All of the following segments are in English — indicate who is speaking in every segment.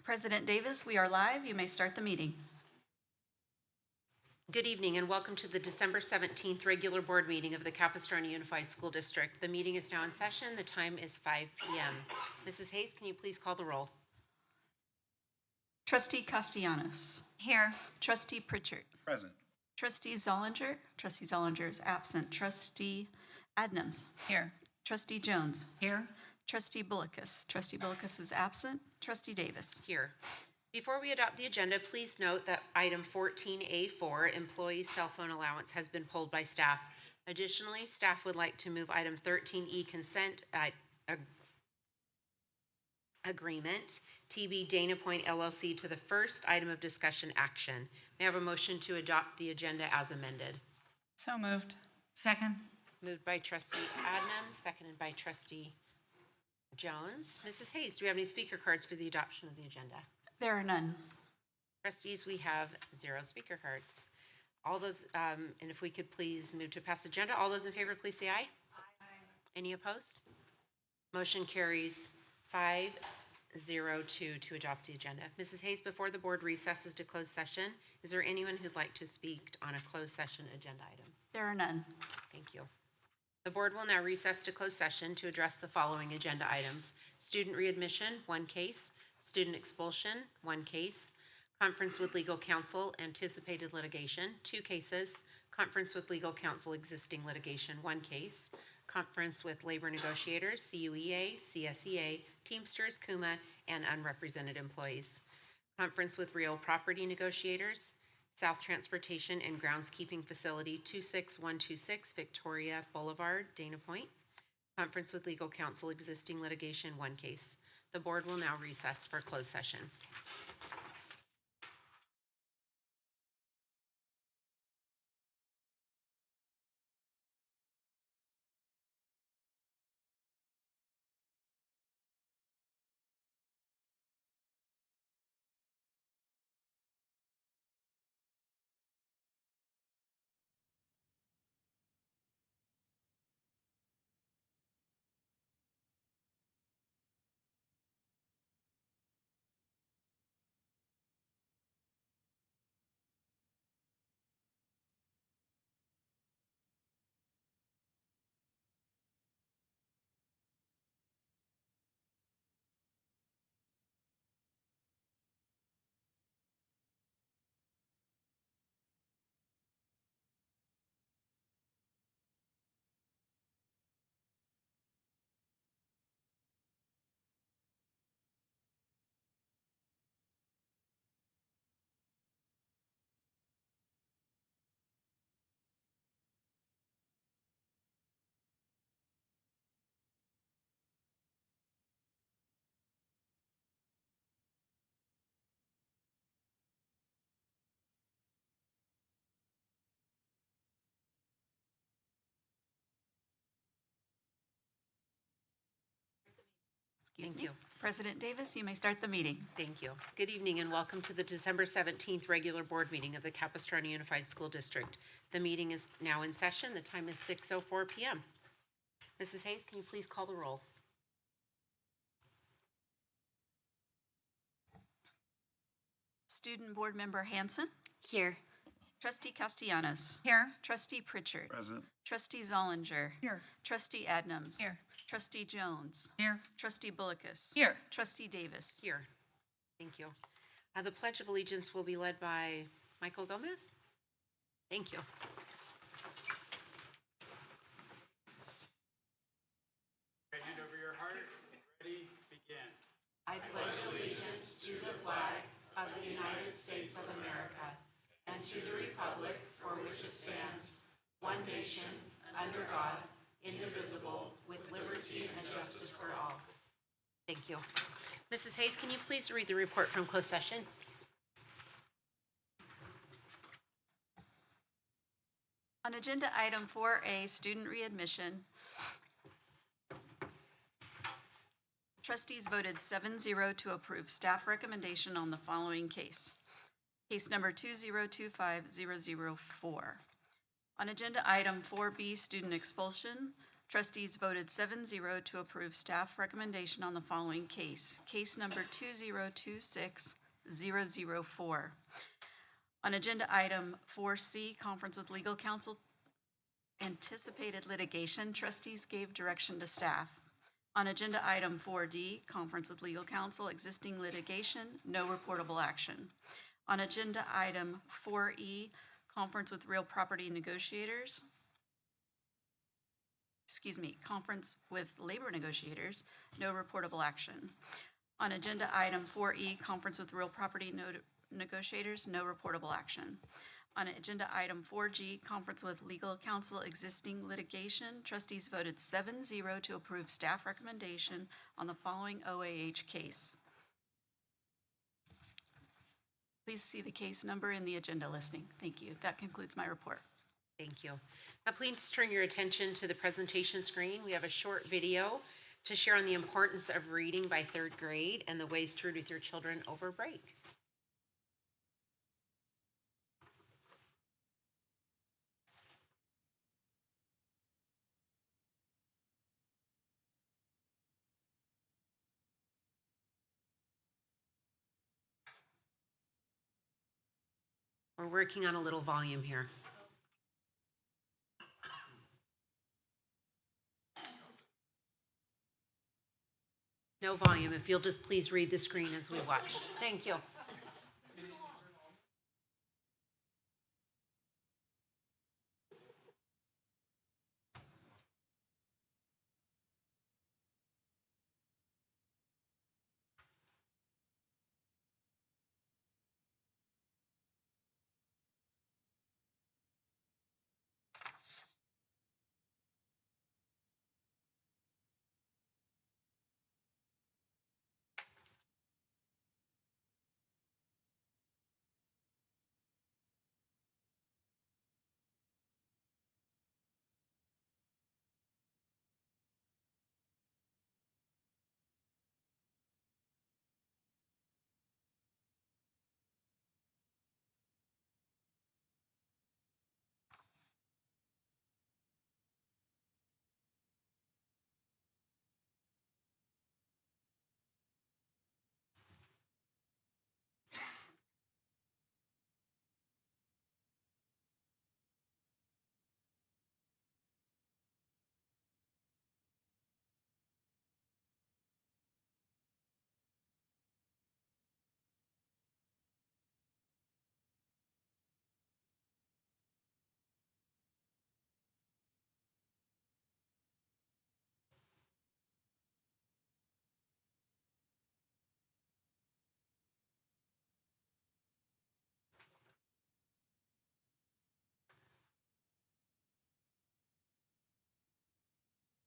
Speaker 1: President Davis, we are live. You may start the meeting.
Speaker 2: Good evening and welcome to the December 17th regular board meeting of the Capistrano Unified School District. The meeting is now in session. The time is 5 p.m. Mrs. Hayes, can you please call the roll?
Speaker 1: Trustee Castellanos.
Speaker 3: Here.
Speaker 1: Trustee Pritchard.
Speaker 4: Present.
Speaker 1: Trustee Zollinger. Trustee Zollinger is absent. Trustee Adnams.
Speaker 3: Here.
Speaker 1: Trustee Jones.
Speaker 3: Here.
Speaker 1: Trustee Bullicus. Trustee Bullicus is absent. Trustee Davis.
Speaker 2: Here. Before we adopt the agenda, please note that item 14A4, employee cell phone allowance, has been pulled by staff. Additionally, staff would like to move item 13E, consent agreement, TB Dana Point LLC, to the first item of discussion action. May I have a motion to adopt the agenda as amended?
Speaker 3: So moved. Second.
Speaker 2: Moved by Trustee Adnams, seconded by Trustee Jones. Mrs. Hayes, do we have any speaker cards for the adoption of the agenda?
Speaker 1: There are none.
Speaker 2: Trustees, we have 0 speaker cards. All those, and if we could please move to pass agenda. All those in favor, please say aye. Aye. Any opposed? Motion carries 5-0-2 to adopt the agenda. Mrs. Hayes, before the board recesses to closed session, is there anyone who'd like to speak on a closed session agenda item?
Speaker 1: There are none.
Speaker 2: Thank you. The board will now recess to closed session to address the following agenda items: student readmission, 1 case; student expulsion, 1 case; conference with legal counsel, anticipated litigation, 2 cases; conference with legal counsel, existing litigation, 1 case; conference with labor negotiators, CUEA, CSEA, Teamsters, CUMA, and unrepresented employees; conference with real property negotiators, South Transportation and Groundskeeping Facility, 26126 Victoria Boulevard, Dana Point; conference with legal counsel, existing litigation, 1 case. The board will now recess for closed session. Thank you.
Speaker 1: President Davis, you may start the meeting.
Speaker 2: Thank you. Good evening and welcome to the December 17th regular board meeting of the Capistrano Unified School District. The meeting is now in session. The time is 6:04 p.m. Mrs. Hayes, can you please call the roll?
Speaker 1: Student Board Member Hanson.
Speaker 3: Here.
Speaker 1: Trustee Castellanos.
Speaker 3: Here.
Speaker 1: Trustee Pritchard.
Speaker 4: Present.
Speaker 1: Trustee Zollinger.
Speaker 3: Here.
Speaker 1: Trustee Adnams.
Speaker 3: Here.
Speaker 1: Trustee Jones.
Speaker 3: Here.
Speaker 1: Trustee Bullicus.
Speaker 3: Here.
Speaker 1: Trustee Davis.
Speaker 2: Here. Thank you. The Pledge of Allegiance will be led by Michael Gomez. Thank you.
Speaker 4: Right hand over your heart. Ready, begin.
Speaker 2: I pledge allegiance to the flag of the United States of America and to the republic for which it stands, one nation, under God, indivisible, with liberty and justice for all. Thank you. Mrs. Hayes, can you please read the report from closed session?
Speaker 1: On agenda item 4A, student readmission, trustees voted 7-0 to approve staff recommendation on the following case. Case number 2025004. On agenda item 4B, student expulsion, Trustees voted 7-0 to approve staff recommendation on the following case. Case number 2026004. On agenda item 4C, conference with legal counsel, anticipated litigation, trustees gave direction to staff. On agenda item 4D, conference with legal counsel, existing litigation, no reportable action. On agenda item 4E, conference with real property negotiators, conference with labor negotiators, no reportable action. On agenda item 4E, conference with real property negotiators, no reportable action. On agenda item 4G, conference with legal counsel, existing litigation, trustees voted 7-0 to approve staff recommendation on the following OAH case. Please see the case number in the agenda listing. Thank you. That concludes my report.
Speaker 2: Thank you. Now please turn your attention to the presentation screen. We have a short video to share on the importance of reading by third grade and the ways to read with your children over break. We're working on a little volume here. No volume, if you'll just please read the screen as we watch. Thank you.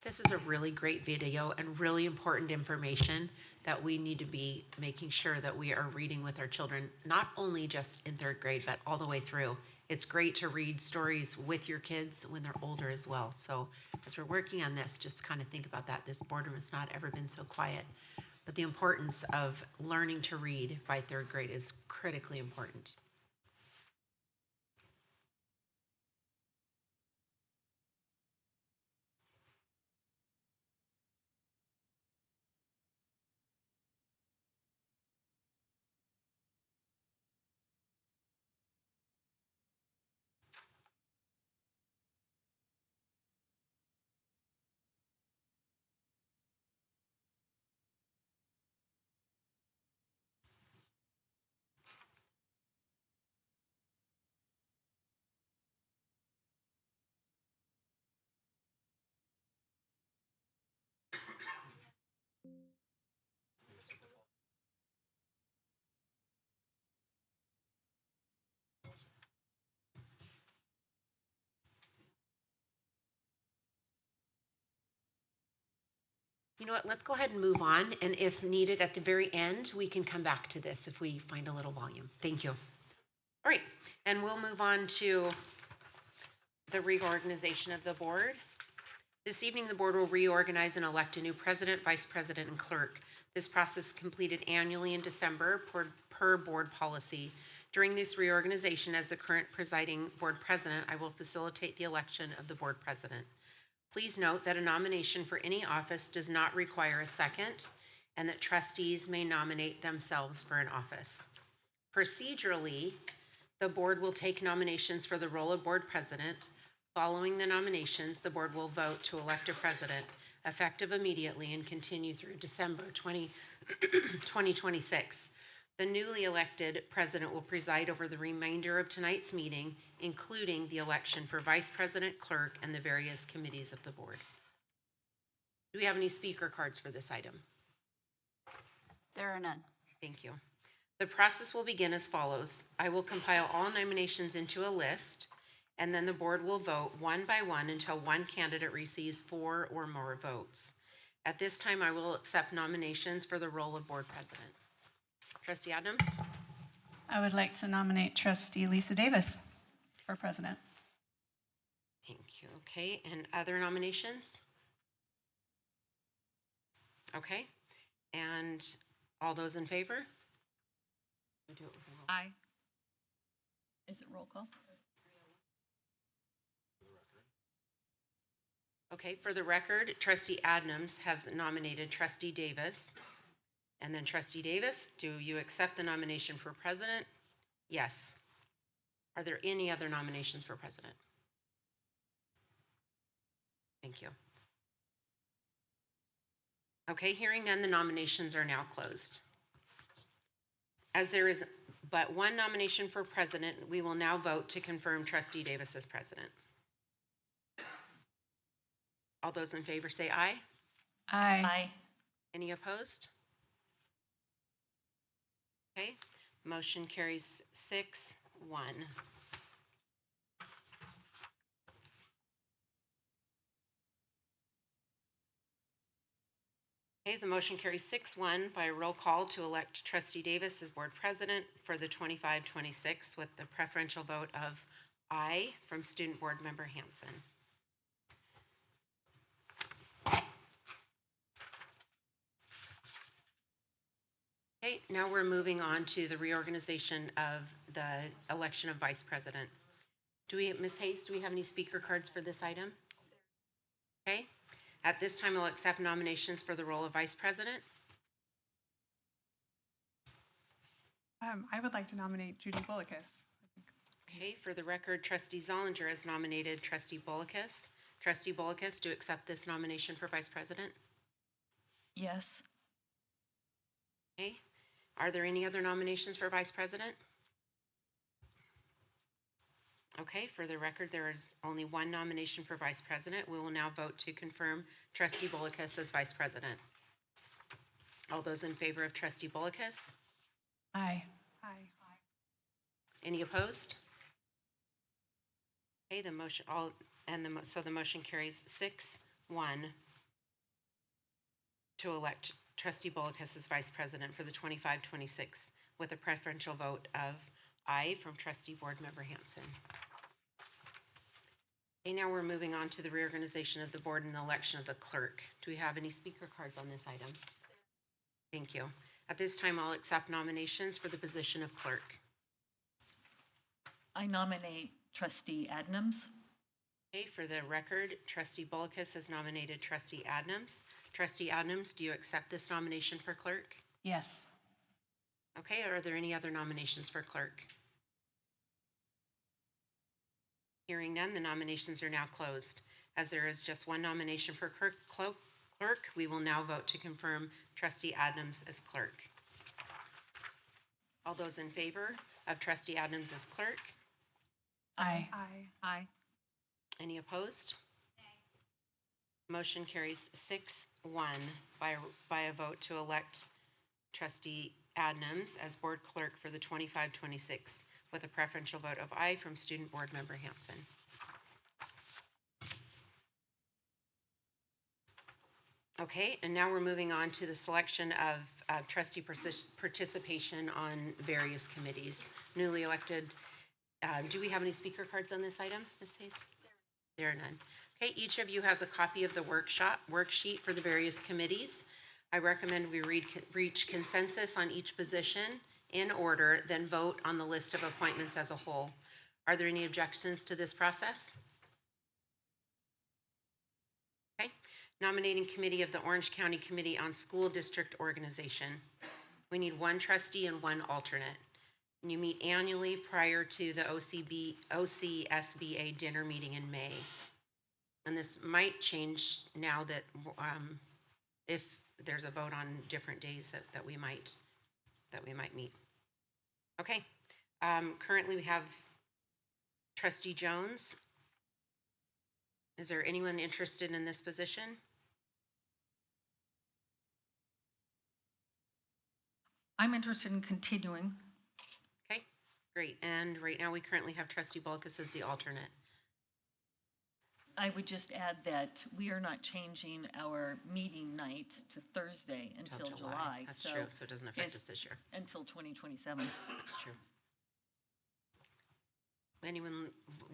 Speaker 2: This is a really great video and really important information that we need to be making sure that we are reading with our children, not only just in third grade, but all the way through. It's great to read stories with your kids when they're older as well. So as we're working on this, just kind of think about that. This boardroom has not ever been so quiet, but the importance of learning to read by third grade is critically important. You know what, let's go ahead and move on. And if needed at the very end, we can come back to this if we find a little volume. Thank you. All right, and we'll move on to the reorganization of the board. This evening, the board will reorganize and elect a new president, vice president, and clerk. This process is completed annually in December per board policy. During this reorganization, as the current presiding board president, I will facilitate the election of the board president. Please note that a nomination for any office does not require a second, and that trustees may nominate themselves for an office. Procedurally, the board will take nominations for the role of board president. Following the nominations, the board will vote to elect a president effective immediately and continue through December 2026. The newly elected president will preside over the remainder of tonight's meeting, including the election for vice president, clerk, and the various committees of the board. Do we have any speaker cards for this item?
Speaker 1: There are none.
Speaker 2: Thank you. The process will begin as follows. I will compile all nominations into a list, and then the board will vote one by one until one candidate receives 4 or more votes. At this time, I will accept nominations for the role of board president. Trustee Adams?
Speaker 3: I would like to nominate trustee Lisa Davis for president.
Speaker 2: Thank you. Okay, and other nominations? Okay, and all those in favor? We do it with a roll.
Speaker 3: Aye. Is it roll call?
Speaker 2: Okay, for the record, trustee Adams has nominated trustee Davis. And then trustee Davis, do you accept the nomination for president? Yes. Are there any other nominations for president? Thank you. Okay, hearing none, the nominations are now closed. As there is but one nomination for president, we will now vote to confirm trustee Davis as president. All those in favor say aye.
Speaker 3: Aye.
Speaker 2: Any opposed? Okay, motion carries 6-1. Okay, the motion carries 6-1 by a roll call to elect trustee Davis as board president for the 25-26 with the preferential vote of aye from student board member Hanson. Okay, now we're moving on to the reorganization of the election of vice president. Ms. Hayes, do we have any speaker cards for this item? Okay, at this time, I'll accept nominations for the role of vice president.
Speaker 5: I would like to nominate Judy Bullicus.
Speaker 2: Okay, for the record, trustee Zollinger has nominated trustee Bullicus. Trustee Bullicus, do you accept this nomination for vice president?
Speaker 3: Yes.
Speaker 2: Okay, are there any other nominations for vice president? Okay, for the record, there is only one nomination for vice president. We will now vote to confirm trustee Bullicus as vice president. All those in favor of trustee Bullicus?
Speaker 3: Aye.
Speaker 5: Aye.
Speaker 2: Any opposed? Okay, the motion, so the motion carries 6-1 to elect trustee Bullicus as vice president for the 25-26 with a preferential vote of aye from trustee board member Hanson. Okay, now we're moving on to the reorganization of the board and the election of the clerk. Do we have any speaker cards on this item? Thank you. At this time, I'll accept nominations for the position of clerk.
Speaker 6: I nominate trustee Adams.
Speaker 2: Okay, for the record, trustee Bullicus has nominated trustee Adams. Trustee Adams, do you accept this nomination for clerk?
Speaker 3: Yes.
Speaker 2: Okay, are there any other nominations for clerk? Hearing none, the nominations are now closed. As there is just one nomination for clerk, we will now vote to confirm trustee Adams as clerk. All those in favor of trustee Adams as clerk?
Speaker 3: Aye.
Speaker 5: Aye.
Speaker 3: Aye.
Speaker 2: Any opposed? Motion carries 6-1 by a vote to elect trustee Adams as board clerk for the 25-26 with a preferential vote of aye from student board member Hanson. Okay, and now we're moving on to the selection of trustee participation on various committees. Newly elected, do we have any speaker cards on this item, Ms. Hayes? There are none. Okay, each of you has a copy of the worksheet for the various committees. I recommend we reach consensus on each position in order, then vote on the list of appointments as a whole. Are there any objections to this process? Nominating Committee of the Orange County Committee on School District Organization. We need one trustee and one alternate. And you meet annually prior to the OCSBA dinner meeting in May. And this might change now that if there's a vote on different days that we might meet. Okay. Currently we have Trustee Jones. Is there anyone interested in this position?
Speaker 7: I'm interested in continuing.
Speaker 2: Okay, great. And right now we currently have Trustee Bulkus as the alternate.
Speaker 6: I would just add that we are not changing our meeting night to Thursday until July.
Speaker 2: That's true, so it doesn't affect us this year.
Speaker 6: Until 2027.
Speaker 2: That's true.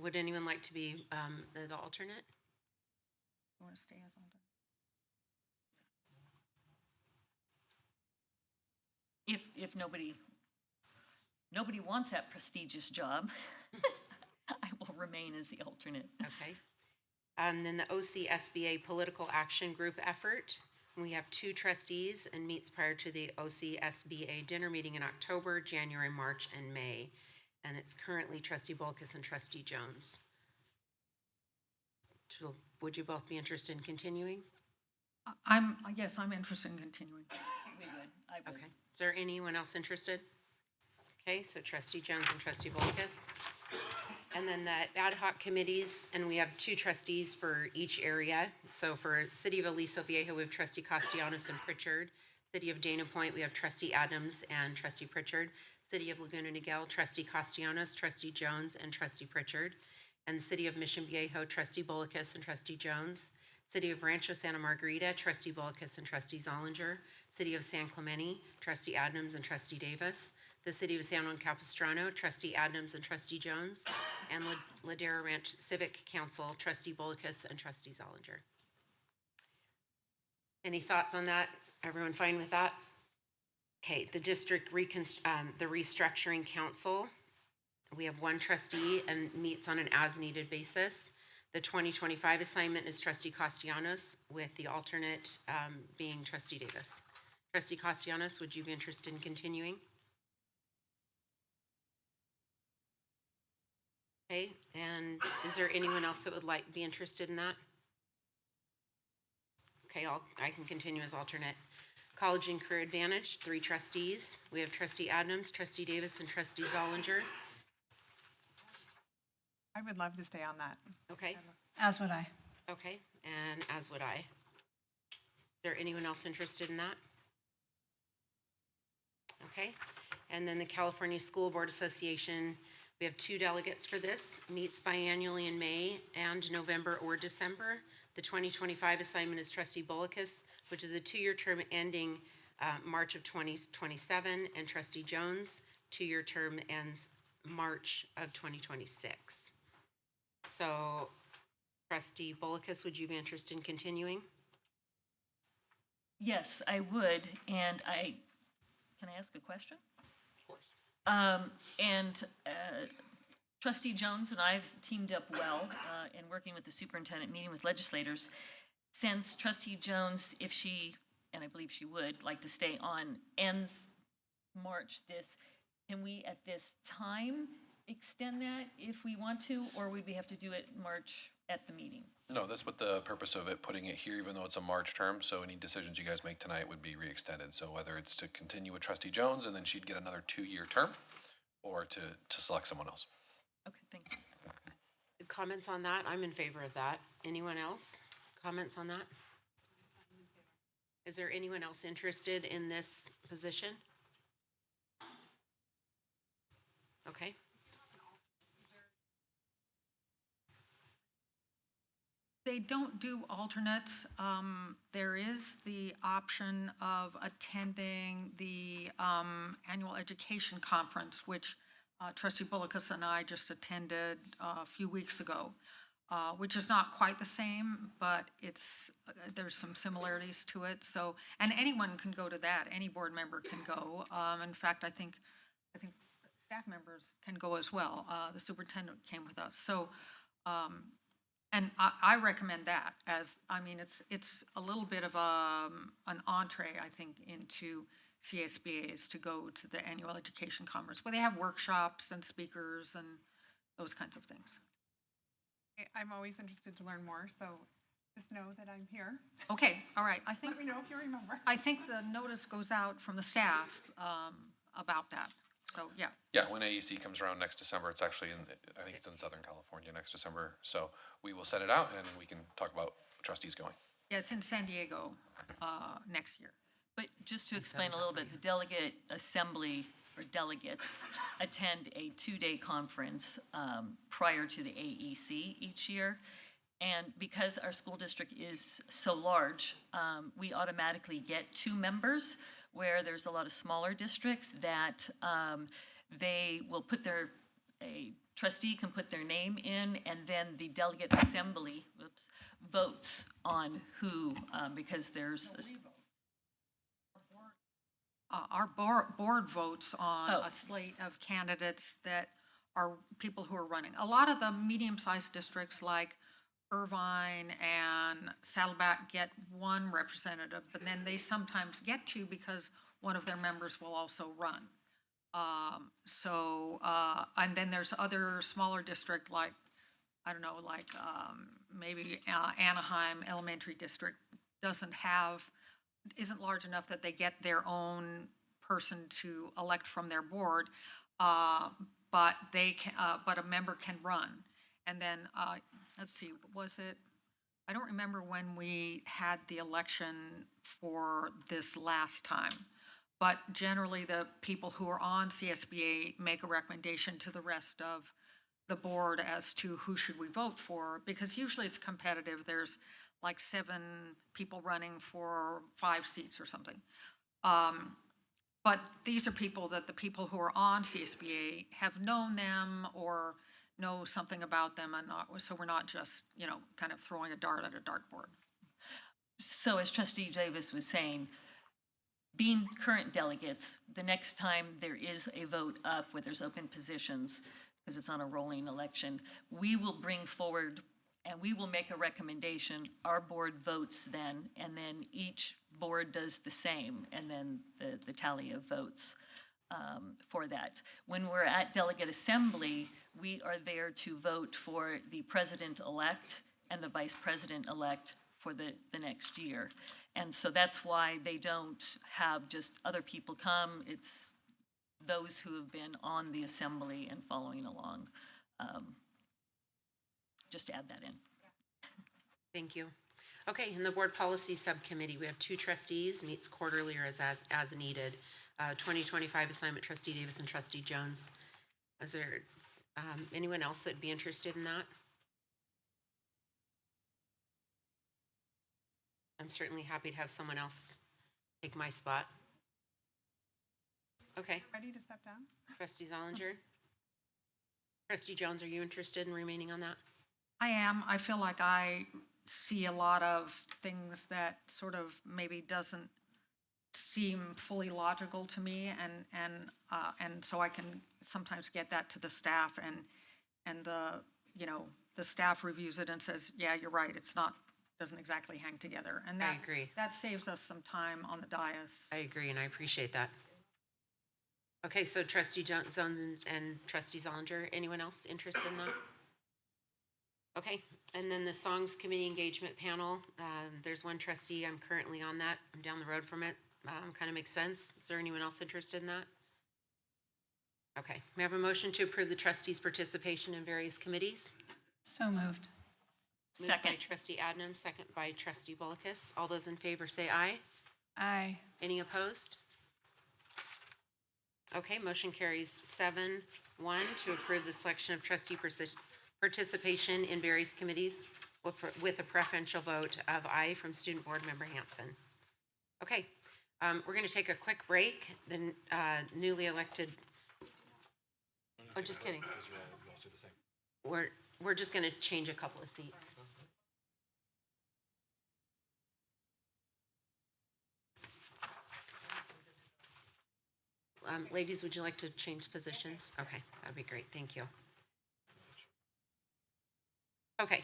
Speaker 2: Would anyone like to be the alternate?
Speaker 7: You want to stay as alternate?
Speaker 6: If nobody wants that prestigious job, I will remain as the alternate.
Speaker 2: Okay. Then the OCSBA Political Action Group effort. We have 2 trustees and meets prior to the OCSBA dinner meeting in October, January, March, and May. And it's currently Trustee Bulkus and Trustee Jones. Would you both be interested in continuing?
Speaker 7: Yes, I'm interested in continuing.
Speaker 6: We would. I would.
Speaker 2: Okay. Is there anyone else interested? Okay, so Trustee Jones and Trustee Bulkus. And then the ad hoc committees, and we have 2 trustees for each area. So for City of Aliso Viejo, we have Trustee Castellanos and Pritchard. City of Dana Point, we have Trustee Adams and Trustee Pritchard. City of Laguna Niguel, Trustee Castellanos, Trustee Jones, and Trustee Pritchard. And the City of Mission Viejo, Trustee Bulkus and Trustee Jones. City of Rancho Santa Margarita, Trustee Bulkus and Trustee Zollinger. City of San Clemente, Trustee Adams and Trustee Davis. The City of San Juan Capistrano, Trustee Adams and Trustee Jones. And Ladera Ranch Civic Council, Trustee Bulkus and Trustee Zollinger. Any thoughts on that? Everyone fine with that? Okay, the district the restructuring council. We have 1 trustee and meets on an as-needed basis. The 2025 assignment is Trustee Castellanos, with the alternate being Trustee Davis. Trustee Castellanos, would you be interested in continuing? Okay, and is there anyone else that would be interested in that? Okay, I can continue as alternate. College and Career Advantage, 3 trustees. We have Trustee Adams, Trustee Davis, and Trustee Zollinger.
Speaker 5: I would love to stay on that.
Speaker 2: Okay,
Speaker 3: As would I.
Speaker 2: okay, and as would I. Is there anyone else interested in that? Okay, and then the California School Board Association, we have 2 delegates for this, meets biannually in May and November or December. The 2025 assignment is Trustee Bulkus, which is a 2-year term ending March of 2027, and Trustee Jones, 2-year term ends March of 2026. So, Trustee Bulkus, would you be interested in continuing?
Speaker 6: Yes, I would, and can I ask a question? Of course. Trustee Jones and I have teamed up well in working with the superintendent, meeting with legislators. Since Trustee Jones, if she, and I believe she would, like to stay on, ends March can we at this time extend that if we want to, or would we have to do it March at the meeting?
Speaker 8: No, that's what the purpose of it, putting it here, even though it's a March term, so any decisions you guys make tonight would be re-extended. So whether it's to continue with Trustee Jones and then she'd get another 2-year term, or to select someone else.
Speaker 6: Okay, thank you.
Speaker 2: Comments on that? I'm in favor of that. Anyone else? Comments on that? Is there anyone else interested in this position? Okay.
Speaker 7: They don't do alternates. There is the option of attending the annual education conference, which Trustee Bulkus and I just attended a few weeks ago, which is not quite the same, but there's some similarities to it. So, and anyone can go to that. Any board member can go. In fact, I think staff members can go as well. The superintendent came with us. So, And I recommend that as, I mean, it's a little bit of an entree, I think, into CSBA's to go to the annual education conference, where they have workshops and speakers and those kinds of things.
Speaker 5: I'm always interested to learn more, so just know that I'm here.
Speaker 7: Okay, all right. I think
Speaker 5: Let me know if you remember.
Speaker 7: I think the notice goes out from the staff about that. So, yeah.
Speaker 8: Yeah, when AEC comes around next December, it's actually I think it's in Southern California next December. So we will set it out and we can talk about trustees going.
Speaker 7: Yeah, it's in San Diego next year.
Speaker 6: But just to explain a little bit, the delegate assembly or delegates attend a 2-day conference prior to the AEC each year. And because our school district is so large, we automatically get 2 members, where there's a lot of smaller districts that they will put a trustee can put their name in, and then the delegate assembly votes on who, because there's
Speaker 7: Our board votes on
Speaker 6: Oh.
Speaker 7: a slate of candidates that are people who are running. A lot of the medium-sized districts like Irvine and Saddleback get 1 representative, but then they sometimes get 2 because one of their members will also run. And then there's other smaller district like, I don't know, like maybe Anaheim Elementary District isn't large enough that they get their own person to elect from their board, but a member can run. And then, let's see, I don't remember when we had the election for this last time, but generally the people who are on CSBA make a recommendation to the rest of the board as to who should we vote for, because usually it's competitive. There's like 7 people running for 5 seats or something. But these are people that the people who are on CSBA have known them or know something about them, and so we're not just, kind of throwing a dart at a dartboard.
Speaker 6: So as Trustee Davis was saying, being current delegates, the next time there is a vote up where there's open positions, because it's on a rolling election, we will bring forward and we will make a recommendation. Our board votes then, and then each board does the same, and then the tally of votes for that. When we're at delegate assembly, we are there to vote for the president-elect and the vice president-elect for the next year. And so that's why they don't have just other people come. It's those who have been on the assembly and following along. Just to add that in.
Speaker 2: Thank you. Okay, in the Board Policy Subcommittee, we have 2 trustees, meets quarterly or as needed. 2025 assignment, Trustee Davis and Trustee Jones. Is there anyone else that'd be interested in that? I'm certainly happy to have someone else take my spot. Okay,
Speaker 5: Ready to step down?
Speaker 2: Trustee Zollinger? Trustee Jones, are you interested in remaining on that?
Speaker 7: I am. I feel like I see a lot of things that sort of maybe doesn't seem fully logical to me, and so I can sometimes get that to the staff, and the staff reviews it and says, yeah, you're right, doesn't exactly hang together. And
Speaker 2: I agree.
Speaker 7: That saves us some time on the dais.
Speaker 2: I agree, and I appreciate that. Okay, so Trustee Jones and Trustee Zollinger, anyone else interested in that? Okay, and then the Songs Committee Engagement Panel, there's 1 trustee, I'm currently on that, I'm down the road from it, kind of makes sense. Is there anyone else interested in that? Okay, may I have a motion to approve the trustees' participation in various committees?
Speaker 3: So moved.
Speaker 2: Moved by
Speaker 6: Second.
Speaker 2: Trustee Adnam, second by Trustee Bullicus. All those in favor say aye.
Speaker 3: Aye.
Speaker 2: Any opposed? Okay, motion carries 7-1 to approve the selection of trustee participation in various committees with a preferential vote of aye from Student Board Member Hanson. Okay, we're going to take a quick break. The newly elected. Oh, just kidding. We're just going to change a couple of seats. Ladies, would you like to change positions? Okay, that'd be great. Thank you. Okay,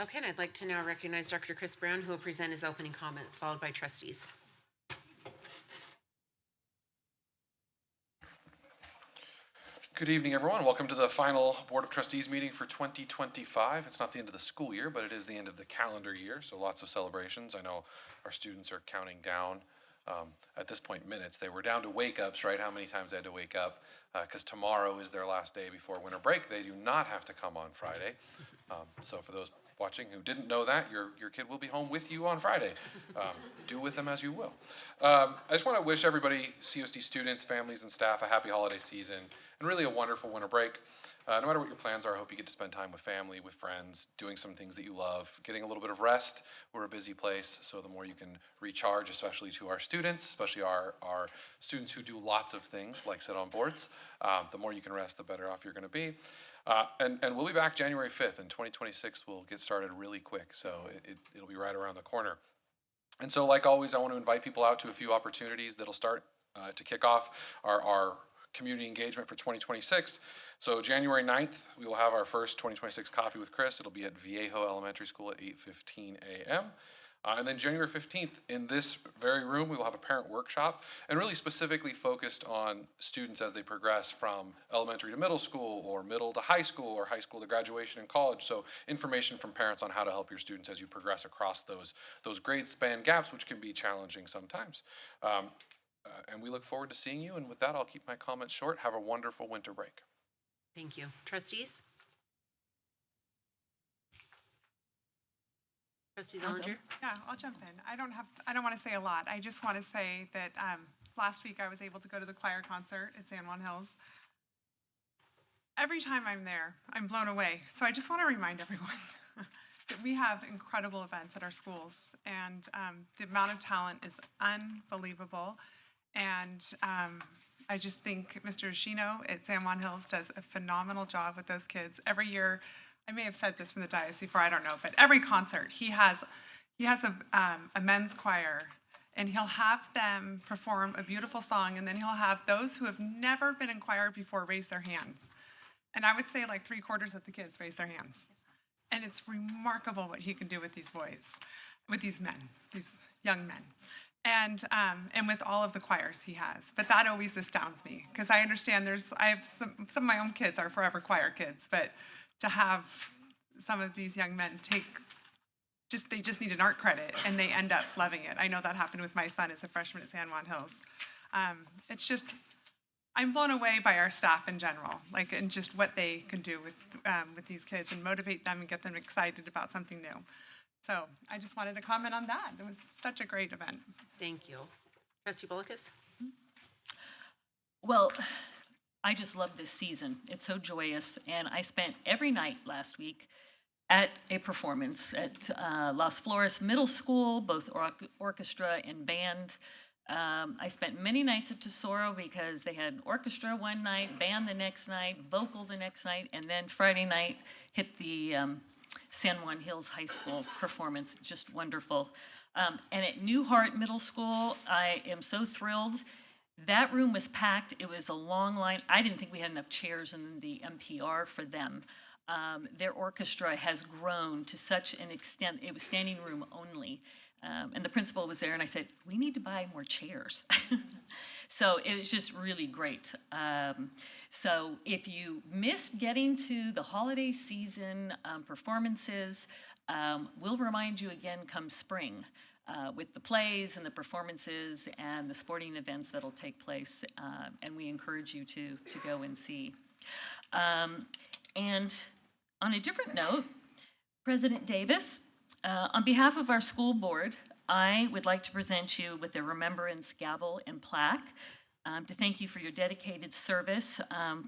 Speaker 2: Okay, and I'd like to now recognize Dr. Chris Brown, who will present his opening comments, followed by trustees.
Speaker 8: Good evening, everyone. Welcome to the final Board of Trustees meeting for 2025. It's not the end of the school year, but it is the end of the calendar year, so lots of celebrations. I know our students are counting down, at this point, minutes. They were down to wake-ups, right? How many times they had to wake up, because tomorrow is their last day before winter break. They do not have to come on Friday. So for those watching who didn't know that, your kid will be home with you on Friday. Do with them as you will. I just want to wish everybody, COSD students, families, and staff, a happy holiday season and really a wonderful winter break. No matter what your plans are, I hope you get to spend time with family, with friends, doing some things that you love, getting a little bit of rest. We're a busy place, so the more you can recharge, especially to our students, especially our students who do lots of things like sit on boards, the more you can rest, the better off you're going to be. And we'll be back January 5th, and 2026 will get started really quick, so it'll be right around the corner. And so, like always, I want to invite people out to a few opportunities that'll start to kick off our community engagement for 2026. So January 9th, we will have our first 2026 Coffee with Chris. It'll be at Viejo Elementary School at 8:15 a.m. And then January 15th, in this very room, we will have a parent workshop and really specifically focused on students as they progress from elementary to middle school or middle to high school or high school to graduation and college. So information from parents on how to help your students as you progress across those grade span gaps, which can be challenging sometimes. And we look forward to seeing you. And with that, I'll keep my comments short. Have a wonderful winter break.
Speaker 2: Thank you. Trustees? Trustees Ollinger?
Speaker 5: Yeah, I'll jump in. I don't want to say a lot. I just want to say that last week I was able to go to the choir concert at San Juan Hills. Every time I'm there, I'm blown away. So I just want to remind everyone that we have incredible events at our schools, and the amount of talent is unbelievable. And I just think Mr. Shino at San Juan Hills does a phenomenal job with those kids. Every year, I may have said this from the dais before, I don't know, but every concert he has a men's choir, and he'll have them perform a beautiful song, and then he'll have those who have never been in choir before raise their hands. And I would say like 3/4 of the kids raise their hands. And it's remarkable what he can do with these boys, with these men, these young men. And with all of the choirs he has. But that always astounds me, because I understand I have some of my own kids are forever choir kids, but to have some of these young men they just need an art credit and they end up loving it. I know that happened with my son as a freshman at San Juan Hills. It's just, I'm blown away by our staff in general, and just what they can do with these kids and motivate them and get them excited about something new. So I just wanted to comment on that. It was such a great event.
Speaker 2: Thank you. Trustee Bullicus?
Speaker 6: Well, I just love this season. It's so joyous, and I spent every night last week at a performance at Las Flores Middle School, both orchestra and band. I spent many nights at Tesoro because they had orchestra one night, band the next night, vocal the next night, and then Friday night hit the San Juan Hills High School performance. Just wonderful. And at New Hart Middle School, I am so thrilled. That room was packed. It was a long line. I didn't think we had enough chairs in the MPR for them. Their orchestra has grown to such an extent, it was standing room only. And the principal was there, and I said, we need to buy more chairs. So it was just really great. So if you missed getting to the holiday season performances, we'll remind you again come spring with the plays and the performances and the sporting events that'll take place. And we encourage you to go and see. And on a different note, President Davis, on behalf of our school board, I would like to present you with a remembrance gavel and plaque to thank you for your dedicated service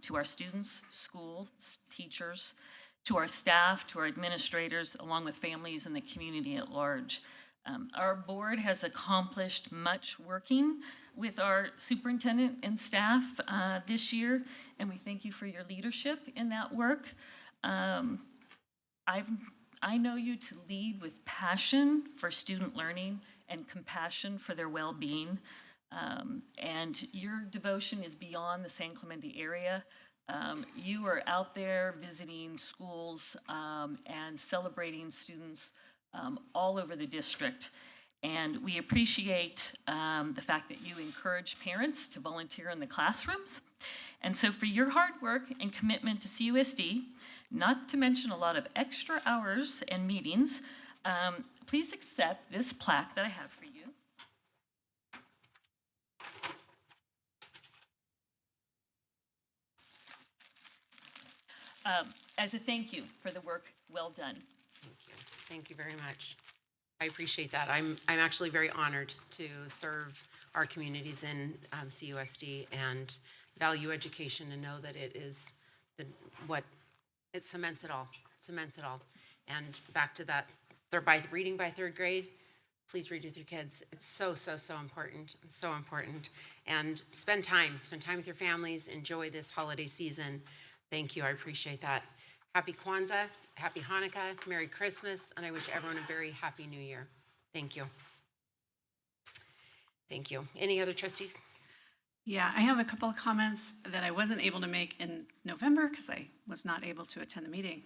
Speaker 6: to our students, schools, teachers, to our staff, to our administrators, along with families and the community at large. Our board has accomplished much working with our superintendent and staff this year, and we thank you for your leadership in that work. I know you to lead with passion for student learning and compassion for their well-being. And your devotion is beyond the San Clemente area. You are out there visiting schools and celebrating students all over the district. And we appreciate the fact that you encourage parents to volunteer in the classrooms. And so for your hard work and commitment to CUSD, not to mention a lot of extra hours and meetings, please accept this plaque that I have for you. As a thank you for the work well done.
Speaker 2: Thank you. Thank you very much. I appreciate that. I'm actually very honored to serve our communities in CUSD and value education and know that it is it cements it all. Cements it all. And back to that, reading by third grade. Please read with your kids. It's so important. So important. And spend time with your families. Enjoy this holiday season. Thank you. I appreciate that. Happy Kwanzaa, Happy Hanukkah, Merry Christmas, and I wish everyone a very happy New Year. Thank you. Thank you. Any other trustees?
Speaker 3: Yeah, I have a couple of comments that I wasn't able to make in November because I was not able to attend the meeting.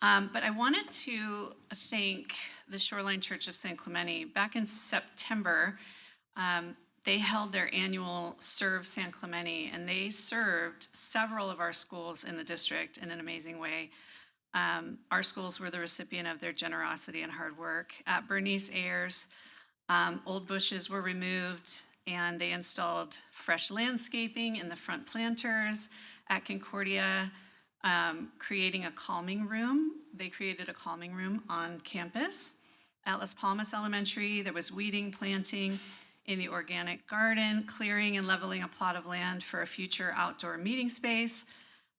Speaker 3: But I wanted to thank the Shoreline Church of San Clemente. Back in September, they held their annual Serve San Clemente, and they served several of our schools in the district in an amazing way. Our schools were the recipient of their generosity and hard work. At Bernice Ayers, old bushes were removed, and they installed fresh landscaping in the front planters. At Concordia, creating a calming room. They created a calming room on campus. At Las Palmas Elementary, there was weeding, planting in the organic garden, clearing and leveling a plot of land for a future outdoor meeting space,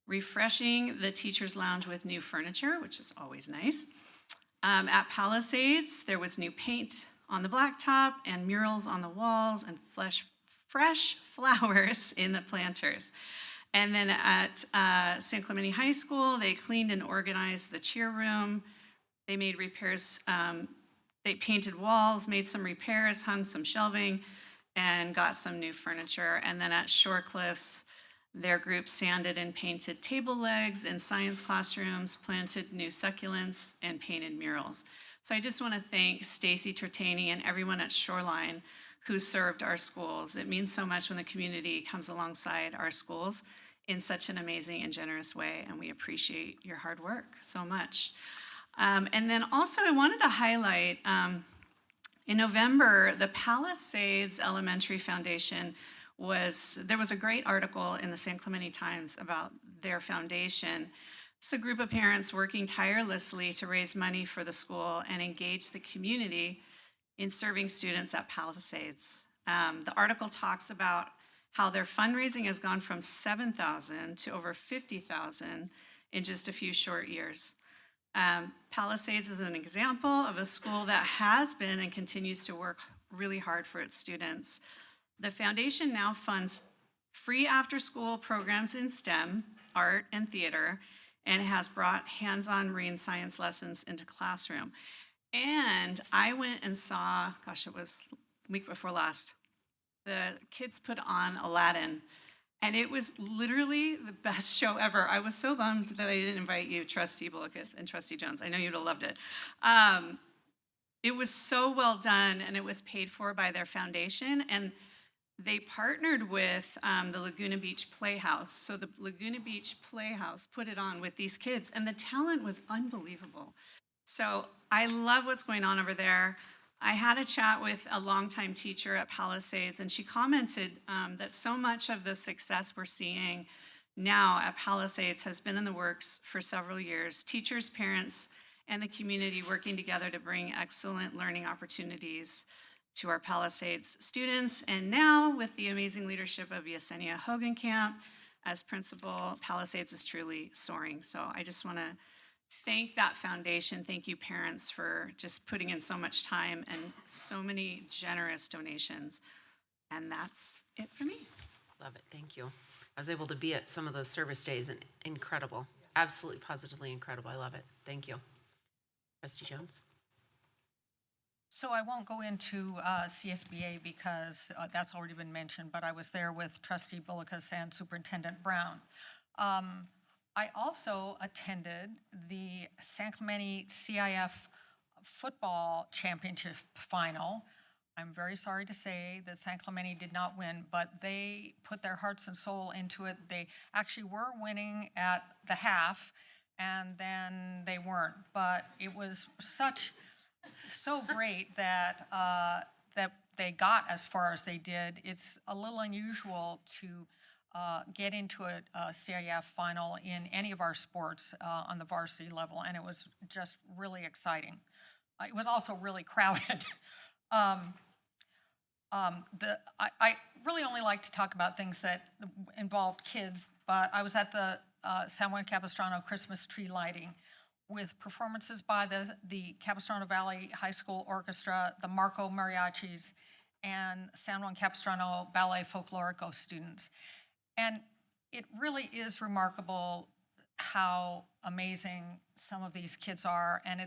Speaker 3: refreshing the teacher's lounge with new furniture, which is always nice. At Palisades, there was new paint on the blacktop and murals on the walls and fresh flowers in the planters. And then at San Clemente High School, they cleaned and organized the cheer room. They made repairs, they painted walls, made some repairs, hung some shelving, and got some new furniture. And then at Shore Cliffs, their group sanded and painted table legs in science classrooms, planted new succulents, and painted murals. So I just want to thank Stacy Tertani and everyone at Shoreline who served our schools. It means so much when the community comes alongside our schools in such an amazing and generous way, and we appreciate your hard work so much. And then also I wanted to highlight, in November, the Palisades Elementary Foundation there was a great article in the San Clemente Times about their foundation. It's a group of parents working tirelessly to raise money for the school and engage the community in serving students at Palisades. The article talks about how their fundraising has gone from $7,000 to over $50,000 in just a few short years. Palisades is an example of a school that has been and continues to work really hard for its students. The foundation now funds free after-school programs in STEM, art, and theater, and has brought hands-on marine science lessons into classroom. And I went and saw, gosh, it was the week before last, the kids put on Aladdin, and it was literally the best show ever. I was so bummed that I didn't invite you, Trustee Bullicus and Trustee Jones. I know you'd have loved it. It was so well done, and it was paid for by their foundation, and they partnered with the Laguna Beach Playhouse. So the Laguna Beach Playhouse put it on with these kids, and the talent was unbelievable. So I love what's going on over there. I had a chat with a longtime teacher at Palisades, and she commented that so much of the success we're seeing now at Palisades has been in the works for several years. Teachers, parents, and the community working together to bring excellent learning opportunities to our Palisades students. And now, with the amazing leadership of Yesenia Hogenkamp as principal, Palisades is truly soaring. So I just want to thank that foundation. Thank you, parents, for just putting in so much time and so many generous donations. And that's it for me.
Speaker 2: Love it. Thank you. I was able to be at some of those service days, and incredible. Absolutely, positively incredible. I love it. Thank you. Trustee Jones?
Speaker 7: So I won't go into CSBA because that's already been mentioned, but I was there with Trustee Bullicus and Superintendent Brown. I also attended the San Clemente CIF football championship final. I'm very sorry to say that San Clemente did not win, but they put their hearts and soul into it. They actually were winning at the half, and then they weren't. But it was so great that that they got as far as they did. It's a little unusual to get into a CIF final in any of our sports on the varsity level, and it was just really exciting. It was also really crowded. I really only like to talk about things that involved kids, but I was at the San Juan Capistrano Christmas tree lighting with performances by the Capistrano Valley High School Orchestra, the Marco Mariachis, and San Juan Capistrano Ballet Folklorico students. And it really is remarkable how amazing some of these kids are, and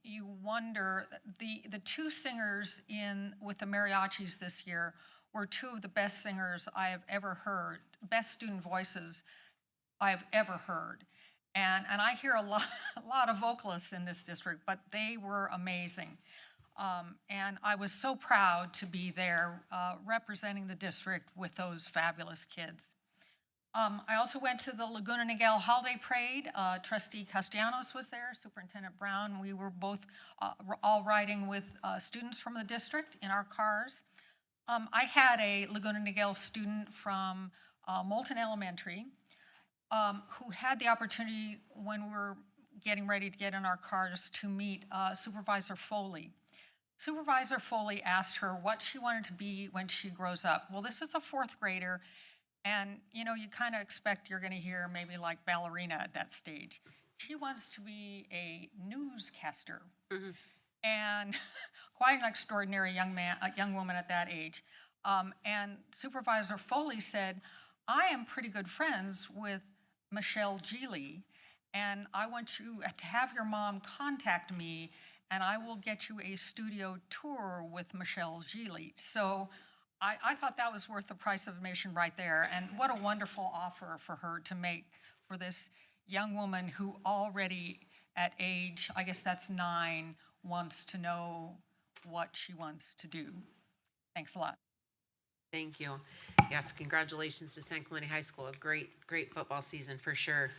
Speaker 7: you wonder, the two singers with the mariachis this year were two of the best singers I have ever heard, best student voices I have ever heard. And I hear a lot of vocalists in this district, but they were amazing. And I was so proud to be there representing the district with those fabulous kids. I also went to the Laguna Niguel Holiday Parade. Trustee Castellanos was there, Superintendent Brown. We were both all riding with students from the district in our cars. I had a Laguna Niguel student from Moulton Elementary who had the opportunity when we were getting ready to get in our cars to meet Supervisor Foley. Supervisor Foley asked her what she wanted to be when she grows up. Well, this is a fourth grader, and you kind of expect you're going to hear maybe like ballerina at that stage. She wants to be a newscaster, and quite an extraordinary young woman at that age. And Supervisor Foley said, "I am pretty good friends with Michelle Geely, and I want you to have your mom contact me, and I will get you a studio tour with Michelle Geely." So I thought that was worth the price of admission right there. And what a wonderful offer for her to make for this young woman who already at age, I guess that's 9, wants to know what she wants to do. Thanks a lot.
Speaker 2: Thank you. Yes, congratulations to San Clemente High School. A great football season for sure.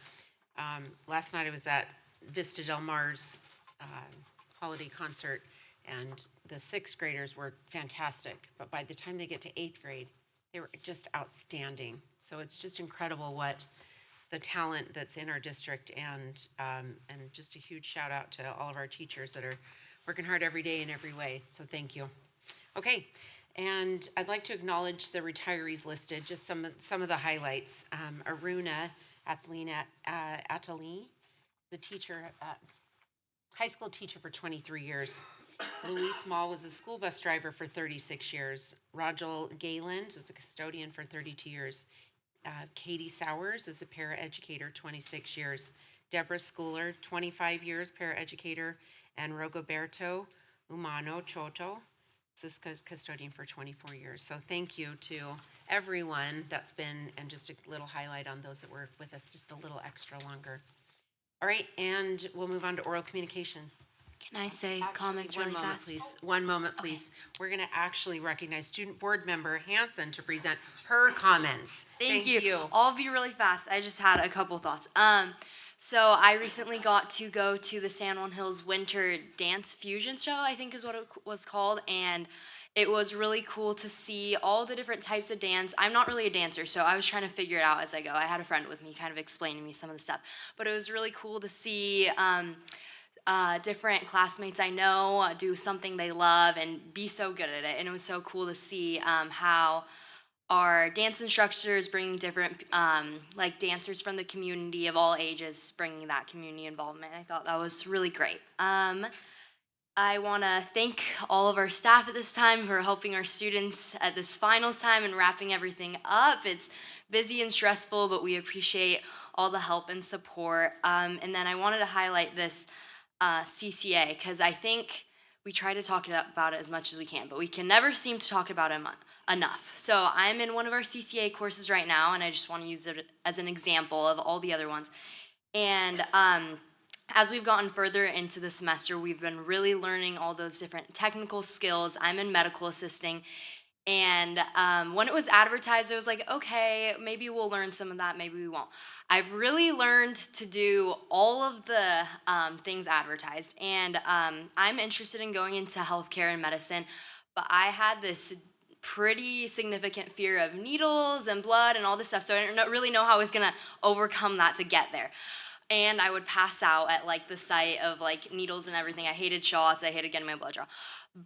Speaker 2: Last night I was at Vista Del Mar's holiday concert, and the 6th graders were fantastic. But by the time they get to 8th grade, they were just outstanding. So it's just incredible what the talent that's in our district, and just a huge shout out to all of our teachers that are working hard every day in every way. So thank you. Okay. And I'd like to acknowledge the retirees listed, just some of the highlights. Aruna Atali, the teacher, high school teacher for 23 years. Louise Mall was a school bus driver for 36 years. Rajal Gayland was a custodian for 32 years. Katie Sowers is a paraeducator, 26 years. Deborah Schooler, 25 years, paraeducator. And Rogoberto Umano Choto, Cisco's custodian for 24 years. So thank you to everyone that's been, and just a little highlight on those that were with us just a little extra longer. All right, and we'll move on to oral communications.
Speaker 9: Can I say comments really fast?
Speaker 2: Please. One moment, please. Okay. We're going to actually recognize Student Board Member Hanson to present her comments.
Speaker 9: Thank you. I'll be really fast. I just had a couple thoughts. So I recently got to go to the San Juan Hills Winter Dance Fusion Show, I think is what it was called, and it was really cool to see all the different types of dance. I'm not really a dancer, so I was trying to figure it out as I go. I had a friend with me kind of explaining me some of the stuff, but it was really cool to see different classmates I know do something they love and be so good at it, and it was so cool to see how our dance instructors bringing different like dancers from the community of all ages, bringing that community involvement. I thought that was really great. I want to thank all of our staff at this time who are helping our students at this finals time and wrapping everything up. It's busy and stressful, but we appreciate all the help and support. And then I wanted to highlight this CCA, because I think we try to talk about it as much as we can, but we can never seem to talk about it enough. So I'm in one of our CCA courses right now, and I just want to use it as an example of all the other ones. And as we've gotten further into the semester, we've been really learning all those different technical skills. I'm in medical assisting, and when it was advertised, it was like, okay, maybe we'll learn some of that, maybe we won't. I've really learned to do all of the things advertised, and I'm interested in going into healthcare and medicine, but I had this pretty significant fear of needles and blood and all this stuff, so I didn't really know how I was gonna overcome that to get there. And I would pass out at like the sight of like needles and everything. I hated shots, I hated getting my blood drawn.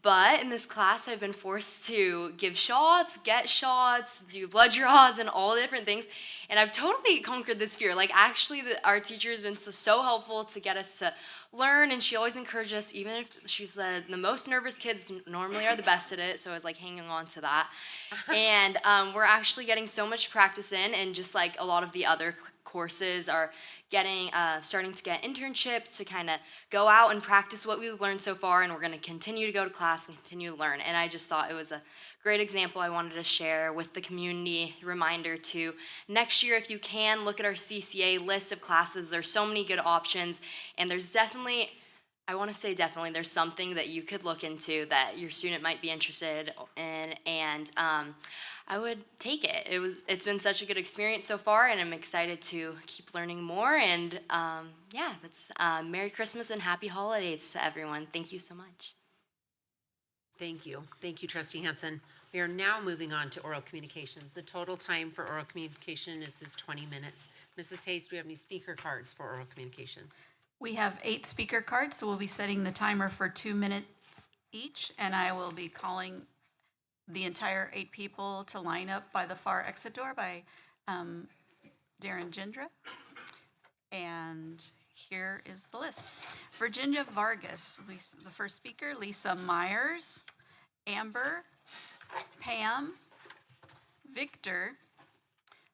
Speaker 9: But in this class, I've been forced to give shots, get shots, do blood draws, and all the different things. And I've totally conquered this fear. Like, actually, our teacher has been so helpful to get us to learn, and she always encouraged us, even if she said the most nervous kids normally are the best at it, so I was, like, hanging on to that. And we're actually getting so much practice in, and just, like, a lot of the other courses are starting to get internships to kind of go out and practice what we've learned so far, and we're going to continue to go to class and continue to learn. And I just thought it was a great example I wanted to share with the community. Reminder to next year, if you can, look at our CCA list of classes. There's so many good options, and there's definitely, I want to say definitely, there's something that you could look into that your student might be interested in, and I would take it. It's been such a good experience so far, and I'm excited to keep learning more. And yeah, that's Merry Christmas and Happy Holidays to everyone. Thank you so much.
Speaker 2: Thank you. Thank you, Trustee Hansen. We are now moving on to oral communications. The total time for oral communication is 20 minutes. Mrs. Hayes, do we have any speaker cards for oral communications?
Speaker 1: We have 8 speaker cards, so we'll be setting the timer for 2 minutes each, and I will be calling the entire 8 people to line up by the far exit door by Darren Gendra. And here is the list. Virginia Vargas, the first speaker. Lisa Myers, Amber, Pam, Victor,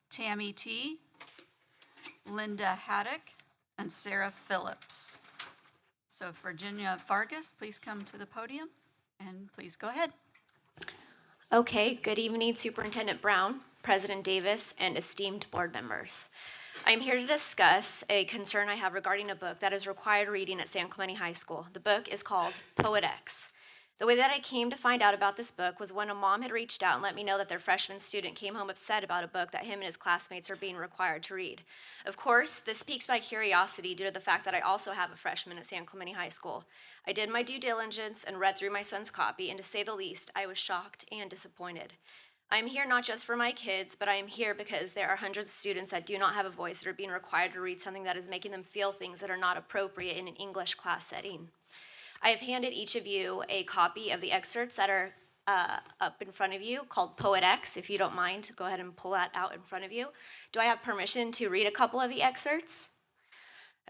Speaker 1: Tammy T, Linda Haddock, and Sarah Phillips. So Virginia Vargas, please come to the podium, and please go ahead.
Speaker 10: Okay, good evening, Superintendent Brown, President Davis, and esteemed board members. I'm here to discuss a concern I have regarding a book that is required reading at San Clemente High School. The book is called Poet-X. The way that I came to find out about this book was when a mom had reached out and let me know that their freshman student came home upset about a book that him and his classmates are being required to read. Of course, this piques my curiosity due to the fact that I also have a freshman at San Clemente High School. I did my due diligence and read through my son's copy, and to say the least, I was shocked and disappointed. I am here not just for my kids, but I am here because there are hundreds of students that do not have a voice that are being required to read something that is making them feel things that are not appropriate in an English class setting. I have handed each of you a copy of the excerpts that are up in front of you called Poet-X. If you don't mind, go ahead and pull that out in front of you. Do I have permission to read a couple of the excerpts?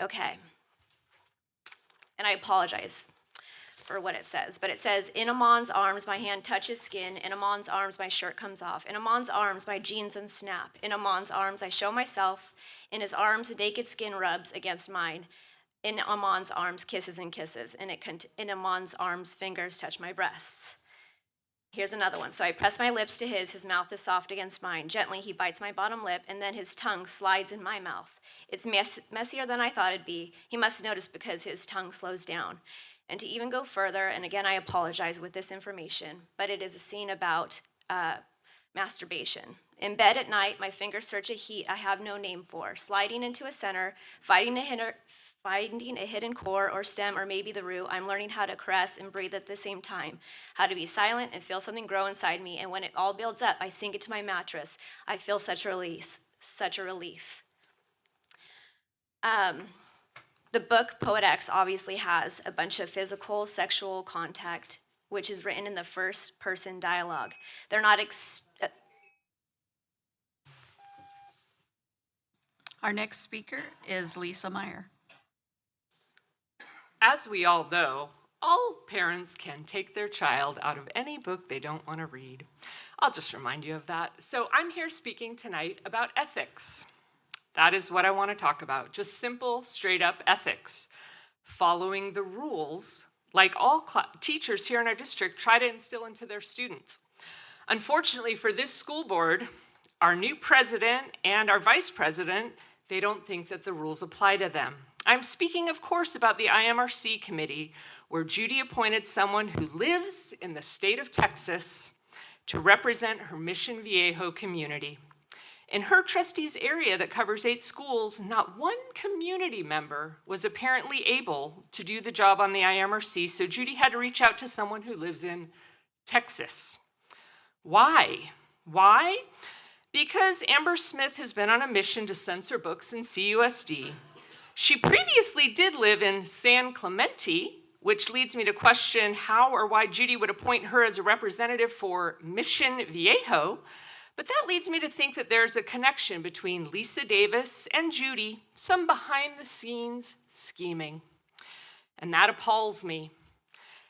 Speaker 10: Okay. And I apologize for what it says, but it says, in Amon's arms, my hand touches skin. In Amon's arms, my shirt comes off. In Amon's arms, my jeans unsnap. In Amon's arms, I show myself. In his arms, the naked skin rubs against mine. In Amon's arms, kisses and kisses. In Amon's arms, fingers touch my breasts. Here's another one. So I press my lips to his mouth is soft against mine. Gently, he bites my bottom lip, and then his tongue slides in my mouth. It's messier than I thought it'd be. He must notice because his tongue slows down. And to even go further, and again, I apologize with this information, but it is a scene about masturbation. In bed at night, my fingers search a heat I have no name for, sliding into a center, finding a hidden core or stem or maybe the root. I'm learning how to caress and breathe at the same time, how to be silent and feel something grow inside me, and when it all builds up, I sink into my mattress. I feel such a relief. The book Poet-X obviously has a bunch of physical, sexual contact, which is written in the first person dialogue. They're not
Speaker 1: Our next speaker is Lisa Meyer.
Speaker 11: As we all know, all parents can take their child out of any book they don't want to read. I'll just remind you of that. So I'm here speaking tonight about ethics. That is what I want to talk about, just simple, straight up ethics. Following the rules like all teachers here in our district try to instill into their students. Unfortunately for this school board, our new president and our vice president, they don't think that the rules apply to them. I'm speaking, of course, about the IMRC committee, where Judy appointed someone who lives in the state of Texas to represent her Mission Viejo community. In her trustees area that covers 8 schools, not one community member was apparently able to do the job on the IMRC, so Judy had to reach out to someone who lives in Texas. Why? Why? Because Amber Smith has been on a mission to censor books in CUSD. She previously did live in San Clemente, which leads me to question how or why Judy would appoint her as a representative for Mission Viejo. But that leads me to think that there's a connection between Lisa Davis and Judy, some behind-the-scenes scheming. And that appalls me.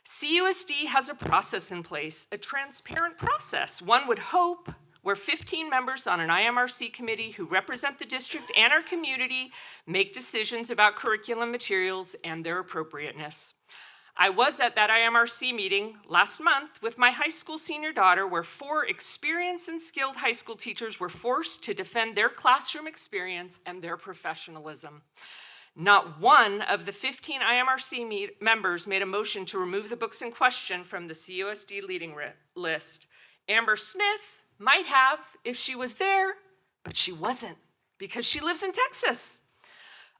Speaker 11: CUSD has a process in place, a transparent process, one would hope, where 15 members on an IMRC committee who represent the district and our community make decisions about curriculum materials and their appropriateness. I was at that IMRC meeting last month with my high school senior daughter, where 4 experienced and skilled high school teachers were forced to defend their classroom experience and their professionalism. Not one of the 15 IMRC members made a motion to remove the books in question from the CUSD leading list. Amber Smith might have if she was there, but she wasn't because she lives in Texas.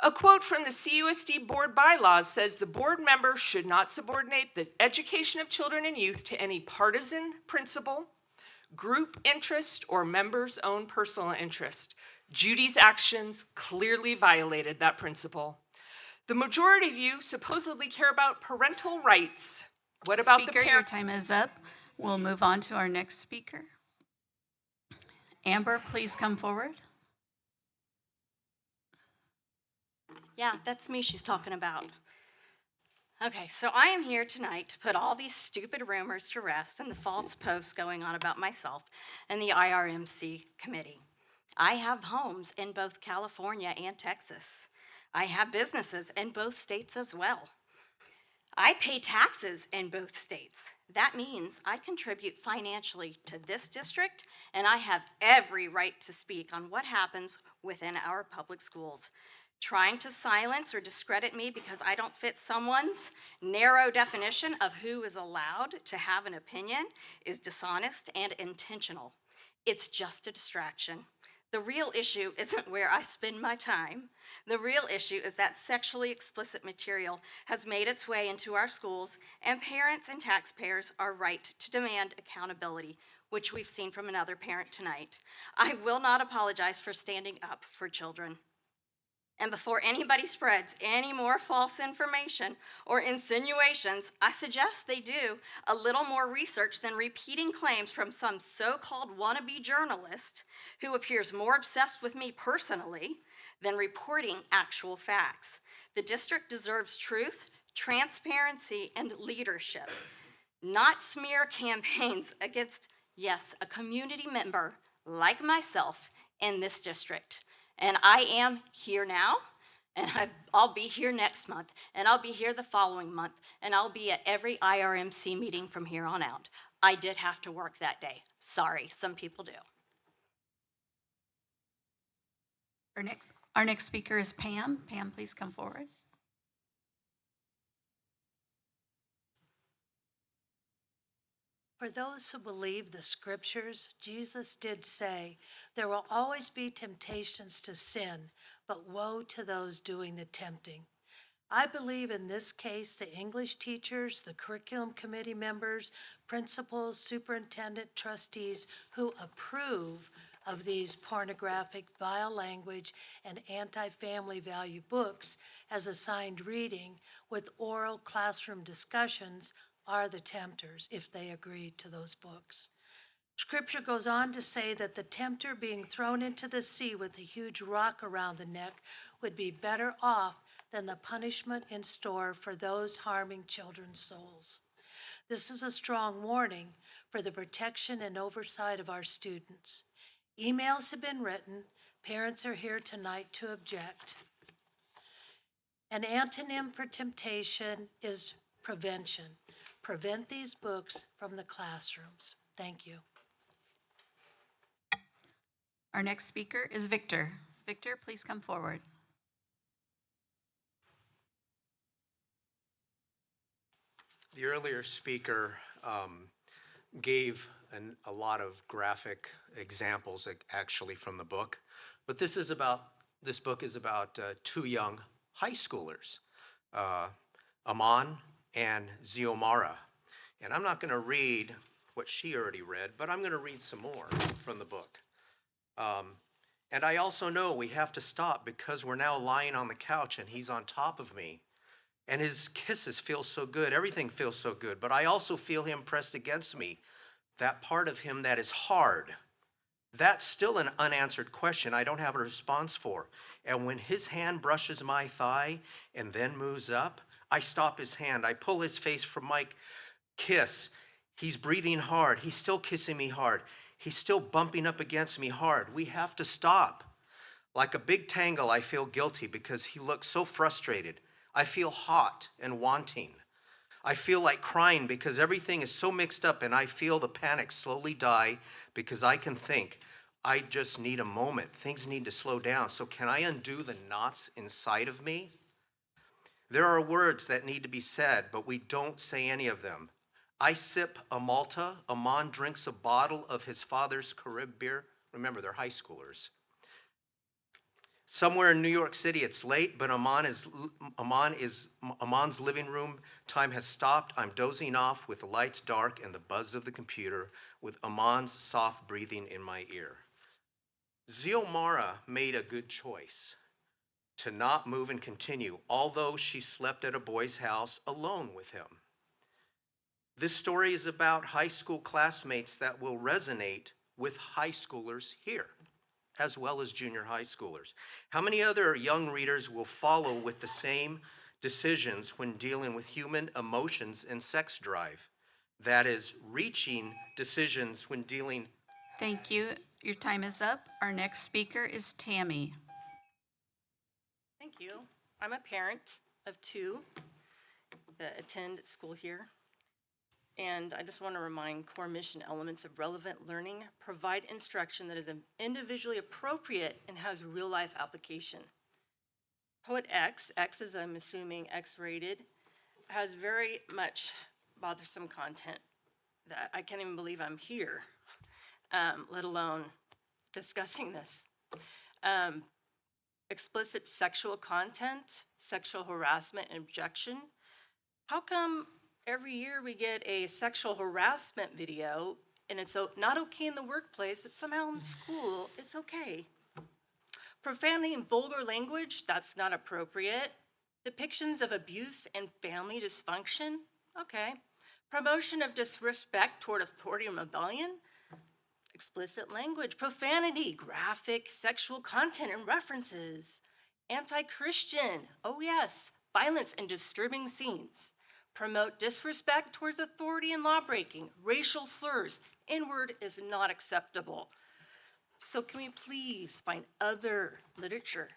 Speaker 11: A quote from the CUSD board bylaws says the board member should not subordinate the education of children and youth to any partisan principle, group interest, or member's own personal interest. Judy's actions clearly violated that principle. The majority of you supposedly care about parental rights. What about
Speaker 1: Speaker,
Speaker 11: the
Speaker 1: your
Speaker 11: parent?
Speaker 1: time is up. We'll move on to our next speaker. Amber, please come forward.
Speaker 12: Yeah, that's me she's talking about. Okay, so I am here tonight to put all these stupid rumors to rest and the false posts going on about myself and the IRMC committee. I have homes in both California and Texas. I have businesses in both states as well. I pay taxes in both states. That means I contribute financially to this district, and I have every right to speak on what happens within our public schools. Trying to silence or discredit me because I don't fit someone's narrow definition of who is allowed to have an opinion is dishonest and intentional. It's just a distraction. The real issue isn't where I spend my time. The real issue is that sexually explicit material has made its way into our schools, and parents and taxpayers are right to demand accountability, which we've seen from another parent tonight. I will not apologize for standing up for children. And before anybody spreads any more false information or insinuations, I suggest they do a little more research than repeating claims from some so-called wannabe journalist who appears more obsessed with me personally than reporting actual facts. The district deserves truth, transparency, and leadership, not smear campaigns against, yes, a community member like myself in this district. And I am here now, and I'll be here next month, and I'll be here the following month, and I'll be at every IRMC meeting from here on out. I did have to work that day. Sorry, some people do.
Speaker 1: Our next speaker is Pam. Pam, please come forward.
Speaker 13: For those who believe the scriptures, Jesus did say, there will always be temptations to sin, but woe to those doing the tempting. I believe in this case the English teachers, the curriculum committee members, principals, superintendent, trustees who approve of these pornographic, vile language, and anti-family value books as assigned reading with oral classroom discussions are the tempters if they agree to those books. Scripture goes on to say that the tempter being thrown into the sea with a huge rock around the neck would be better off than the punishment in store for those harming children's souls. This is a strong warning for the protection and oversight of our students. Emails have been written. Parents are here tonight to object. An antonym for temptation is prevention. Prevent these books from the classrooms. Thank you.
Speaker 1: Our next speaker is Victor. Victor, please come forward.
Speaker 4: The earlier speaker gave a lot of graphic examples actually from the book, but this book is about two young high schoolers, Aman and Ziomara. And I'm not going to read what she already read, but I'm going to read some more from the book. And I also know we have to stop because we're now lying on the couch and he's on top of me. And his kisses feel so good. Everything feels so good. But I also feel him pressed against me. That part of him that is hard. That's still an unanswered question I don't have a response for. And when his hand brushes my thigh and then moves up, I stop his hand. I pull his face from my kiss. He's breathing hard. He's still kissing me hard. He's still bumping up against me hard. We have to stop. Like a big tangle, I feel guilty because he looks so frustrated. I feel hot and wanting. I feel like crying because everything is so mixed up, and I feel the panic slowly die because I can think, I just need a moment. Things need to slow down. So can I undo the knots inside of me? There are words that need to be said, but we don't say any of them. I sip a Malta. Aman drinks a bottle of his father's Carib beer. Remember, they're high schoolers. Somewhere in New York City, it's late, but Aman's living room time has stopped. I'm dozing off with the lights dark and the buzz of the computer, with Aman's soft breathing in my ear. Ziomara made a good choice to not move and continue, although she slept at a boy's house alone with him. This story is about high school classmates that will resonate with high schoolers here, as well as junior high schoolers. How many other young readers will follow with the same decisions when dealing with human emotions and sex drive? That is, reaching decisions when dealing.
Speaker 1: Thank you. Your time is up. Our next speaker is Tammy.
Speaker 12: Thank you. I'm a parent of two that attend school here. And I just want to remind core mission elements of relevant learning provide instruction that is individually appropriate and has real life application. Poet X is, I'm assuming, X-rated, has very much bothersome content that I can't even believe I'm here, let alone discussing this. Explicit sexual content, sexual harassment, and objection. How come every year we get a sexual harassment video and it's not okay in the workplace, but somehow in school it's okay? Profanity and vulgar language, that's not appropriate. Depictions of abuse and family dysfunction, okay. Promotion of disrespect toward authority and rebellion, explicit language. Profanity, graphic, sexual content and references. Anti-Christian, oh yes, violence and disturbing scenes. Promote disrespect towards authority and law-breaking, racial slurs. N-word is not acceptable. So can we please find other literature?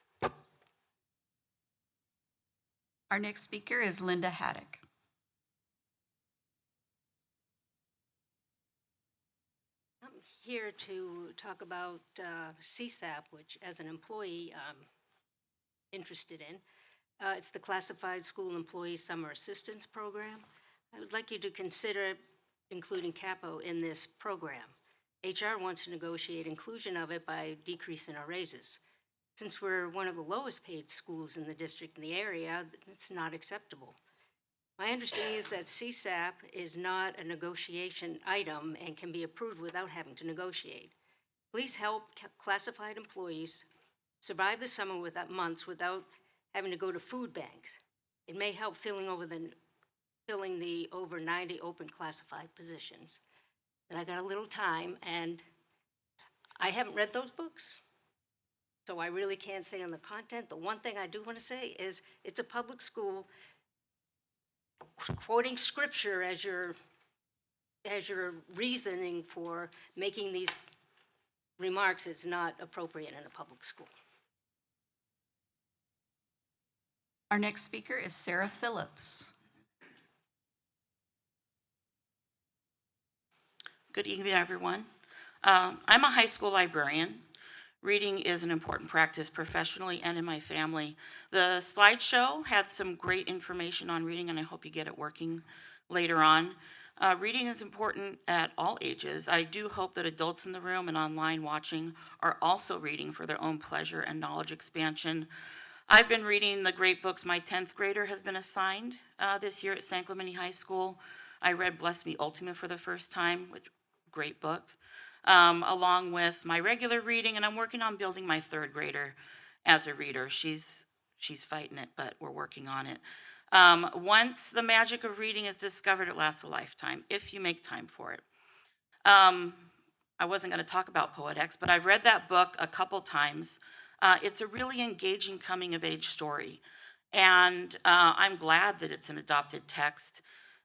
Speaker 1: Our next speaker is Linda Haddock.
Speaker 14: I'm here to talk about CSAP, which as an employee I'm interested in. It's the Classified School Employee Summer Assistance Program. I would like you to consider including CAPO in this program. HR wants to negotiate inclusion of it by decreasing our raises. Since we're one of the lowest paid schools in the district in the area, it's not acceptable. My understanding is that CSAP is not a negotiation item and can be approved without having to negotiate. Please help classified employees survive the summer months without having to go to food banks. It may help filling the over 90 open classified positions. And I got a little time, and I haven't read those books, so I really can't say on the content. The one thing I do want to say is it's a public school. Quoting scripture as your reasoning for making these remarks is not appropriate in a public school.
Speaker 1: Our next speaker is Sarah Phillips.
Speaker 15: Good evening, everyone. I'm a high school librarian. Reading is an important practice professionally and in my family. The slideshow had some great information on reading, and I hope you get it working later on. Reading is important at all ages. I do hope that adults in the room and online watching are also reading for their own pleasure and knowledge expansion. I've been reading the great books my 10th grader has been assigned this year at San Clemente High School. I read Bless Me Ultima for the first time, which great book, along with my regular reading, and I'm working on building my 3rd grader as a reader. She's fighting it, but we're working on it. Once the magic of reading is discovered, it lasts a lifetime, if you make time for it. I wasn't going to talk about Poet X, but I've read that book a couple times. It's a really engaging coming-of-age story, and I'm glad that it's an adopted text.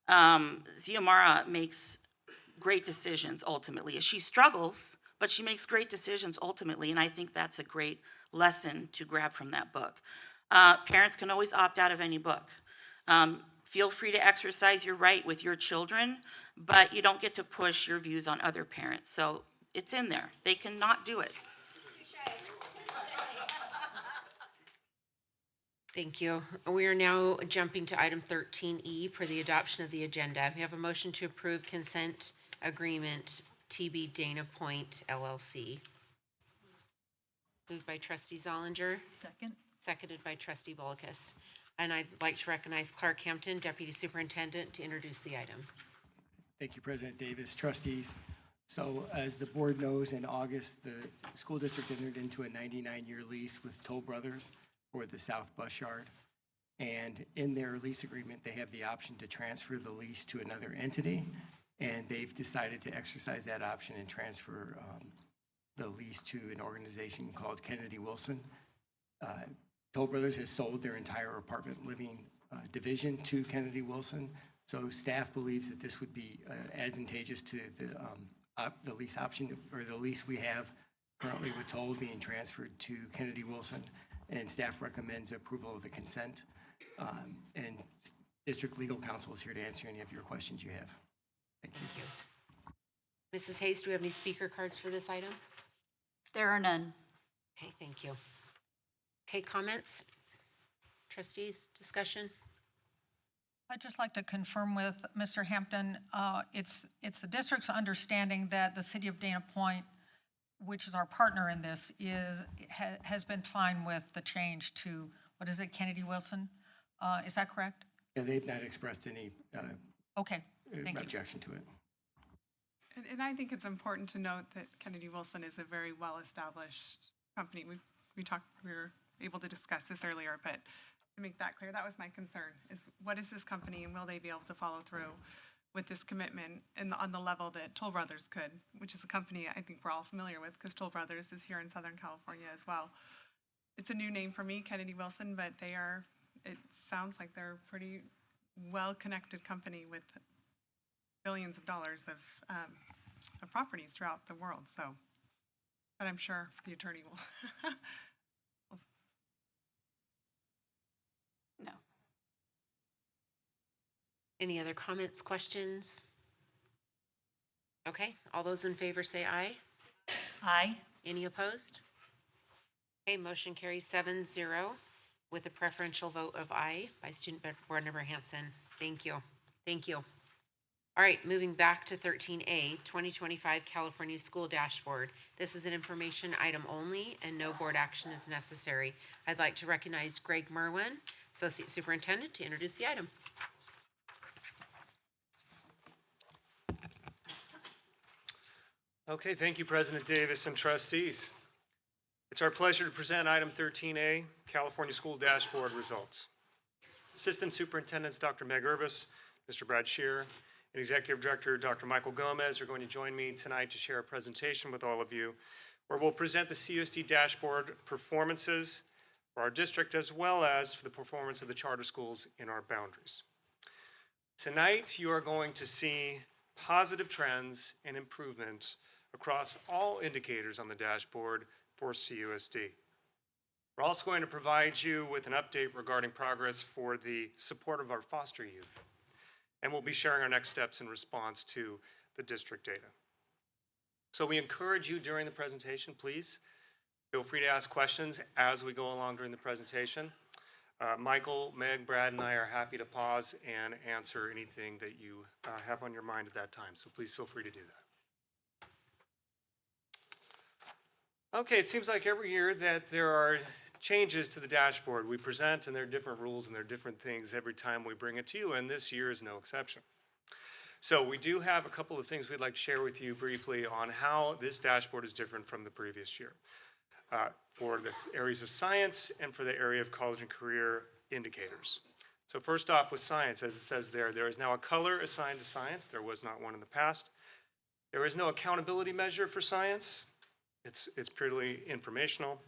Speaker 15: Xiomara makes great decisions ultimately. She struggles, but she makes great decisions ultimately, and I think that's a great lesson to grab from that book. Parents can always opt out of any book. Feel free to exercise your right with your children, but you don't get to push your views on other parents. So it's in there. They cannot do it.
Speaker 2: Thank you. We are now jumping to item 13E for the adoption of the agenda. We have a motion to approve consent agreement TB Dana Point LLC. Moved by trustee Zollinger,
Speaker 6: Second.
Speaker 2: seconded by trustee Bolkus. And I'd like to recognize Clark Hampton, Deputy Superintendent, to introduce the item.
Speaker 16: Thank you, President Davis, trustees. So as the board knows, in August, the school district entered into a 99-year lease with Toll Brothers for the South Bus Yard. And in their lease agreement, they have the option to transfer the lease to another entity. And they've decided to exercise that option and transfer the lease to an organization called Kennedy Wilson. Toll Brothers has sold their entire apartment living division to Kennedy Wilson. So staff believes that this would be advantageous to the lease option, or the lease we have currently with Toll being transferred to Kennedy Wilson. And staff recommends approval of the consent. And District Legal Counsel is here to answer any of your questions you have. Thank you.
Speaker 2: Mrs. Hayes, do we have any speaker cards for this item?
Speaker 1: There are none.
Speaker 2: Okay, thank you. Okay, comments? Trustees, discussion?
Speaker 7: I'd just like to confirm with Mr. Hampton, it's the district's understanding that the city of Dana Point, which is our partner in this, has been fine with the change to, what is it, Kennedy Wilson? Is that correct?
Speaker 16: And they've not expressed any
Speaker 7: Okay, thank you.
Speaker 16: objection to it.
Speaker 5: And I think it's important to note that Kennedy Wilson is a very well-established company. We were able to discuss this earlier, but to make that clear, that was my concern, is what is this company and will they be able to follow through with this commitment and on the level that Toll Brothers could, which is a company I think we're all familiar with because Toll Brothers is here in Southern California as well. It's a new name for me, Kennedy Wilson, but it sounds like they're a pretty well-connected company with billions of dollars of properties throughout the world. So, but I'm sure the attorney will.
Speaker 1: No.
Speaker 2: Any other comments, questions? Okay, all those in favor say aye.
Speaker 6: Aye.
Speaker 2: Any opposed? Okay, motion carries 7-0 with a preferential vote of aye by Student Board Member Hanson. Thank you. Thank you. All right, moving back to 13A, 2025 California School Dashboard. This is an information item only and no board action is necessary. I'd like to recognize Greg Merwin, Associate Superintendent, to introduce the item.
Speaker 17: Okay, thank you, President Davis and trustees. It's our pleasure to present item 13A, California School Dashboard results. Assistant Superintendents Dr. Meg Urbis, Mr. Brad Shearer, and Executive Director Dr. Michael Gomez are going to join me tonight to share a presentation with all of you, where we'll present the CUSD dashboard performances for our district as well as for the performance of the charter schools in our boundaries. Tonight, you are going to see positive trends and improvements across all indicators on the dashboard for CUSD. We're also going to provide you with an update regarding progress for the support of our foster youth. And we'll be sharing our next steps in response to the district data. So we encourage you during the presentation, please, feel free to ask questions as we go along during the presentation. Michael, Meg, Brad, and I are happy to pause and answer anything that you have on your mind at that time, so please feel free to do that. Okay, it seems like every year that there are changes to the dashboard we present, and there are different rules and there are different things every time we bring it to you, and this year is no exception. So we do have a couple of things we'd like to share with you briefly on how this dashboard is different from the previous year. For the areas of science and for the area of college and career indicators. So first off with science, as it says there is now a color assigned to science. There was not one in the past. There is no accountability measure for science. It's purely informational.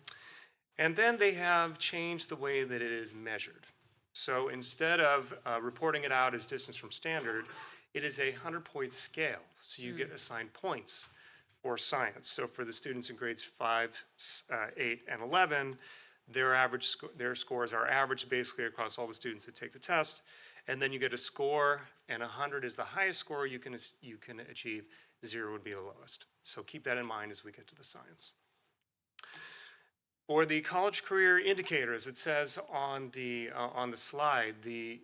Speaker 17: And then they have changed the way that it is measured. So instead of reporting it out as distance from standard, it is a 100-point scale. So you get assigned points for science. So for the students in grades 5, 8, and 11, their scores are averaged basically across all the students that take the test. And then you get a score, and 100 is the highest score you can achieve. 0 would be the lowest. So keep that in mind as we get to the science. For the college career indicators, it says on the slide, the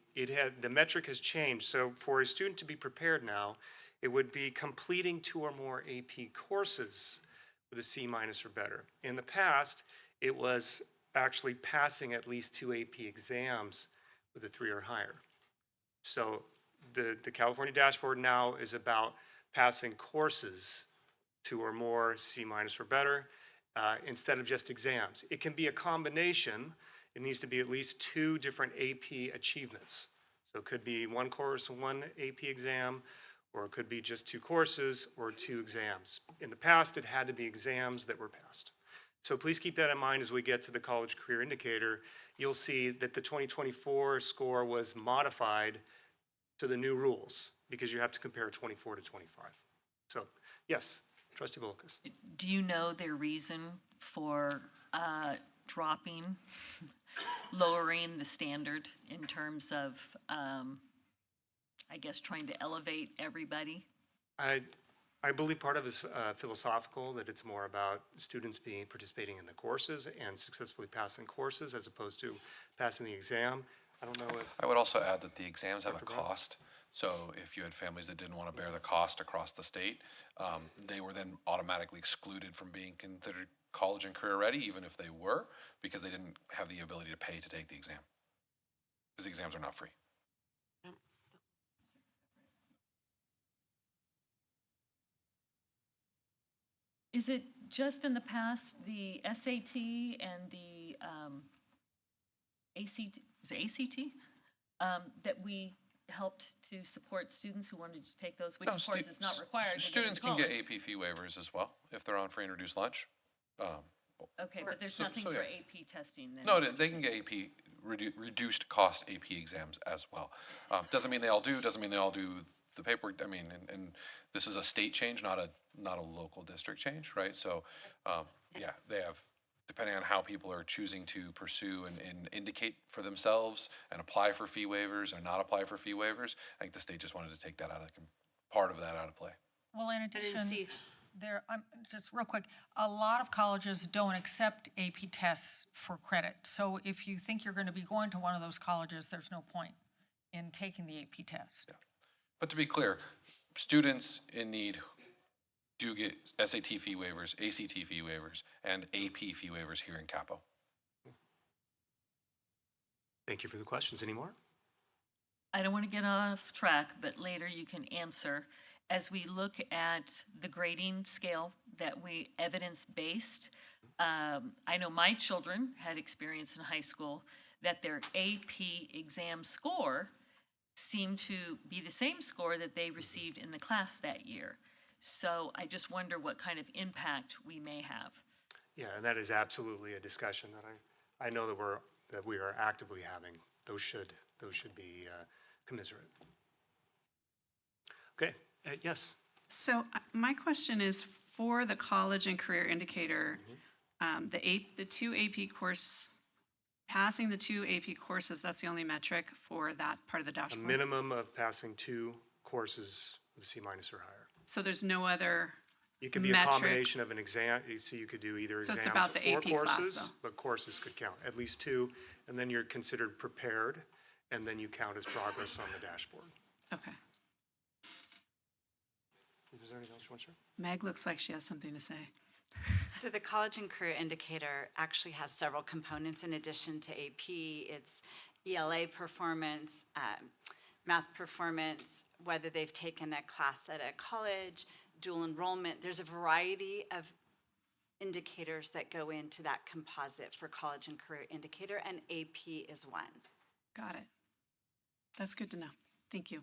Speaker 17: metric has changed. So for a student to be prepared now, it would be completing 2 or more AP courses with a C- or better. In the past, it was actually passing at least 2 AP exams with a 3 or higher. So the California dashboard now is about passing courses 2 or more C- or better instead of just exams. It can be a combination. It needs to be at least 2 different AP achievements. So it could be 1 course, 1 AP exam, or it could be just 2 courses or 2 exams. In the past, it had to be exams that were passed. So please keep that in mind as we get to the college career indicator. You'll see that the 2024 score was modified to the new rules because you have to compare 24 to 25. So yes, Trustee Bulkus.
Speaker 6: Do you know their reason for dropping, lowering the standard in terms of, I guess, trying to elevate everybody?
Speaker 17: I believe part of it is philosophical, that it's more about students participating in the courses and successfully passing courses as opposed to passing the exam. I don't know if...
Speaker 8: I would also add that the exams have a cost. So if you had families that didn't want to bear the cost across the state, they were then automatically excluded from being considered college and career ready, even if they were, because they didn't have the ability to pay to take the exam. Because the exams are not free.
Speaker 6: Is it just in the past, the SAT and the ACT, is it ACT? That we helped to support students who wanted to take those, which of course is not required. to get
Speaker 8: Students
Speaker 6: into
Speaker 8: can get
Speaker 6: college.
Speaker 8: AP fee waivers as well if they're on free and reduced lunch.
Speaker 6: Okay, but there's
Speaker 8: So-
Speaker 6: nothing
Speaker 8: so
Speaker 6: for
Speaker 8: yeah.
Speaker 6: AP testing then?
Speaker 8: No,
Speaker 6: is what
Speaker 8: they
Speaker 6: you're
Speaker 8: can
Speaker 6: saying.
Speaker 8: get AP reduced cost AP exams as well. Doesn't mean they all do. Doesn't mean they all do the paperwork. I mean, and this is a state change, not a local district change, right? So, yeah, they have, depending on how people are choosing to pursue and indicate for themselves and apply for fee waivers or not apply for fee waivers. I think the state just wanted to take that out of part of that out of play.
Speaker 7: Well, in
Speaker 2: didn't
Speaker 7: addition,
Speaker 2: see-
Speaker 7: just real quick, a lot of colleges don't accept AP tests for credit. So if you think you're going to be going to one of those colleges, there's no point in taking the AP test.
Speaker 8: Yeah. But to be clear, students in need do get SAT fee waivers, ACT fee waivers, and AP fee waivers here in Capo.
Speaker 17: Thank you for the questions. Any more?
Speaker 6: I don't want to get off track, but later you can answer. As we look at the grading scale that we evidence-based, I know my children had experience in high school that their AP exam score seemed to be the same score that they received in the class that year. So I just wonder what kind of impact we may have.
Speaker 17: Yeah, and that is absolutely a discussion that I know that we are actively having. Those should be commiserate. Okay, yes.
Speaker 3: So my question is for the college and career indicator, the 2 AP course, passing the 2 AP courses, that's the only metric for that part of the
Speaker 17: A
Speaker 3: dashboard?
Speaker 17: minimum of passing 2 courses with a C- or higher.
Speaker 3: So there's no other
Speaker 17: It could be a
Speaker 3: metric.
Speaker 17: combination of an exam, so you could do either
Speaker 3: So it's
Speaker 17: exams
Speaker 3: about the
Speaker 17: or
Speaker 3: AP class,
Speaker 17: courses,
Speaker 3: though.
Speaker 17: but courses could count, at least 2, and then you're considered prepared, and then you count as progress on the dashboard.
Speaker 3: Okay.
Speaker 17: Is there anything else you want to share?
Speaker 3: Meg looks like she has something to say.
Speaker 18: So the College and Career Indicator actually has several components in addition to AP. It's ELA performance, math performance, whether they've taken a class at a college, dual enrollment. There's a variety of indicators that go into that composite for College and Career Indicator, and AP is one.
Speaker 3: Got it. That's good to know. Thank you.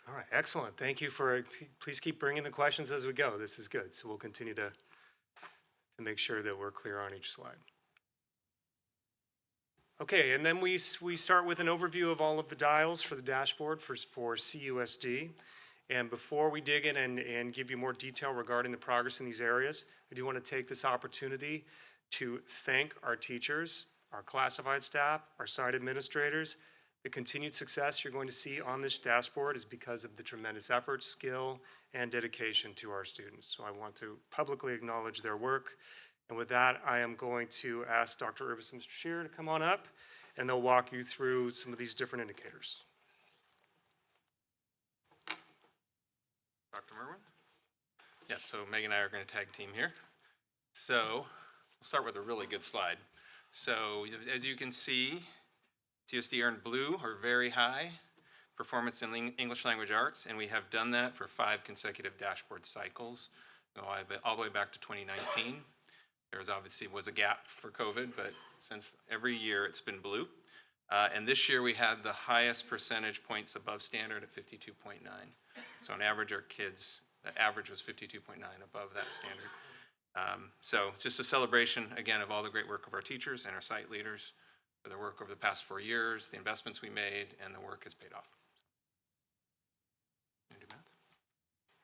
Speaker 17: All right, excellent. Thank you for, please keep bringing the questions as we go. This is good. So we'll continue to make sure that we're clear on each slide. Okay, and then we start with an overview of all of the dials for the dashboard for CUSD. And before we dig in and give you more detail regarding the progress in these areas, I do want to take this opportunity to thank our teachers, our classified staff, our site administrators. The continued success you're going to see on this dashboard is because of the tremendous effort, skill, and dedication to our students. So I want to publicly acknowledge their work. And with that, I am going to ask Dr. Urbis and Mr. Shearer to come on up, and they'll walk you through some of these different indicators.
Speaker 19: Dr. Merwin? Yes, so Meg and I are going to tag team here. So we'll start with a really good slide. So as you can see, CUSD earned blue or very high performance in English language arts, and we have done that for 5 consecutive dashboard cycles, all the way back to 2019. There was a gap for COVID, but since every year it's been blue. And this year we had the highest percentage points above standard at 52.9. So on average, our kids, the average was 52.9 above that standard. So just a celebration, again, of all the great work of our teachers and our site leaders for their work over the past 4 years, the investments we made, and the work has paid off.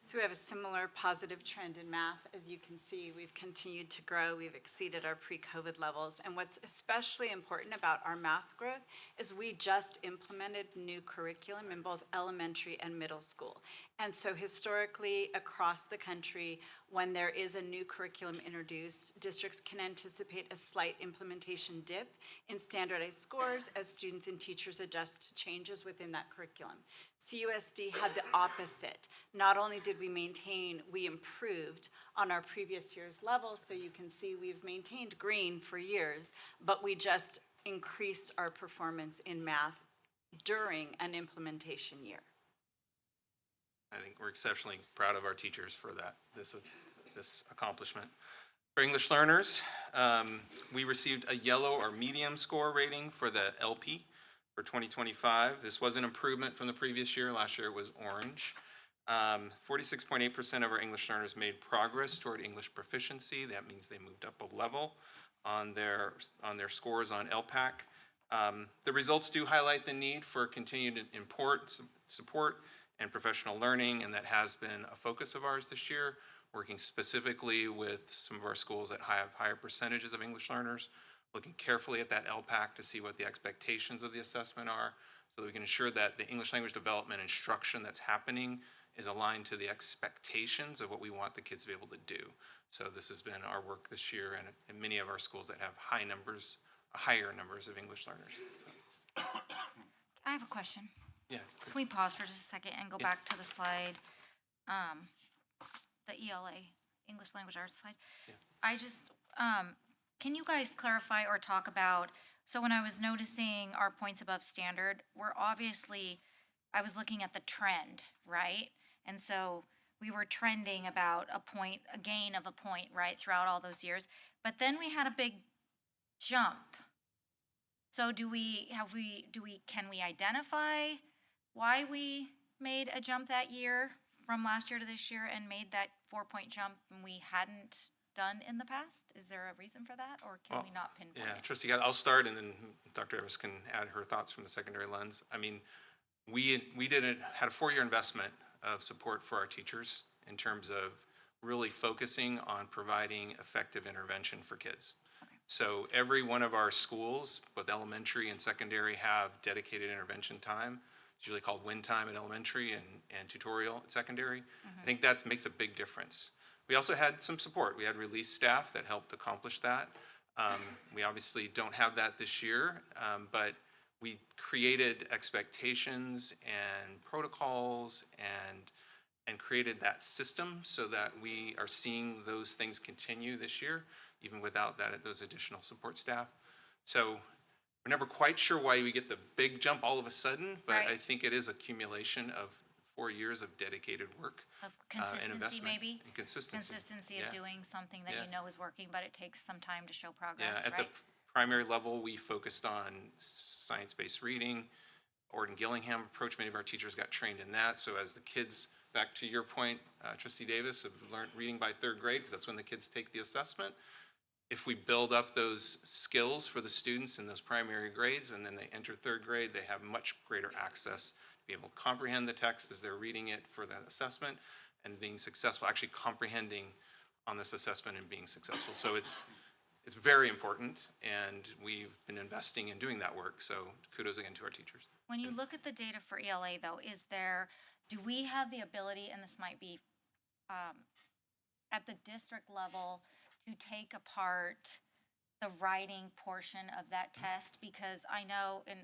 Speaker 18: So we have a similar positive trend in math. As you can see, we've continued to grow. We've exceeded our pre-COVID levels. And what's especially important about our math growth is we just implemented new curriculum in both elementary and middle school. And so historically, across the country, when there is a new curriculum introduced, districts can anticipate a slight implementation dip in standardized scores as students and teachers adjust to changes within that curriculum. CUSD had the opposite. Not only did we maintain, we improved on our previous year's levels, so you can see we've maintained green for years, but we just increased our performance in math during an implementation year.
Speaker 19: I think we're exceptionally proud of our teachers for this accomplishment. For English learners, we received a yellow or medium score rating for the LP for 2025. This was an improvement from the previous year. Last year it was orange. 46.8% of our English learners made progress toward English proficiency. That means they moved up a level on their scores on LPAC. The results do highlight the need for continued support and professional learning, and that has been a focus of ours this year, working specifically with some of our schools that have higher percentages of English learners, looking carefully at that LPAC to see what the expectations of the assessment are, so that we can ensure that the English language development instruction that's happening is aligned to the expectations of what we want the kids to be able to do. So this has been our work this year, and in many of our schools that have higher numbers of English learners. So.
Speaker 20: I have a question.
Speaker 19: Yeah.
Speaker 20: Can we pause for just a second and go back to the slide, the ELA, English Language Arts slide?
Speaker 19: Yeah.
Speaker 20: I just, can you guys clarify or talk about, so when I was noticing our points above standard, I was looking at the trend, right? And so we were trending about a gain of a point, right, throughout all those years. But then we had a big jump. So can we identify why we made a jump that year from last year to this year and made that 4-point jump and we hadn't done in the past? Is there a reason for that, or can we not pinpoint
Speaker 19: Yeah,
Speaker 20: it?
Speaker 19: Trustee, I'll start, and then Dr. Evers can add her thoughts from the secondary lens. I mean, we had a 4-year investment of support for our teachers in terms of really focusing on providing effective intervention for kids. So every one of our schools, both elementary and secondary, have dedicated intervention time It's usually called win time at elementary and tutorial at secondary. I think that makes a big difference. We also had some support. We had release staff that helped accomplish that. We obviously don't have that this year, but we created expectations and protocols and created that system so that we are seeing those things continue this year, even without those additional support staff. So we're never quite sure why we get the big jump all of a sudden, but
Speaker 20: Right.
Speaker 19: I think it is accumulation of 4 years of dedicated work
Speaker 20: Of
Speaker 19: and
Speaker 20: consistency,
Speaker 19: investment.
Speaker 20: maybe?
Speaker 19: And consistency.
Speaker 20: Consistency
Speaker 19: Yeah.
Speaker 20: of doing something that
Speaker 19: Yeah.
Speaker 20: you know is working, but it takes some time to show progress,
Speaker 19: Yeah, at
Speaker 20: right?
Speaker 19: the primary level, we focused on science-based reading. Orton Gillingham approach, many of our teachers got trained in that. So as the kids, back to your point, Trustee Davis, have learned reading by 3rd grade, because that's when the kids take the assessment. If we build up those skills for the students in those primary grades, and then they enter 3rd grade, they have much greater access to be able to comprehend the text as they're reading it for that assessment and being successful, actually comprehending on this assessment and being successful. So it's very important, and we've been investing in doing that work. So kudos again to our teachers.
Speaker 20: When you look at the data for ELA though, do we have the ability, and this might be at the district level, to take apart the writing portion of that test? Because I know in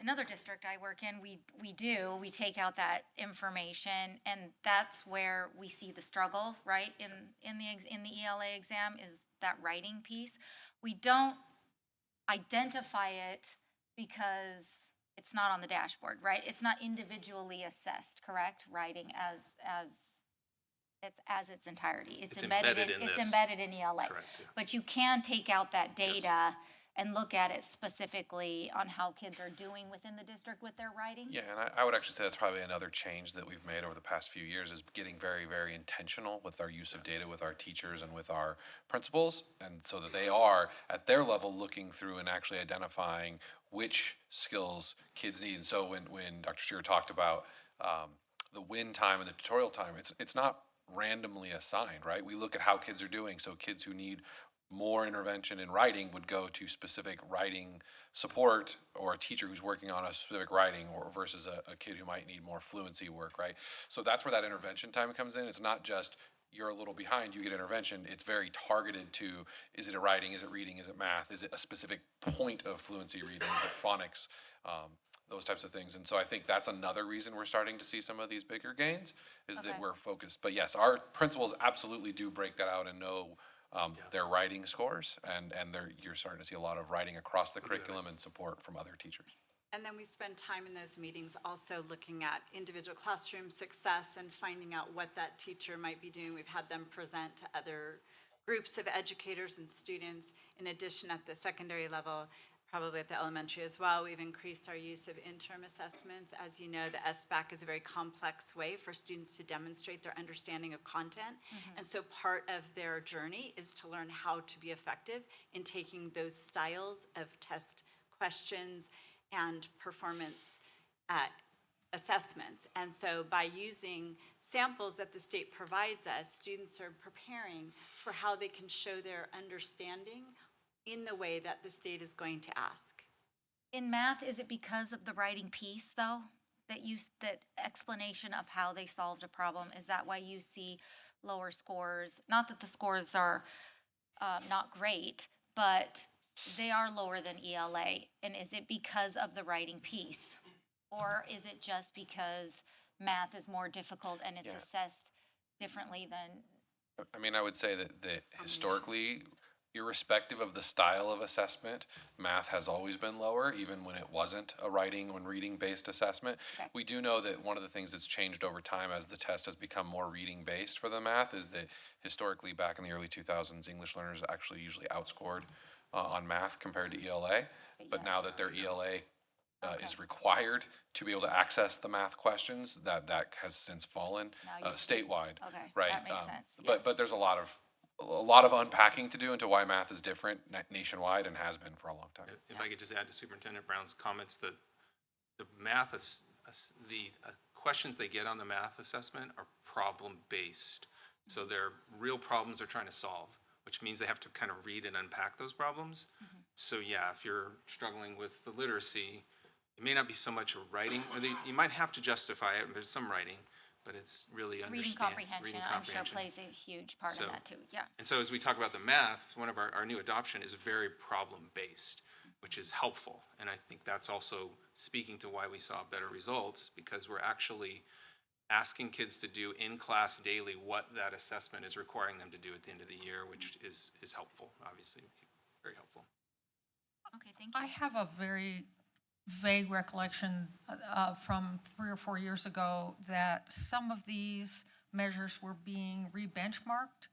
Speaker 20: another district I work in, we take out that information, and that's where we see the struggle, right? In the ELA exam is that writing piece. We don't identify it because it's not on the dashboard, right? It's not individually assessed, correct? Writing as its entirety. It's embedded in
Speaker 19: this.
Speaker 20: It's embedded in ELA.
Speaker 19: Correct, yeah.
Speaker 20: But you can take out that data and look at it specifically on how kids are doing within the district with their writing.
Speaker 8: Yeah, and I would actually say that's probably another change that we've made over the past few years is getting very, very intentional with our use of data with our teachers and with our principals, and so that they are at their level looking through and actually identifying which skills kids need. And so when Dr. Shearer talked about the win time and the tutorial time, it's not randomly assigned, right? We look at how kids are doing. So kids who need more intervention in writing would go to specific writing support, or a teacher who's working on a specific writing, or versus a kid who might need more fluency work, right? So that's where that intervention time comes in. It's not just you're a little behind, you get intervention. It's very targeted to, is it a writing, is it reading, is it math, is it a specific point of fluency reading, is it phonics, those types of things. And so I think that's another reason we're starting to see some of these bigger gains, is that we're focused. But yes, our principals absolutely do break that out and know their writing scores, and you're starting to see a lot of writing across the curriculum and support from other teachers.
Speaker 18: And then we spend time in those meetings also looking at individual classroom success and finding out what that teacher might be doing. We've had them present to other groups of educators and students. In addition, at the secondary level, probably at the elementary as well, we've increased our use of interim assessments. As you know, the SBAC is a very complex way for students to demonstrate their understanding of content. And so part of their journey is to learn how to be effective in taking those styles of test questions and performance assessments. And so by using samples that the state provides us, students are preparing for how they can show their understanding in the way that the state is going to ask.
Speaker 20: In math, is it because of the writing piece though, that explanation of how they solved a problem? Is that why you see lower scores? Not that the scores are not great, but they are lower than ELA. And is it because of the writing piece? Or is it just because math is more difficult and it's assessed differently than?
Speaker 8: I mean, I would say that historically, irrespective of the style of assessment, math has always been lower, even when it wasn't a writing and reading-based assessment.
Speaker 20: Okay.
Speaker 8: We do know that one of the things that's changed over time as the test has become more reading-based for the math is that historically, back in the early 2000s, English learners actually usually outscored on math compared to ELA. But now that their ELA is required to be able to access the math questions, that has since fallen statewide.
Speaker 20: Okay,
Speaker 8: right?
Speaker 20: that makes sense.
Speaker 8: But there's a lot of unpacking to do into why math is different nationwide and has been for a long time.
Speaker 19: If I could just add to Superintendent Brown's comments, that the math, the questions they get on the math assessment are problem-based. So they're real problems they're trying to solve, which means they have to kind of read and unpack those problems. So yeah, if you're struggling with the literacy, it may not be so much a writing, or you might have to justify it, there's some writing, but it's really
Speaker 20: Reading
Speaker 19: understand.
Speaker 20: comprehension, I'm sure plays a huge part
Speaker 19: So-
Speaker 20: of that too, yeah.
Speaker 19: And so as we talk about the math, one of our new adoption is very problem-based, which is helpful. And I think that's also speaking to why we saw better results, because we're actually asking kids to do in class daily what that assessment is requiring them to do at the end of the year, which is helpful, obviously, very helpful.
Speaker 20: Okay, thank you.
Speaker 7: I have a very vague recollection from 3 or 4 years ago that some of these measures were being re-benchmarked.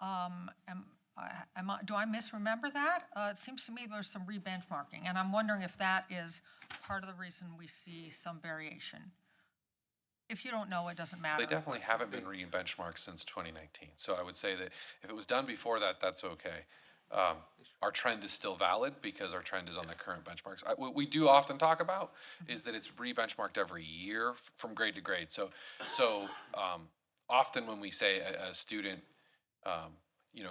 Speaker 7: Do I misremember that? It seems to me there's some re-benchmarking, and I'm wondering if that is part of the reason we see some variation. If you don't know, it doesn't matter.
Speaker 8: They definitely haven't been re-benchmarked since 2019. So I would say that if it was done before that, that's okay. Our trend is still valid because our trend is on the current benchmarks. What we do often talk about is that it's re-benchmarked every year from grade to grade. So often when we say a student,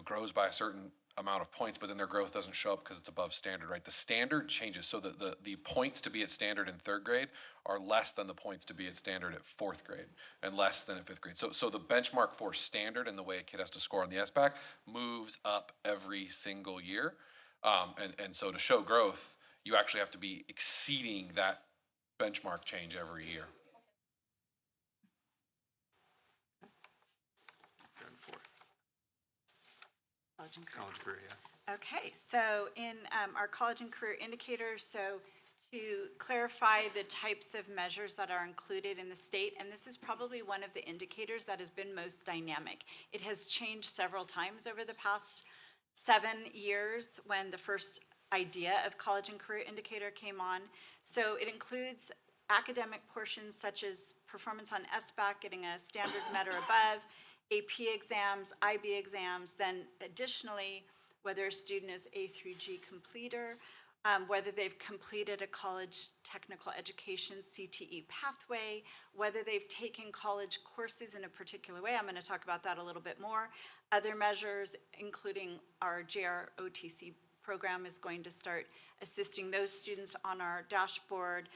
Speaker 8: grows by a certain amount of points, but then their growth doesn't show up because it's above standard, right? The standard changes. So the points to be at standard in 3rd grade are less than the points to be at standard at 4th grade and less than at 5th grade. So the benchmark for standard and the way a kid has to score on the SBAC moves up every single year. And so to show growth, you actually have to be exceeding that benchmark change every year.
Speaker 19: College career, yeah.
Speaker 18: Okay, so in our college and career indicators, so to clarify the types of measures that are included in the state, and this is probably one of the indicators that has been most dynamic. It has changed several times over the past 7 years when the first idea of college and career indicator came on. So it includes academic portions such as performance on SBAC, getting a standard met or above, AP exams, IB exams, then additionally, whether a student is A through G completer, whether they've completed a college technical education CTE pathway, whether they've taken college courses in a particular way. I'm going to talk about that a little bit more. Other measures, including our JROTC program, is going to start assisting those students on our dashboard,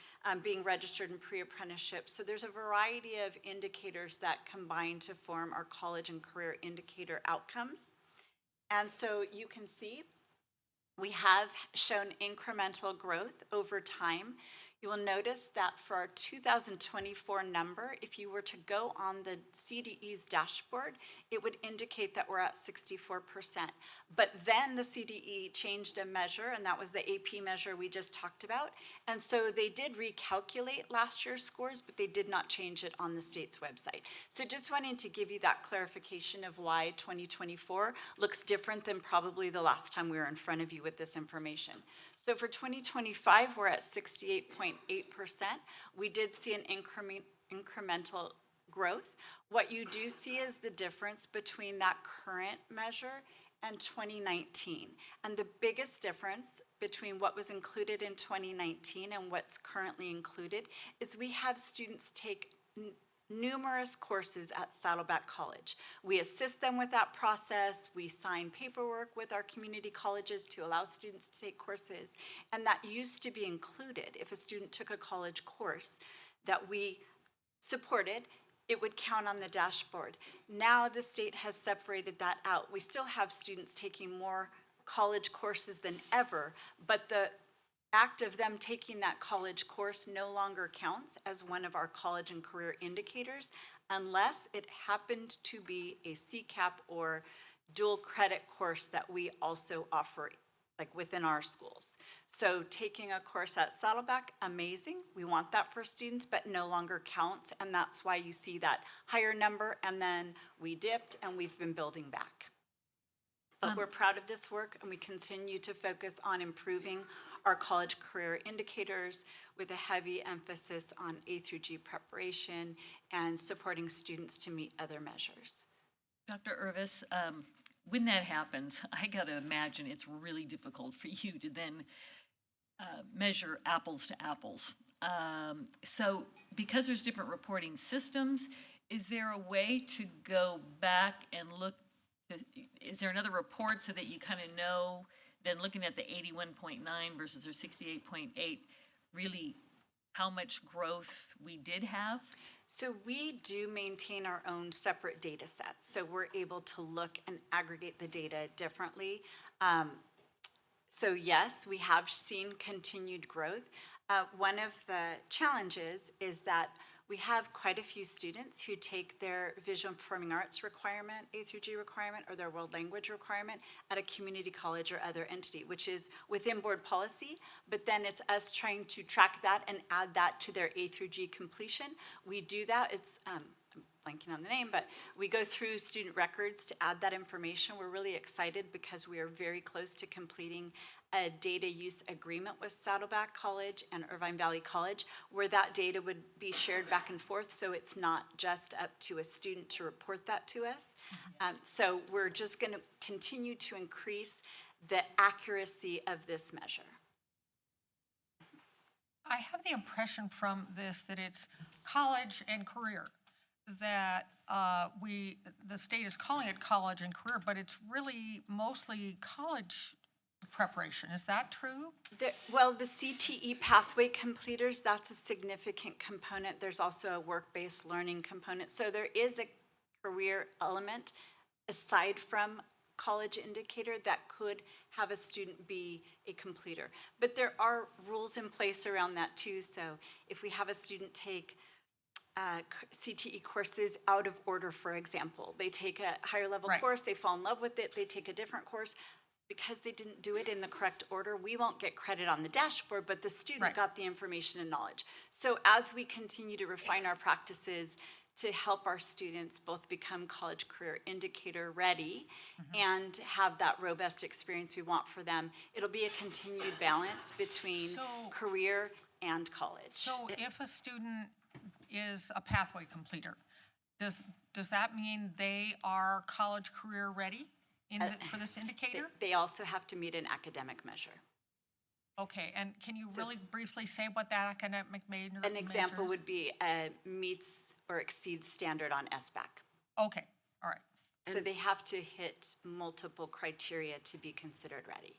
Speaker 18: being registered in pre-apprenticeship. So there's a variety of indicators that combine to form our college and career indicator outcomes. And so you can see we have shown incremental growth over time. You will notice that for our 2024 number, if you were to go on the CDE's dashboard, it would indicate that we're at 64%. But then the CDE changed a measure, and that was the AP measure we just talked about. And so they did recalculate last year's scores, but they did not change it on the state's website. So just wanting to give you that clarification of why 2024 looks different than probably the last time we were in front of you with this information. So for 2025, we're at 68.8%. We did see an incremental growth. What you do see is the difference between that current measure and 2019. And the biggest difference between what was included in 2019 and what's currently included is we have students take numerous courses at Saddleback College. We assist them with that process. We sign paperwork with our community colleges to allow students to take courses. And that used to be included. If a student took a college course that we supported, it would count on the dashboard. Now the state has separated that out. We still have students taking more college courses than ever, but the act of them taking that college course no longer counts as one of our college and career indicators unless it happened to be a CCAP or dual credit course that we also offer like within our schools. So taking a course at Saddleback, amazing. We want that for students, but no longer counts, and that's why you see that higher number, and then we dipped and we've been building back. But we're proud of this work, and we continue to focus on improving our college career indicators with a heavy emphasis on A through G preparation and supporting students to meet other measures.
Speaker 6: Dr. Irvis, when that happens, I got to imagine it's really difficult for you to then measure apples to apples. So because there's different reporting systems, is there a way to go back and look, is there another report so that you kind of know, then looking at the 81.9 versus their 68.8 really how much growth we did have?
Speaker 18: So we do maintain our own separate data sets. So we're able to look and aggregate the data differently. So yes, we have seen continued growth. One of the challenges is that we have quite a few students who take their visual and performing arts requirement, A through G requirement, or their world language requirement at a community college or other entity, which is within board policy, but then it's us trying to track that and add that to their A through G completion. We do that. It's, I'm blanking on the name, but we go through student records to add that information. We're really excited because we are very close to completing a data use agreement with Saddleback College and Irvine Valley College, where that data would be shared back and forth, so it's not just up to a student to report that to us. So we're just going to continue to increase the accuracy of this measure.
Speaker 7: I have the impression from this that it's college and career, that the state is calling it college and career, but it's really mostly college preparation. Is that true?
Speaker 18: Well, the CTE pathway completers, that's a significant component. There's also a work-based learning component. So there is a career element aside from college indicator that could have a student be a completer. But there are rules in place around that too. So if we have a student take CTE courses out of order, for example, they take a higher level course, they fall in love with it, they take a different course, because they didn't do it in the correct order, we won't get credit on the dashboard, but the student got the information and knowledge. So as we continue to refine our practices to help our students both become college career indicator ready and have that robust experience we want for them, it'll be a continued balance between career and college.
Speaker 7: So if a student is a pathway completer, does that mean they are college career ready for this indicator?
Speaker 18: They also have to meet an academic measure.
Speaker 7: Okay, and can you really briefly say what that academic major
Speaker 18: An example
Speaker 7: measures?
Speaker 18: would be meets or exceeds standard on SBAC.
Speaker 7: Okay, all right.
Speaker 18: So they have to hit multiple criteria to be considered ready.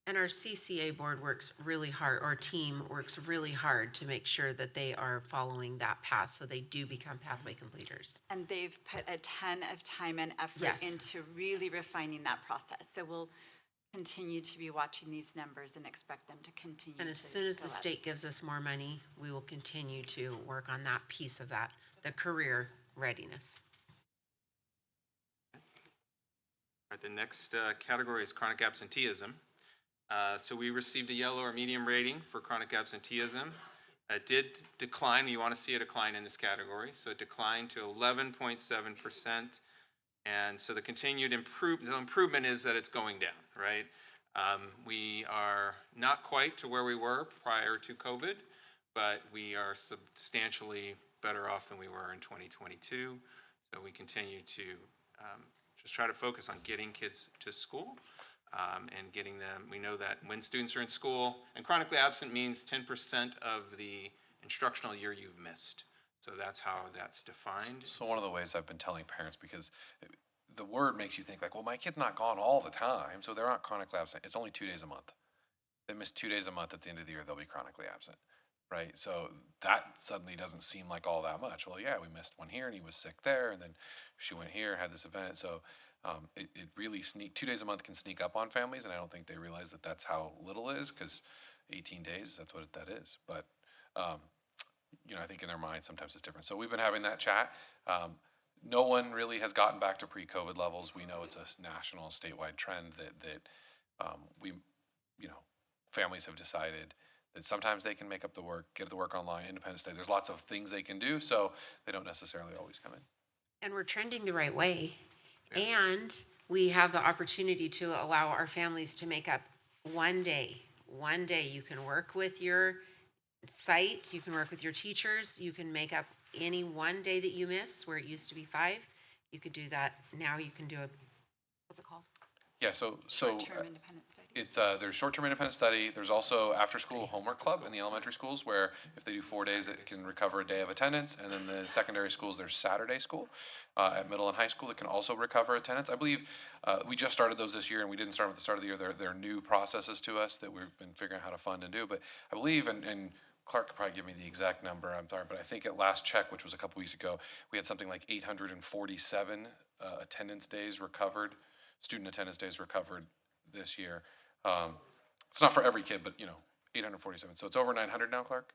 Speaker 2: And our CCA board works really hard, our team works really hard to make sure that they are following that path so they do become pathway completers.
Speaker 18: And they've put a ton of time and effort into really refining that process. So we'll continue to be watching these numbers and expect them to continue.
Speaker 2: And as soon as the state gives us more money, we will continue to work on that piece of that, the career readiness.
Speaker 19: All right, the next category is chronic absenteeism. So we received a yellow or medium rating for chronic absenteeism. It did decline. You want to see a decline in this category. So it declined to 11.7%. And so the continued improvement is that it's going down, right? We are not quite to where we were prior to COVID, but we are substantially better off than we were in 2022. So we continue to just try to focus on getting kids to school. And getting them, we know that when students are in school, and chronically absent means 10% of the instructional year you've missed. So that's how that's defined.
Speaker 8: So one of the ways I've been telling parents, because the word makes you think like, well, my kid's not gone all the time, so they're not chronically absent. It's only 2 days a month. They miss 2 days a month at the end of the year, they'll be chronically absent, right? So that suddenly doesn't seem like all that much. Well, yeah, we missed one here and he was sick there, and then she went here, had this event. So it really 2 days a month can sneak up on families, and I don't think they realize that that's how little it is, because 18 days, that's what that is. But, I think in their mind, sometimes it's different. So we've been having that chat. No one really has gotten back to pre-COVID levels. We know it's a national, statewide trend that families have decided that sometimes they can make up the work, get the work online, Independence Day. There's lots of things they can do, so they don't necessarily always come in.
Speaker 2: And we're trending the right way. And we have the opportunity to allow our families to make up one day. One day you can work with your site, you can work with your teachers, you can make up any one day that you miss where it used to be 5. You could do that. Now you can do what's it called?
Speaker 8: Yeah, so
Speaker 18: Short-term independent study.
Speaker 8: it's there's short-term independent study. There's also after-school homework club in the elementary schools, where if they do 4 days, it can recover a day of attendance. And then the secondary schools, there's Saturday school at middle and high school that can also recover attendance. I believe we just started those this year, and we didn't start at the start of the year. There are new processes to us that we've been figuring out how to fund and do. But I believe, and Clark could probably give me the exact number, I'm sorry, but I think at last check, which was a couple weeks ago, we had something like 847 attendance days recovered, student attendance days recovered this year. It's not for every kid, but 847. So it's over 900 now, Clark.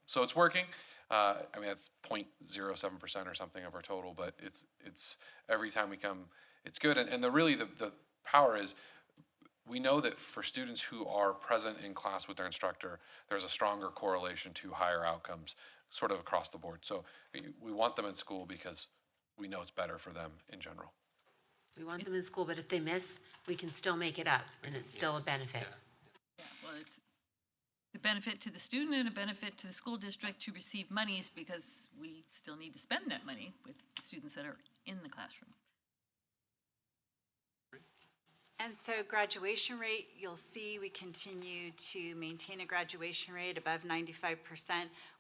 Speaker 8: So it's working. I mean, that's 0.07% or something of our total, but it's every time we come, it's good. And the power is, we know that for students who are present in class with their instructor, there's a stronger correlation to higher outcomes sort of across the board. So we want them in school because we know it's better for them in general.
Speaker 2: We want them in school, but if they miss, we can still make it up, and it's still a benefit.
Speaker 6: Yeah, well, it's a benefit to the student and a benefit to the school district to receive monies, because we still need to spend that money with the students that are in the classroom.
Speaker 18: And so graduation rate, you'll see we continue to maintain a graduation rate above 95%,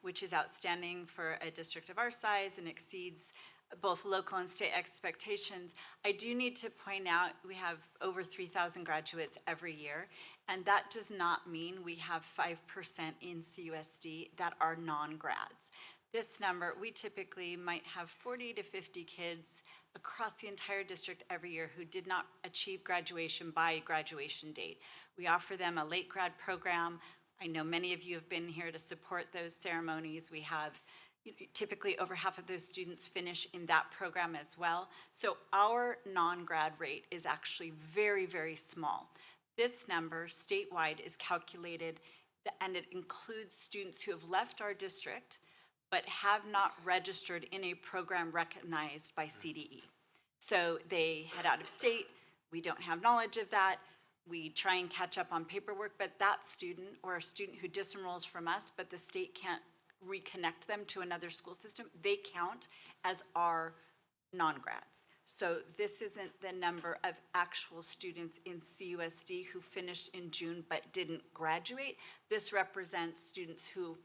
Speaker 18: which is outstanding for a district of our size and exceeds both local and state expectations. I do need to point out we have over 3,000 graduates every year, and that does not mean we have 5% in CUSD that are non-grads. This number, we typically might have 40 to 50 kids across the entire district every year who did not achieve graduation by graduation date. We offer them a late grad program. I know many of you have been here to support those ceremonies. We have typically over half of those students finish in that program as well. So our non-grad rate is actually very, very small. This number statewide is calculated, and it includes students who have left our district but have not registered in a program recognized by CDE. So they head out of state, we don't have knowledge of that, we try and catch up on paperwork, but that student, or a student who disenrolls from us, but the state can't reconnect them to another school system, they count as our non-grads. So this isn't the number of actual students in CUSD who finished in June but didn't graduate. This represents students who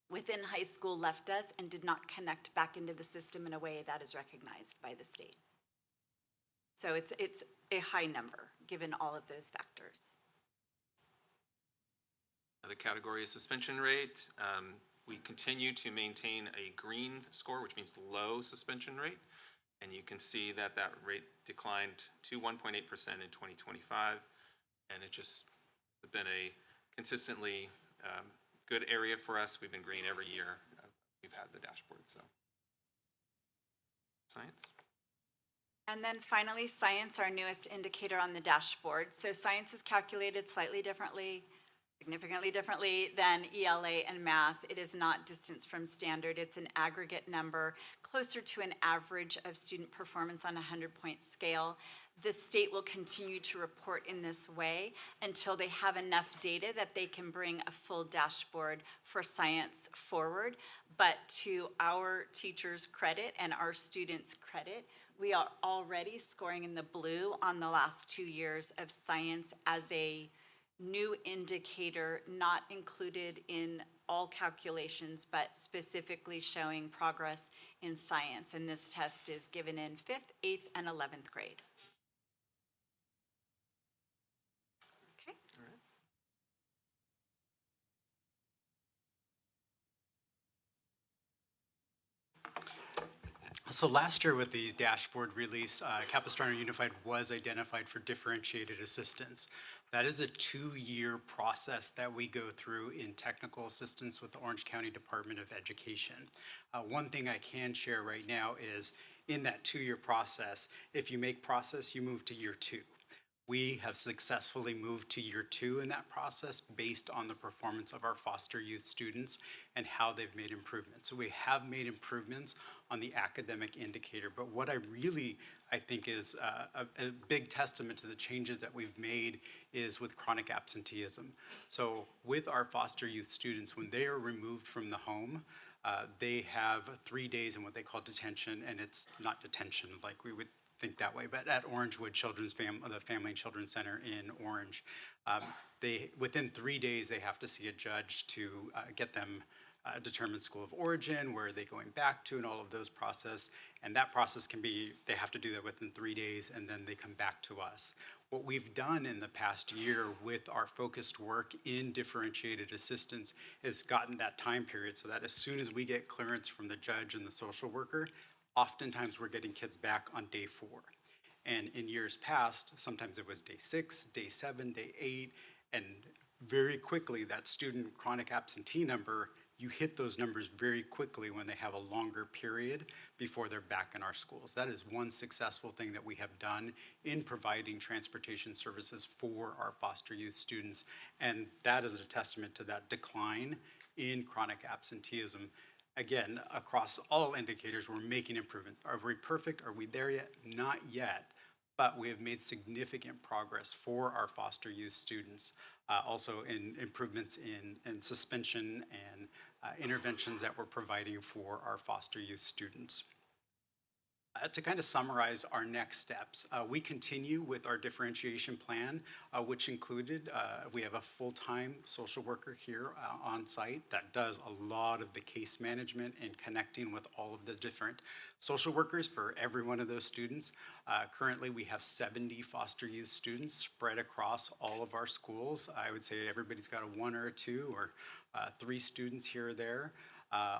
Speaker 18: within high school left us and did not connect back into the system in a way that is recognized by the state. So it's a high number given all of those factors.
Speaker 19: The category is suspension rate. We continue to maintain a green score, which means low suspension rate. And you can see that that rate declined to 1.8% in 2025. And it just has been a consistently good area for us. We've been green every year. We've had the dashboard, so. Science.
Speaker 18: And then finally, science, our newest indicator on the dashboard. So science is calculated slightly differently, significantly differently than ELA and math. It is not distance from standard. It's an aggregate number closer to an average of student performance on a 100-point scale. The state will continue to report in this way until they have enough data that they can bring a full dashboard for science forward. But to our teachers' credit and our students' credit, we are already scoring in the blue on the last 2 years of science as a new indicator, not included in all calculations, but specifically showing progress in science. And this test is given in 5th, 8th, and 11th grade. Okay.
Speaker 19: All right.
Speaker 21: So last year with the dashboard release, Capistrano Unified was identified for differentiated assistance. That is a 2-year process that we go through in technical assistance with the Orange County Department of Education. One thing I can share right now is in that 2-year process, if you make process, you move to year 2. We have successfully moved to year 2 in that process based on the performance of our foster youth students and how they've made improvements. So we have made improvements on the academic indicator, but what I think is a big testament to the changes that we've made is with chronic absenteeism. So with our foster youth students, when they are removed from the home, they have 3 days in what they call detention, and it's not detention like we would think that way, but at Orangewood the Family and Children's Center in Orange, within 3 days they have to see a judge to get them determine school of origin, where are they going back to, and all of those process. And that process can be, they have to do that within 3 days, and then they come back to us. What we've done in the past year with our focused work in differentiated assistance is gotten that time period so that as soon as we get clearance from the judge and the social worker, oftentimes we're getting kids back on day 4. And in years past, sometimes it was day 6, day 7, day 8, and very quickly that student chronic absentee number, you hit those numbers very quickly when they have a longer period before they're back in our schools. That is one successful thing that we have done in providing transportation services for our foster youth students. And that is a testament to that decline in chronic absenteeism. Again, across all indicators, we're making improvement. Are we perfect? Are we there yet? Not yet. But we have made significant progress for our foster youth students, also in improvements in suspension and interventions that we're providing for our foster youth students. To kind of summarize our next steps, we continue with our differentiation plan, which included, we have a full-time social worker here on site that does a lot of the case management and connecting with all of the different social workers for every one of those students. Currently, we have 70 foster youth students spread across all of our schools. I would say everybody's got a 1 or a 2 or 3 students here or there.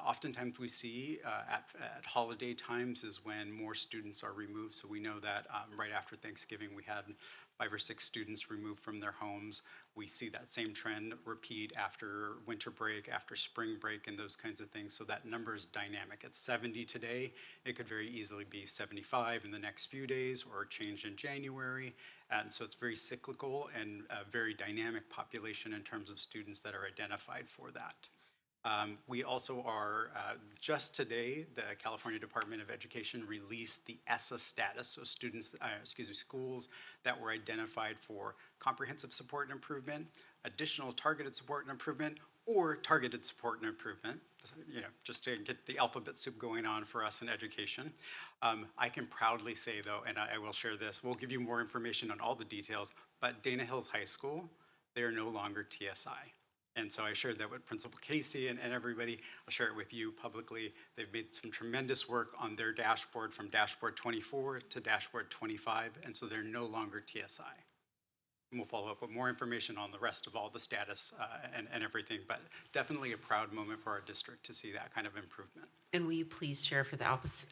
Speaker 21: Oftentimes we see at holiday times is when more students are removed. So we know that right after Thanksgiving, we had 5 or 6 students removed from their homes. We see that same trend repeat after winter break, after spring break, and those kinds of things. So that number is dynamic. It's 70 today. It could very easily be 75 in the next few days or change in January. And so it's very cyclical and a very dynamic population in terms of students that are identified for that. We also are, just today, the California Department of Education released the ESSA status, so schools that were identified for comprehensive support and improvement, additional targeted support and improvement, or targeted support and improvement, just to get the alphabet soup going on for us in education. I can proudly say though, and I will share this, we'll give you more information on all the details, but Dana Hills High School, they are no longer TSI. And so I shared that with Principal Casey and everybody. I'll share it with you publicly. They've made some tremendous work on their dashboard from Dashboard 24 to Dashboard 25, and so they're no longer TSI. And we'll follow up with more information on the rest of all the status and everything, but definitely a proud moment for our district to see that kind of improvement.
Speaker 2: And will you please share for the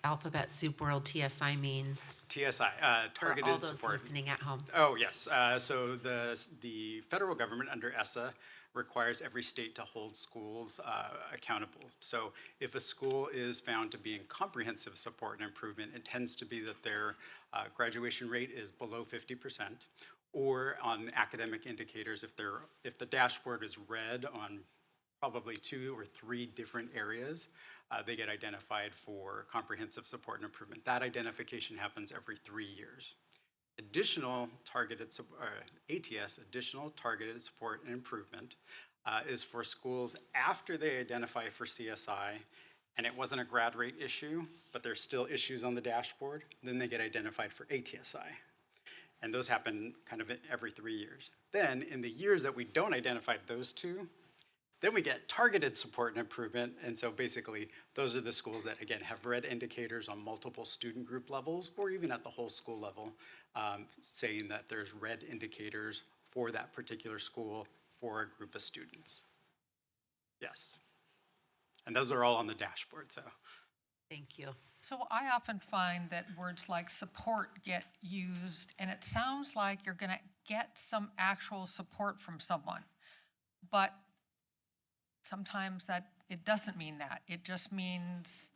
Speaker 2: alphabet soup world TSI means?
Speaker 21: TSI, targeted
Speaker 2: for all those
Speaker 21: support.
Speaker 2: listening at home.
Speaker 21: Oh, yes. So the federal government under ESSA requires every state to hold schools accountable. So if a school is found to be in comprehensive support and improvement, it tends to be that their graduation rate is below 50%, or on academic indicators, if the dashboard is red on probably 2 or 3 different areas, they get identified for comprehensive support and improvement. That identification happens every 3 years. Additional targeted, ATS, additional targeted support and improvement, is for schools after they identify for CSI, and it wasn't a grad rate issue, but there's still issues on the dashboard, then they get identified for ATSI. And those happen kind of every 3 years. Then in the years that we don't identify those two, then we get targeted support and improvement. And so basically, those are the schools that, again, have red indicators on multiple student group levels, or even at the whole school level, saying that there's red indicators for that particular school for a group of students. Yes. And those are all on the dashboard, so.
Speaker 2: Thank you.
Speaker 7: So I often find that words like support get used, and it sounds like you're going to get some actual support from someone. But sometimes that it doesn't mean that. It just means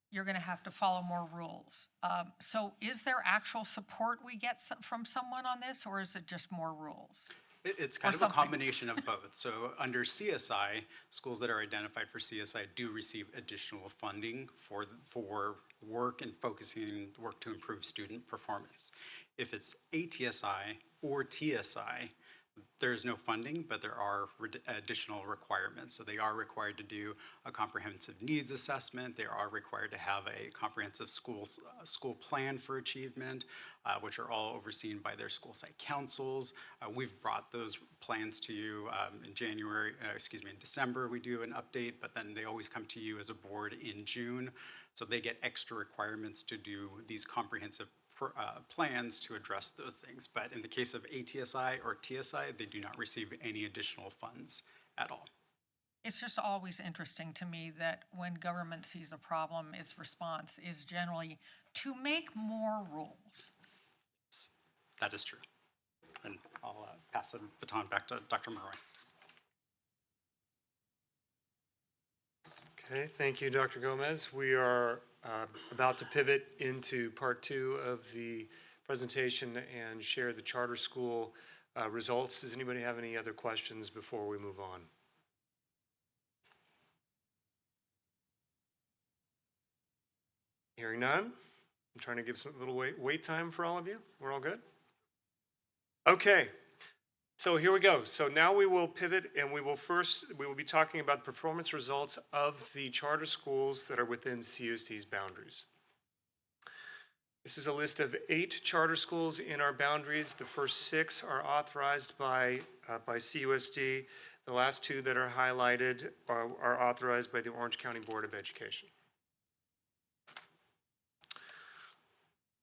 Speaker 7: you're going to have to follow more rules. So is there actual support we get from someone on this, or is it just more rules?
Speaker 21: It's kind of a combination of both. So under CSI, schools that are identified for CSI do receive additional funding for work and focusing work to improve student performance. If it's ATSI or TSI, There's no funding, but there are additional requirements. So they are required to do a comprehensive needs assessment. They are required to have a comprehensive school plan for achievement, which are all overseen by their school site councils. We've brought those plans to you in in December. We do an update, but then they always come to you as a board in June. So they get extra requirements to do these comprehensive plans to address those things. But in the case of ATSI or TSI, they do not receive any additional funds at all.
Speaker 7: It's just always interesting to me that when government sees a problem, its response is generally to make more rules.
Speaker 21: That is true. And I'll pass the baton back to Dr. Murray.
Speaker 17: Okay, thank you, Dr. Gomez. We are about to pivot into part 2 of the presentation and share the charter school results. Does anybody have any other questions before we move on? Hearing none, I'm trying to give some little wait time for all of you. We're all good? Okay. So here we go. So now we will pivot and we will be talking about the performance results of the charter schools that are within CUSD's boundaries. This is a list of 8 charter schools in our boundaries. The first 6 are authorized by CUSD. The last 2 that are highlighted are authorized by the Orange County Board of Education.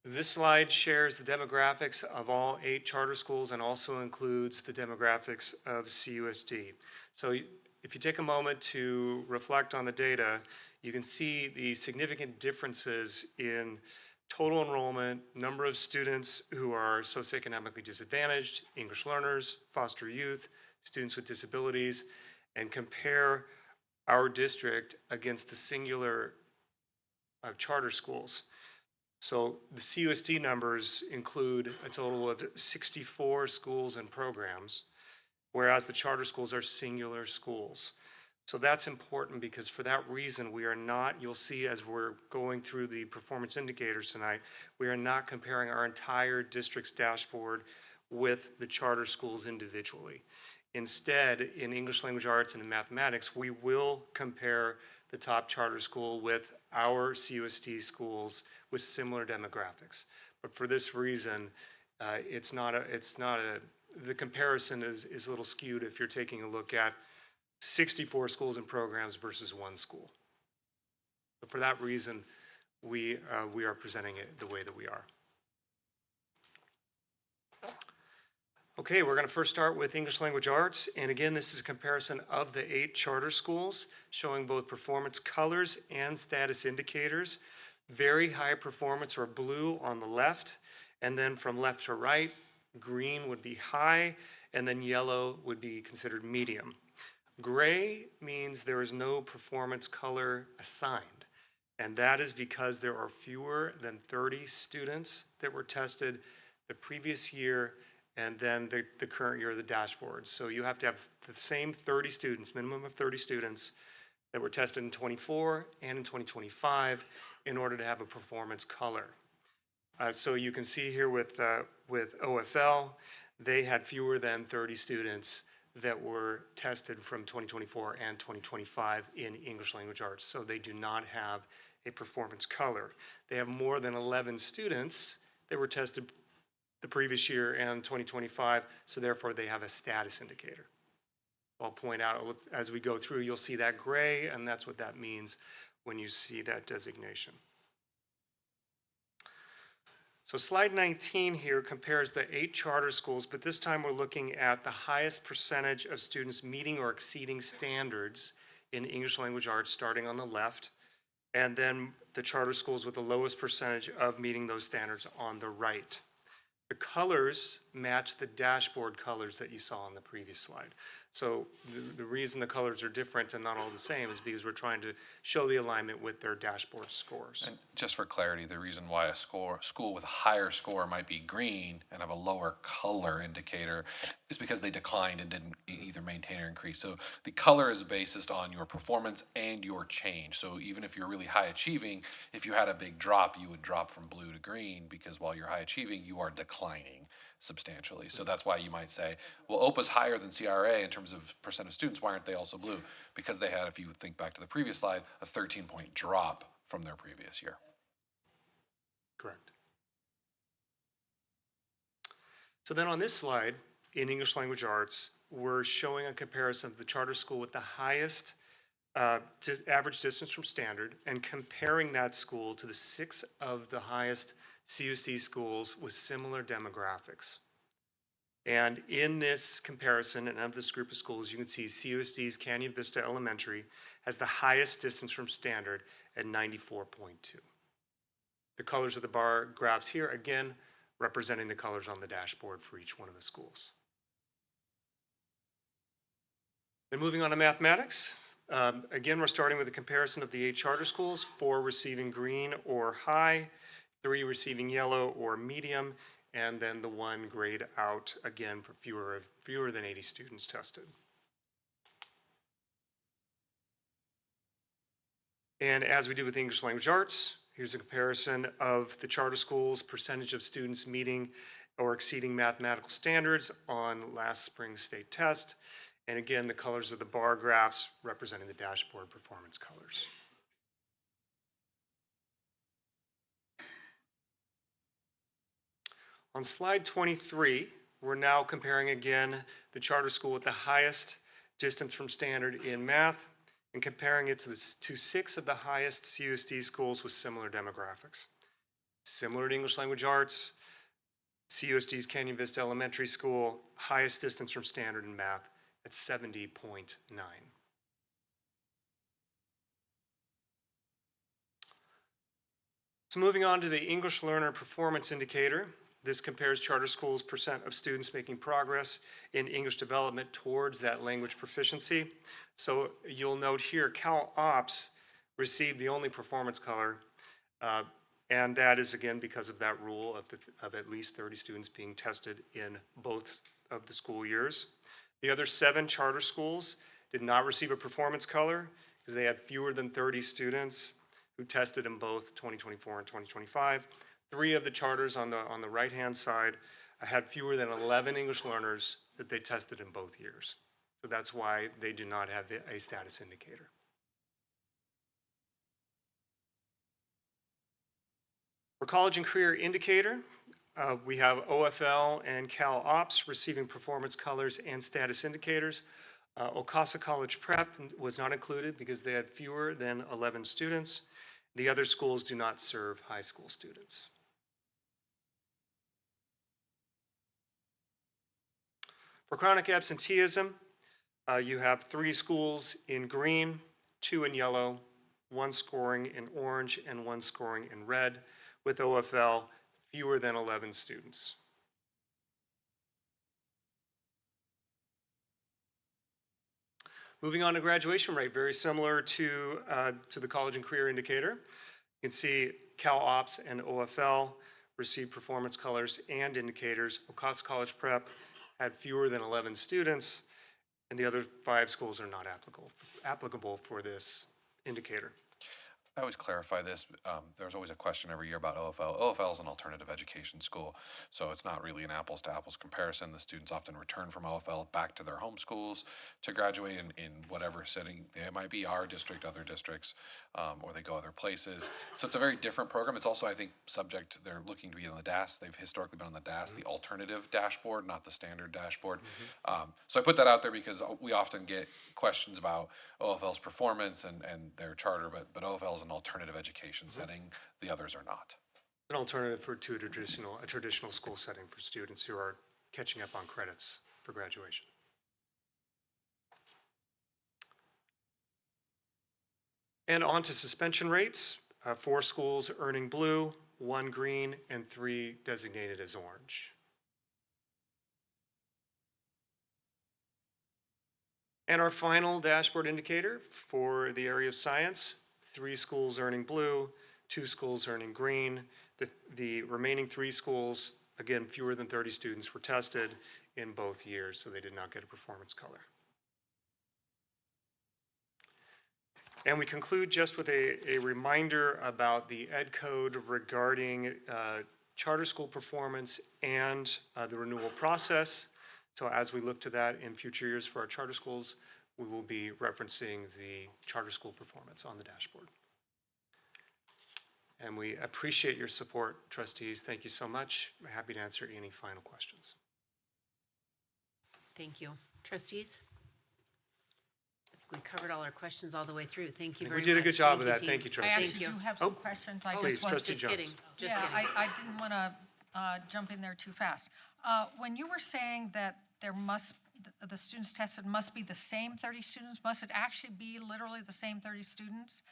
Speaker 17: This slide shares the demographics of all 8 charter schools and also includes the demographics of CUSD. So if you take a moment to reflect on the data, you can see the significant differences in total enrollment, number of students who are socioeconomically disadvantaged, English learners, foster youth, students with disabilities, and compare our district against the singular charter schools. So the CUSD numbers include a total of 64 schools and programs, whereas the charter schools are singular schools. So that's important because for that reason, we are not, you'll see as we're going through the performance indicators tonight, we are not comparing our entire district's dashboard with the charter schools individually. Instead, in English language arts and in mathematics, we will compare the top charter school with our CUSD schools with similar demographics. But for this reason, the comparison is a little skewed if you're taking a look at 64 schools and programs versus 1 school. But for that reason, we are presenting it the way that we are. Okay, we're going to first start with English language arts. And again, this is a comparison of the 8 charter schools showing both performance colors and status indicators. Very high performance or blue on the left, and then from left to right, green would be high, and then yellow would be considered medium. Gray means there is no performance color assigned, and that is because there are fewer than 30 students that were tested the previous year and then the current year of the dashboard. So you have to have the same 30 students, minimum of 30 students that were tested in 24 and in 2025 in order to have a performance color. So you can see here with OFL, they had fewer than 30 students that were tested from 2024 and 2025 in English language arts. So they do not have a performance color. They have more than 11 students that were tested the previous year and 2025, so therefore they have a status indicator. I'll point out as we go through, you'll see that gray, and that's what that means when you see that designation. So slide 19 here compares the 8 charter schools, but this time we're looking at the highest percentage of students meeting or exceeding standards in English language arts starting on the left, and then the charter schools with the lowest percentage of meeting those standards on the right. The colors match the dashboard colors that you saw on the previous slide. So the reason the colors are different and not all the same is because we're trying to show the alignment with their dashboard scores.
Speaker 8: And just for clarity, the reason why a school with a higher score might be green and have a lower color indicator is because they declined and didn't either maintain or increase. So the color is based on your performance and your change. So even if you're really high achieving, if you had a big drop, you would drop from blue to green because while you're high achieving, you are declining. substantially. So that's why you might say, well, OPA's higher than CRA in terms of percent of students. Why aren't they also blue? Because they had, if you think back to the previous slide, a 13-point drop from their previous year.
Speaker 17: Correct. So then on this slide, in English Language Arts, we're showing a comparison of the charter school with the highest average distance from standard and comparing that school to the 6 of the highest CUSD schools with similar demographics. And in this comparison and of this group of schools, you can see CUSD's Canyon Vista Elementary has the highest distance from standard at 94.2. The colors of the bar graphs here, again, representing the colors on the dashboard for each one of the schools. Then moving on to mathematics. Again, we're starting with a comparison of the 8 charter schools, 4 receiving green or high, 3 receiving yellow or medium, and then the 1 grade out, again, for fewer than 80 students tested. And as we did with English Language Arts, here's a comparison of the charter schools' percentage of students meeting or exceeding mathematical standards on last spring's state test. And again, the colors of the bar graphs representing the dashboard performance colors. On slide 23, we're now comparing again the charter school with the highest distance from standard in math and comparing it to 6 of the highest CUSD schools with similar demographics. Similar to English Language Arts, CUSD's Canyon Vista Elementary School, highest distance from standard in math at 70.9. So moving on to the English Learner Performance Indicator. This compares charter schools' percent of students making progress in English development towards that language proficiency. So you'll note here, Cal Ops received the only performance color, and that is again because of that rule of at least 30 students being tested in both of the school years. The other 7 charter schools did not receive a performance color because they had fewer than 30 students who tested in both 2024 and 2025. 3 of the charters on the right-hand side had fewer than 11 English learners that they tested in both years. So that's why they do not have a status indicator. For College and Career Indicator, we have OFL and Cal Ops receiving performance colors and status indicators. Okasa College Prep was not included because they had fewer than 11 students. The other schools do not serve high school students. For chronic absenteeism, you have 3 schools in green, 2 in yellow, 1 scoring in orange, and 1 scoring in red, with OFL fewer than 11 students. Moving on to graduation rate, very similar to the College and Career Indicator. You can see Cal Ops and OFL received performance colors and indicators. Okasa College Prep had fewer than 11 students, and the other 5 schools are not applicable for this indicator.
Speaker 8: I always clarify this. There's always a question every year about OFL. OFL is an alternative education school, so it's not really an apples to apples comparison. The students often return from OFL back to their home schools to graduate in whatever setting they might be, our district, other districts, or they go other places. So it's a very different program. It's also, I think, they're looking to be on the DAS. They've historically been on the DAS, the alternative dashboard, not the standard dashboard. So I put that out there because we often get questions about OFL's performance and their charter, but OFL is an alternative education setting. The others are not.
Speaker 17: An alternative to a traditional school setting for students who are catching up on credits for graduation. And on to suspension rates. 4 schools earning blue, 1 green, and 3 designated as orange. And our final dashboard indicator for the area of science, 3 schools earning blue, 2 schools earning green. The remaining 3 schools, again, fewer than 30 students were tested in both years, so they did not get a performance color. And we conclude just with a reminder about the Ed Code regarding charter school performance and the renewal process. So as we look to that in future years for our charter schools, we will be referencing the charter school performance on the dashboard. And we appreciate your support, trustees. Thank you so much. I'm happy to answer any final questions.
Speaker 2: Thank you. Trustees? We covered all our questions all the way through. Thank you
Speaker 17: I think
Speaker 2: very
Speaker 17: we
Speaker 2: much.
Speaker 17: did a good job of
Speaker 2: Thank
Speaker 17: that.
Speaker 2: you,
Speaker 17: Thank you,
Speaker 2: team.
Speaker 7: I
Speaker 17: trustees.
Speaker 7: actually do have some questions. I
Speaker 17: please,
Speaker 7: just was
Speaker 17: trustee
Speaker 2: Just
Speaker 17: Jones.
Speaker 2: kidding, just
Speaker 7: Yeah,
Speaker 2: kidding.
Speaker 7: I didn't want to jump in there too fast. When you were saying that the students tested must be the same 30 students, must it actually be literally the same 30 students?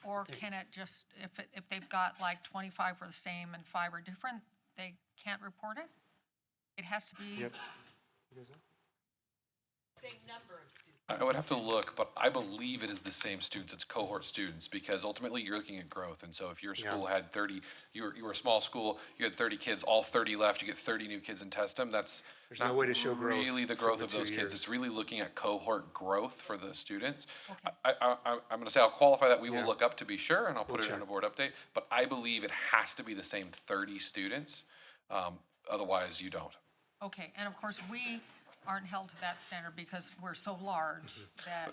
Speaker 7: Or can it just, if they've got like 25 are the same and 5 are different, they can't report it? It has to be.
Speaker 17: Yep.
Speaker 6: Same number of students.
Speaker 8: I would have to look, but I believe it is the same students. It's cohort students because ultimately you're looking at growth. And so if your school had 30, you were a small school, you had 30 kids, all 30 left, you get 30 new kids and test them. There's
Speaker 17: no way to show growth
Speaker 8: really the
Speaker 17: for
Speaker 8: growth
Speaker 17: the
Speaker 8: of those
Speaker 17: 2
Speaker 8: kids.
Speaker 17: years.
Speaker 8: It's really looking at cohort growth for the students. I'm going to say I'll qualify that. We will look up to be sure, and I'll put it in a board update. But I believe it has to be the same 30 students. Otherwise, you don't.
Speaker 7: Okay, and of course, we aren't held to that standard because we're so large that.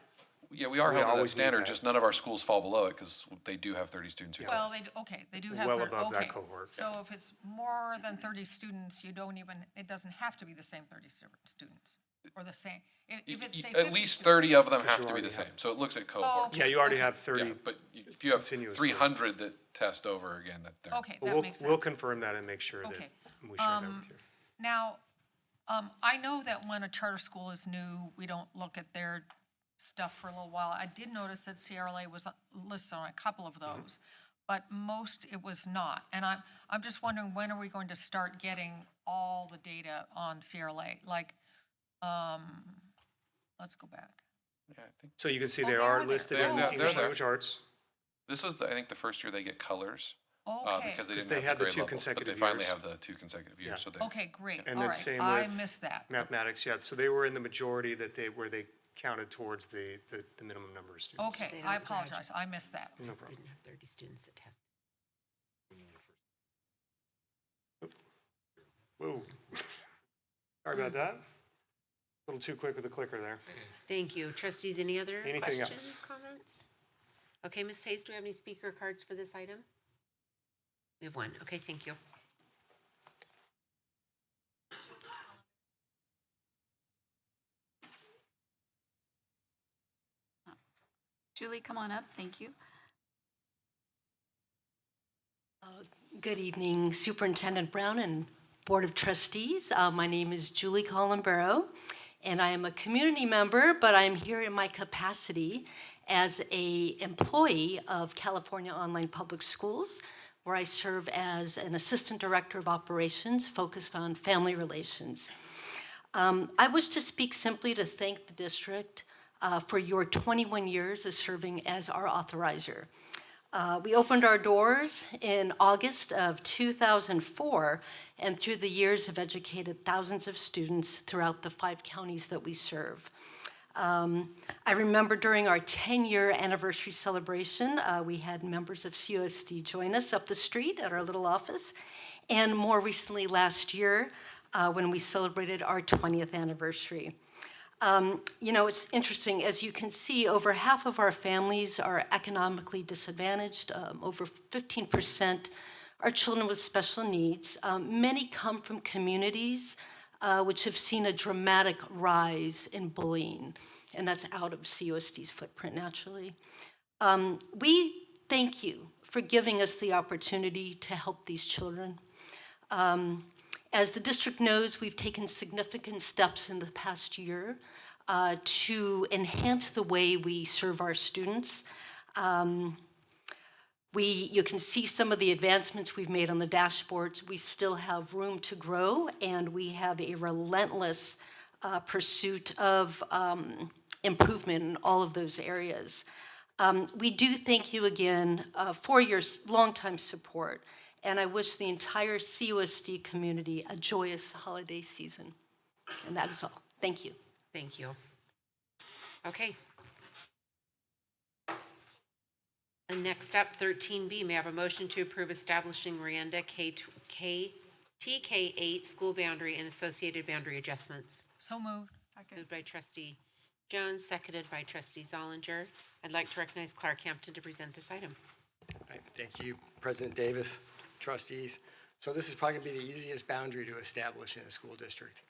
Speaker 8: Yeah, we are
Speaker 17: We
Speaker 8: held to that
Speaker 17: always meet
Speaker 8: standard,
Speaker 17: that.
Speaker 8: just none of our schools fall below it because they do have 30 students. who
Speaker 7: Well,
Speaker 8: test.
Speaker 7: they do have.
Speaker 17: Well
Speaker 7: 30
Speaker 17: above that
Speaker 7: okay.
Speaker 17: cohort.
Speaker 7: So if it's more than 30 students, it doesn't have to be the same 30 students, or the same, if it's say 50
Speaker 8: At least
Speaker 7: students.
Speaker 8: 30 of them
Speaker 17: Because
Speaker 8: have
Speaker 17: you
Speaker 8: to be the
Speaker 17: already
Speaker 8: same.
Speaker 17: have-
Speaker 8: So it looks at
Speaker 7: Oh,
Speaker 8: cohort.
Speaker 17: Yeah, you already have
Speaker 8: Yeah,
Speaker 17: 30.
Speaker 8: but if you have
Speaker 17: continuously.
Speaker 8: 300 that test over again, that they're.
Speaker 7: Okay,
Speaker 17: But
Speaker 7: that makes sense.
Speaker 17: we'll confirm that and make sure that
Speaker 7: Okay.
Speaker 17: we share that with you.
Speaker 7: Now, I know that when a charter school is new, we don't look at their stuff for a little while. I did notice that CRLA was listed on a couple of those, but most it was not. And I'm just wondering, when are we going to start getting all the data on CRLA? Like, let's go back.
Speaker 8: Yeah, I think
Speaker 17: So you can see
Speaker 7: Oh,
Speaker 17: they
Speaker 7: they
Speaker 17: are
Speaker 7: are there.
Speaker 17: listed
Speaker 8: They're
Speaker 17: in
Speaker 8: there.
Speaker 17: English
Speaker 8: They're
Speaker 17: language arts.
Speaker 8: this was, I think, the first year they get colors.
Speaker 7: Okay.
Speaker 8: Because they
Speaker 17: Because
Speaker 8: didn't
Speaker 17: they
Speaker 8: have
Speaker 17: had
Speaker 8: the
Speaker 17: the
Speaker 8: grade
Speaker 17: 2
Speaker 8: levels, but they
Speaker 17: consecutive
Speaker 8: finally
Speaker 17: years.
Speaker 8: have the 2 consecutive years.
Speaker 17: Yeah.
Speaker 8: So they,
Speaker 7: Okay, great.
Speaker 17: And
Speaker 7: All
Speaker 17: then
Speaker 7: right.
Speaker 17: same
Speaker 7: I
Speaker 17: with
Speaker 7: missed that.
Speaker 17: mathematics, yeah. So they were in the majority where they counted towards the minimum number of students.
Speaker 7: Okay,
Speaker 2: They
Speaker 7: I
Speaker 2: don't
Speaker 7: apologize. I missed that.
Speaker 17: No problem.
Speaker 2: Didn't have 30 students that tested.
Speaker 17: Whoa. Sorry about that. A little too quick with the clicker there.
Speaker 2: Thank you. Trustees, any other
Speaker 17: Anything
Speaker 2: questions,
Speaker 17: else?
Speaker 2: comments? Okay, Ms. Hayes, do we have any speaker cards for this item? We have one. Okay, thank you.
Speaker 1: Julie, come on up. Thank you.
Speaker 9: Good evening, Superintendent Brown and Board of Trustees. My name is Julie Collenborough, and I am a community member, but I'm here in my capacity as an employee of California Online Public Schools, where I serve as an Assistant Director of Operations focused on family relations. I wish to speak simply to thank the district for your 21 years of serving as our authorizer. We opened our doors in August of 2004, and through the years have educated thousands of students throughout the 5 counties that we serve. I remember during our 10-year anniversary celebration, we had members of CUSD join us up the street at our little office, and more recently last year when we celebrated our 20th anniversary. You know, it's interesting, as you can see, over half of our families are economically disadvantaged. Over 15% are children with special needs. Many come from communities which have seen a dramatic rise in bullying, and that's out of CUSD's footprint, naturally. We thank you for giving us the opportunity to help these children. As the district knows, we've taken significant steps in the past year to enhance the way we serve our students. You can see some of the advancements we've made on the dashboards. We still have room to grow, and we have a relentless pursuit of improvement in all of those areas. We do thank you again for your longtime support, and I wish the entire CUSD community a joyous holiday season. And that is all. Thank you.
Speaker 2: Thank you. Okay. And next up, 13B, may I have a motion to approve establishing Rienda TK8 school boundary and associated boundary adjustments?
Speaker 7: So moved.
Speaker 2: Moved by trustee Jones, seconded by trustee Zollinger. I'd like to recognize Clark Hampton to present this item.
Speaker 16: Right, thank you, President Davis, trustees. So this is probably going to be the easiest boundary to establish in a school district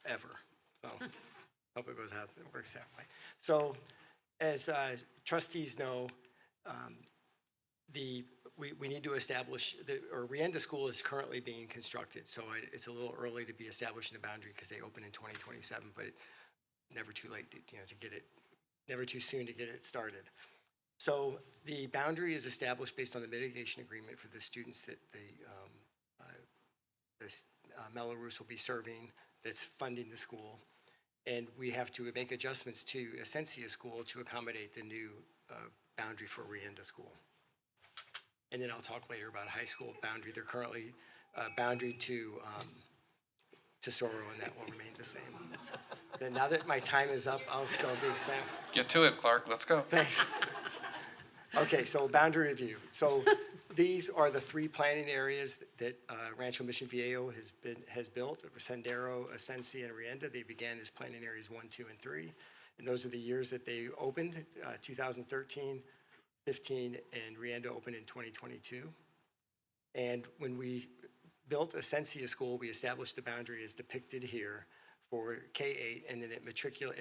Speaker 16: ever. So hope it works that way. So as trustees know, we need to establish, Rienda School is currently being constructed, so it's a little early to be establishing a boundary because they open in 2027, but never too late to get it, never too soon to get it started. So the boundary is established based on the mitigation agreement for the students that Melrose will be serving, that's funding the school. And we have to make adjustments to Essentia School to accommodate the new boundary for Rienda School. And then I'll talk later about high school boundary. They're currently boundary to Tesoro, and that will remain the same. Then now that my time is up, I'll go big Sam.
Speaker 8: Get to it, Clark. Let's go.
Speaker 16: Thanks. Okay, so boundary review. So these are the three planning areas that Rancho Mission Viejo has built: Sendero, Essentia, and Rienda. They began as planning areas 1, 2, and 3. And those are the years that they opened, 2013, 15, and Rienda opened in 2022. And when we built Essentia School, we established the boundary as depicted here for K-8, and then it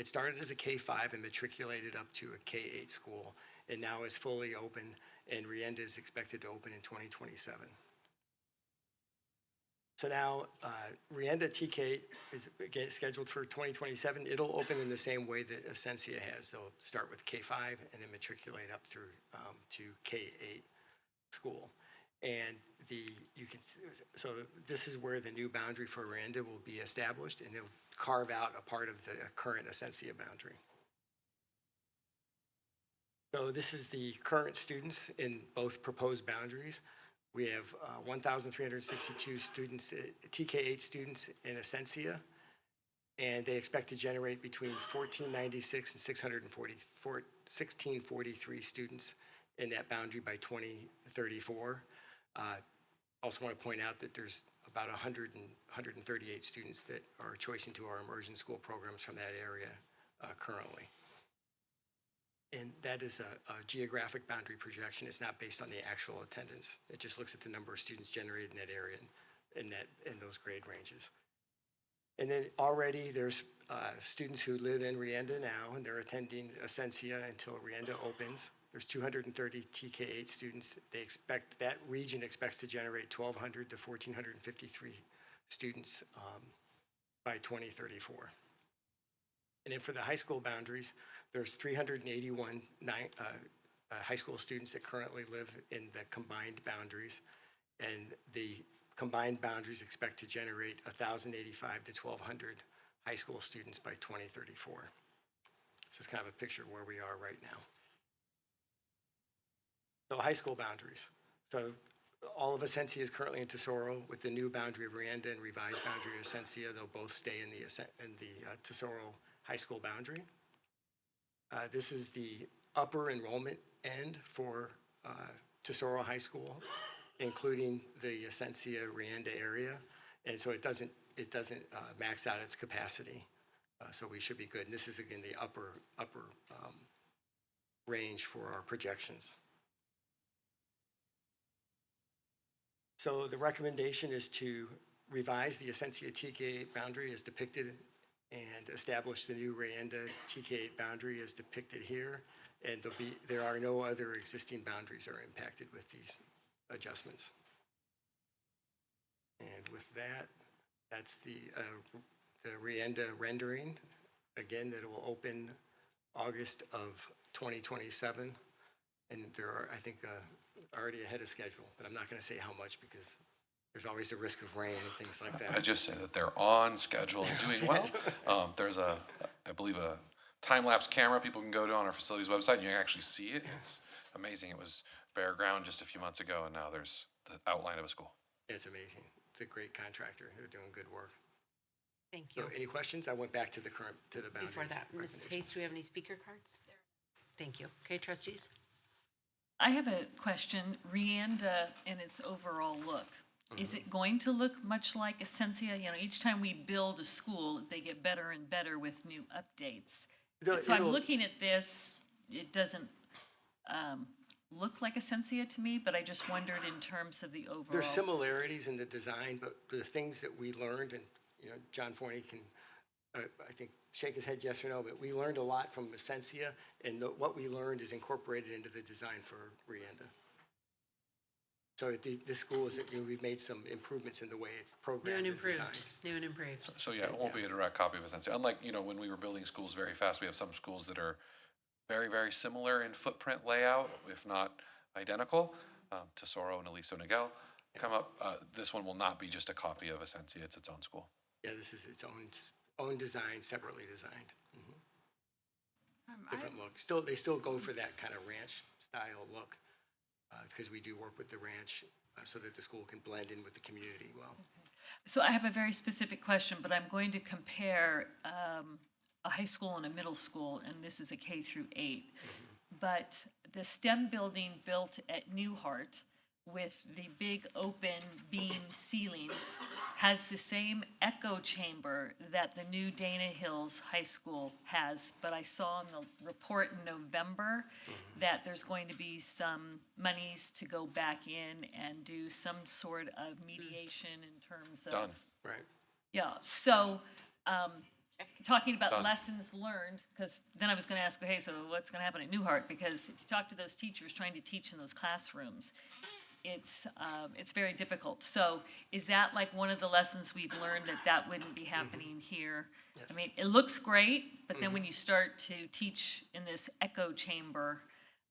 Speaker 16: started as a K-5 and matriculated up to a K-8 school, and now is fully open, and Rienda is expected to open in 2027. So now, Rienda TK is again scheduled for 2027. It'll open in the same way that Essentia has. They'll start with K-5 and then matriculate up through to K-8 school. And so this is where the new boundary for Rienda will be established, and it'll carve out a part of the current Essentia boundary. So this is the current students in both proposed boundaries. We have 1,362 students, TK8 students in Essentia, and they expect to generate between 1,496 and 1,643 students in that boundary by 2034. Also want to point out that there's about 138 students that are choicing to our immersion school programs from that area currently. And that is a geographic boundary projection. It's not based on the actual attendance. It just looks at the number of students generated in that area and in those grade ranges. And then already there's students who live in Rienda now, and they're attending Essentia until Rienda opens. There's 230 TK8 students. That region expects to generate 1,200 to 1,453 students by 2034. And then for the high school boundaries, there's 381 high school students that currently live in the combined boundaries, and the combined boundaries expect to generate 1,085 to 1,200 high school students by 2034. So it's kind of a picture of where we are right now. So high school boundaries. So all of Essentia is currently in Tesoro. With the new boundary of Rienda and revised boundary of Essentia, they'll both stay in the Tesoro high school boundary. This is the upper enrollment end for Tesoro High School, including the Essentia Rienda area, and so it doesn't max out its capacity. So we should be good. And this is again the upper range for our projections. So the recommendation is to revise the Essentia TK8 boundary as depicted and establish the new Rienda TK8 boundary as depicted here. And there are no other existing boundaries that are impacted with these adjustments. And with that, that's the Rienda rendering. Again, that will open August of 2027. And there are, I think, already ahead of schedule, but I'm not going to say how much because there's always a risk of rain and things like that.
Speaker 8: I just say that they're on schedule and doing well. There's I believe, a time-lapse camera people can go to on our facilities website, and you can actually see it. It's amazing. It was bare ground just a few months ago, and now there's the outline of a school.
Speaker 16: It's amazing. It's a great contractor. They're doing good work.
Speaker 2: Thank you.
Speaker 16: So any questions? I went back to the boundary.
Speaker 2: Before that, Ms. Hayes, do we have any speaker cards? Thank you. Okay, trustees.
Speaker 6: I have a question. Rienda and its overall look. Is it going to look much like Essentia? You know, each time we build a school, they get better and better with new updates. So I'm looking at this, it doesn't look like Essentia to me, but I just wondered in terms of the overall.
Speaker 16: There's similarities in the design, but the things that we learned, and John Forney can, I think, shake his head yes or no, but we learned a lot from Essentia, and what we learned is incorporated into the design for Rienda. So this school is, we've made some improvements in the way it's programmed and designed.
Speaker 2: New and improved.
Speaker 8: So yeah, it won't be a direct copy of Essentia. Unlike, when we were building schools very fast, we have some schools that are very, very similar in footprint layout, if not identical. Tesoro and Aliso Niguel come up. This one will not be just a copy of Essentia. It's its own school.
Speaker 16: Yeah, this is its own design, separately designed. Different look. They still go for that kind of ranch style look, because we do work with the ranch so that the school can blend in with the community well.
Speaker 6: So I have a very specific question, but I'm going to compare a high school and a middle school, and this is a K through 8. But the STEM building built at Newhart with the big open beam ceilings has the same echo chamber that the new Dana Hills High School has. But I saw in the report in November that there's going to be some monies to go back in and do some sort of mediation in terms of.
Speaker 8: Done.
Speaker 16: Right.
Speaker 6: Yeah, so, talking about
Speaker 8: Done.
Speaker 6: lessons learned, because then I was gonna ask, hey, so what's gonna happen at Newhart? Because if you talk to those teachers trying to teach in those classrooms, it's very difficult. So is that like one of the lessons we've learned, that wouldn't be happening here?
Speaker 16: Yes.
Speaker 6: I mean, it looks great, but then when you start to teach in this echo chamber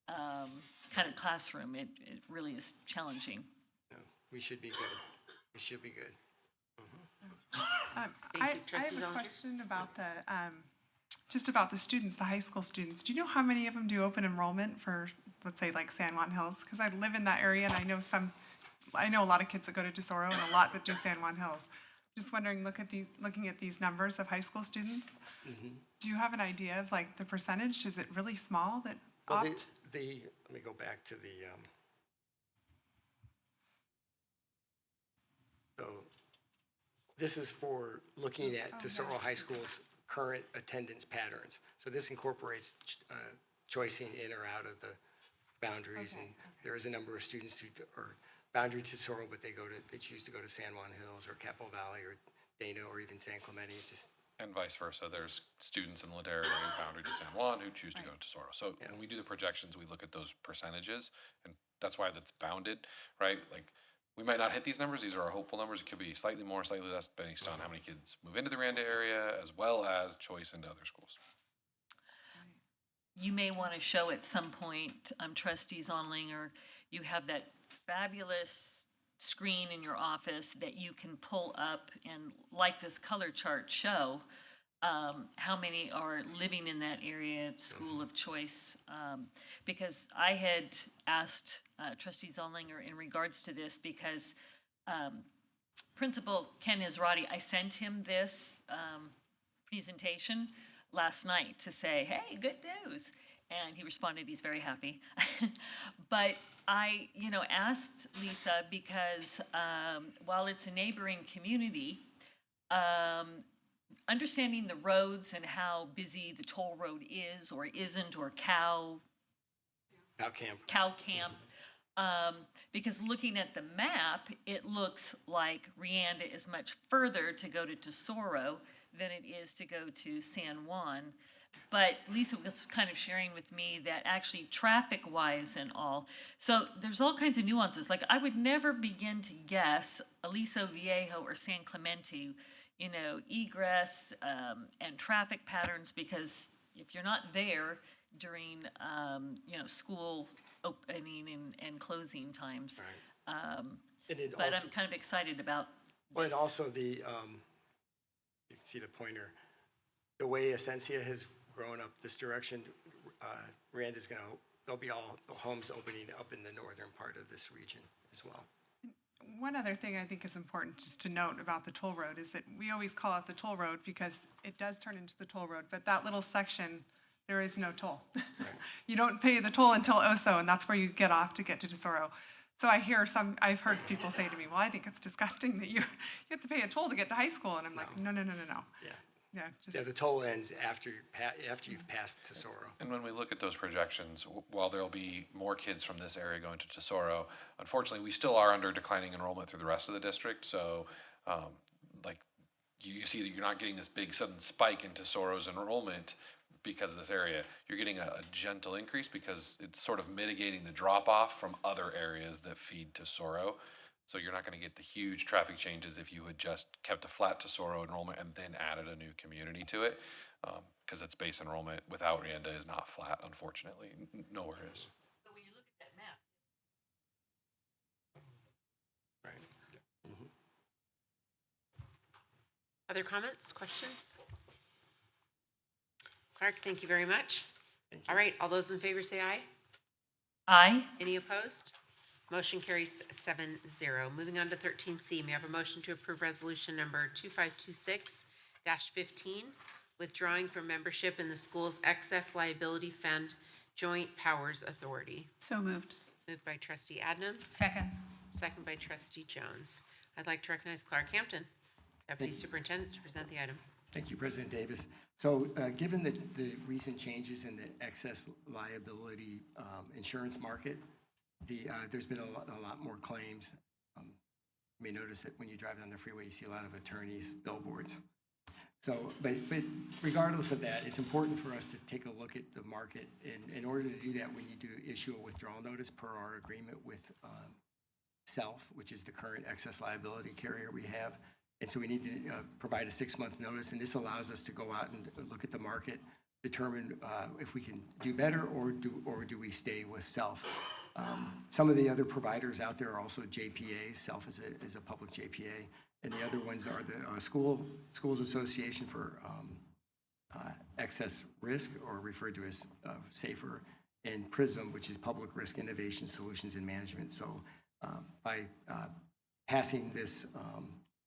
Speaker 6: kind of classroom, it really is challenging.
Speaker 16: No, we should be good. We should be good.
Speaker 5: I have a question about just about the students, the high school students. Do you know how many of them do open enrollment for, let's say, like San Juan Hills? Because I live in that area, and I know a lot of kids that go to Tesoro and a lot that do San Juan Hills. Just wondering, looking at these numbers of high school students, do you have an idea of like the percentage? Is it really small that opt?
Speaker 16: Let me go back to the, so this is for looking at Tesoro High School's current attendance patterns. So this incorporates choicing in or out of the boundaries, and there is a number of students who are boundary to Tesoro, but they choose to go to San Juan Hills or Capital Valley or Dana or even San Clemente.
Speaker 8: And vice versa. There's students in Ladera and boundary to San Juan who choose to go to Tesoro. So when we do the projections, we look at those percentages, and that's why that's bounded, right? Like, we might not hit these numbers. These are our hopeful numbers. It could be slightly more, slightly less based on how many kids move into the Rienda area, as well as choice into other schools.
Speaker 6: You may want to show at some point, trustees Onlinger, you have that fabulous screen in your office that you can pull up and, like this color chart show, how many are living in that area, school of choice. Because I had asked trustee Zollninger in regards to this, because Principal Ken Israti, I sent him this presentation last night to say, hey, good news. And he responded, he's very happy. But I, asked Lisa because while it's a neighboring community, understanding the roads and how busy the toll road is or isn't, or cow camp, because looking at the map, it looks like Rienda is much further to go to Tesoro than it is to go to San Juan. But Lisa was kind of sharing with me that actually traffic-wise and all, so there's all kinds of nuances. Like, I would never begin to guess Aliso Viejo or San Clemente, egress and traffic patterns, because if you're not there during, school opening and closing times. But I'm kind of excited about this.
Speaker 16: Well, and also you can see the pointer, the way Essentia has grown up this direction, Rienda's there'll be all the homes opening up in the northern part of this region as well.
Speaker 5: One other thing I think is important just to note about the toll road is that we always call it the toll road because it does turn into the toll road, but that little section, there is no toll. You don't pay the toll until Oso, and that's where you get off to get to Tesoro. So I've heard people say to me, well, I think it's disgusting that you have to pay a toll to get to high school. And I'm like, no.
Speaker 16: Yeah.
Speaker 5: Yeah,
Speaker 16: Yeah, the toll ends after you've passed Tesoro.
Speaker 8: And when we look at those projections, while there'll be more kids from this area going to Tesoro, unfortunately, we still are under declining enrollment through the rest of the district. So, like, you see that you're not getting this big sudden spike in Tesoro's enrollment because of this area. You're getting a gentle increase because it's sort of mitigating the drop off from other areas that feed Tesoro. So you're not going to get the huge traffic changes if you had just kept a flat Tesoro enrollment and then added a new community to it, because its base enrollment without Rienda is not flat, unfortunately. Nowhere is.
Speaker 6: But when you look at that map,
Speaker 2: Other comments, questions? Clark, thank you very much. All right, all those in favor say aye.
Speaker 6: aye.
Speaker 2: Any opposed? Motion carries 7-0. Moving on to 13C, may I have a motion to approve resolution number 2526-15, withdrawing from membership in the school's excess liability fund joint powers authority.
Speaker 3: So moved.
Speaker 2: Moved by trustee Adams.
Speaker 7: Second.
Speaker 2: Second by trustee Jones. I'd like to recognize Clark Hampton, Deputy Superintendent, to present the item.
Speaker 16: Thank you, President Davis. So given the recent changes in the excess liability insurance market, there's been a lot more claims. You may notice that when you drive down the freeway, you see a lot of attorneys' billboards. So, but regardless of that, it's important for us to take a look at the market. And in order to do that, we need to issue a withdrawal notice per our agreement with SELF, which is the current excess liability carrier we have. And so we need to provide a 6-month notice, and this allows us to go out and look at the market, determine if we can do better or do we stay with SELF. Some of the other providers out there are also JPAs. SELF is a public JPA, and the other ones are the Schools Association for Excess Risk, or referred to as SAFER, and PRISM, which is Public Risk Innovation Solutions and Management. So by passing this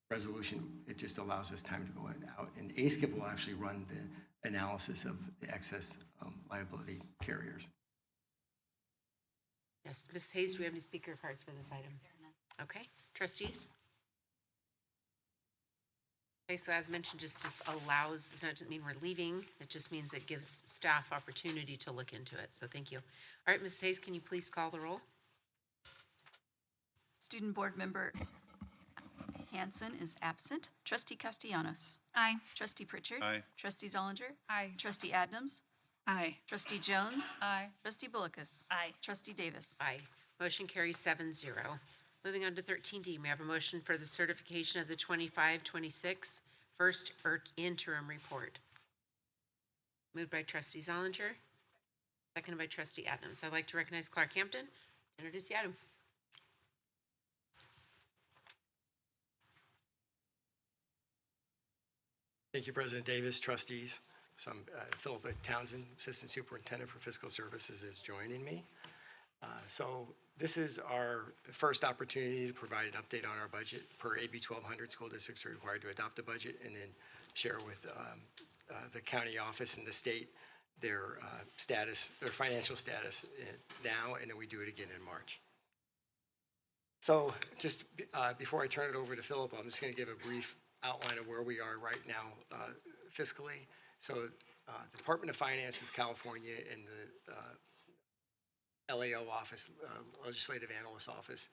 Speaker 16: resolution, it just allows us time to go out, and ASCIP will actually run the analysis of the excess liability carriers.
Speaker 2: Yes, Ms. Hayes, do we have any speaker cards for this item? Okay, trustees? Okay, so as mentioned, just allows, it doesn't mean we're leaving, it just means it gives staff opportunity to look into it, so thank you. All right, Ms. Hayes, can you please call the roll?
Speaker 1: Student Board Member Hanson is absent. Trustee Castellanos.
Speaker 20: Aye.
Speaker 1: Trustee Pritchard.
Speaker 19: Aye.
Speaker 1: Trustee Zollinger.
Speaker 5: Aye.
Speaker 1: Trustee Adams.
Speaker 3: Aye.
Speaker 1: Trustee Jones.
Speaker 20: Aye.
Speaker 1: Trustee Bullicus.
Speaker 6: Aye.
Speaker 1: Trustee Davis.
Speaker 2: Aye. Motion carries 7-0. Moving on to 13D, may I have a motion for the certification of the 25-26 first interim report? Moved by trustee Zollinger, seconded by trustee Adams. I'd like to recognize Clark Hampton to introduce the item.
Speaker 16: Thank you, President Davis, trustees. So I'm Philip Townsend, Assistant Superintendent for Fiscal Services, is joining me. So this is our first opportunity to provide an update on our budget. Per AB 1200, school districts are required to adopt a budget and then share with the county office and the state their status, their financial status now, and then we do it again in March. So just before I turn it over to Philip, I'm just going to give a brief outline of where we are right now fiscally. So the Department of Finance of California and the LAO office, Legislative Analyst Office,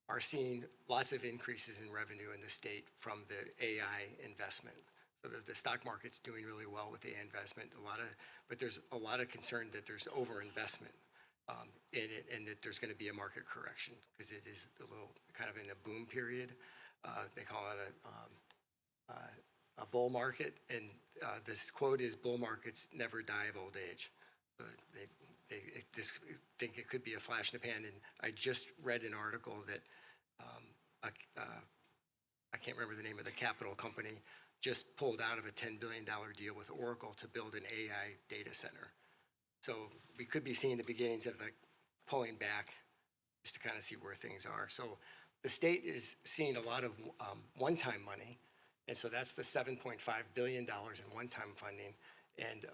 Speaker 16: are seeing lots of increases in revenue in the state from the AI investment. So the stock market's doing really well with the AI investment, but there's a lot of concern that there's overinvestment in it, and that there's going to be a market correction because it is a little kind of in a boom period. They call it a bull market, and this quote is, "Bull markets never die of old age." So they just think it could be a flash in the pan. And I just read an article that I can't remember the name of the capital company just pulled out of a $10 billion deal with Oracle to build an AI data center. So we could be seeing the beginnings of the pulling back just to kind of see where things are. So the state is seeing a lot of one-time money, and so that's the $7.5 billion in one-time funding. And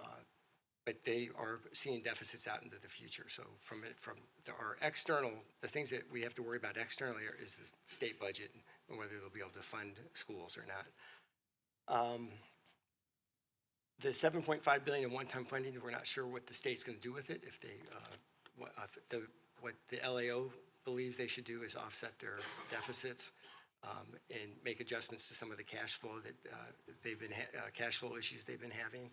Speaker 16: but they are seeing deficits out into the future. So our external, the things that we have to worry about externally is the state budget and whether they'll be able to fund schools or not. The $7.5 billion in one-time funding, we're not sure what the state's going to do with it. If they, what the LAO believes they should do is offset their deficits and make adjustments to some of the cash flow that cash flow issues they've been having.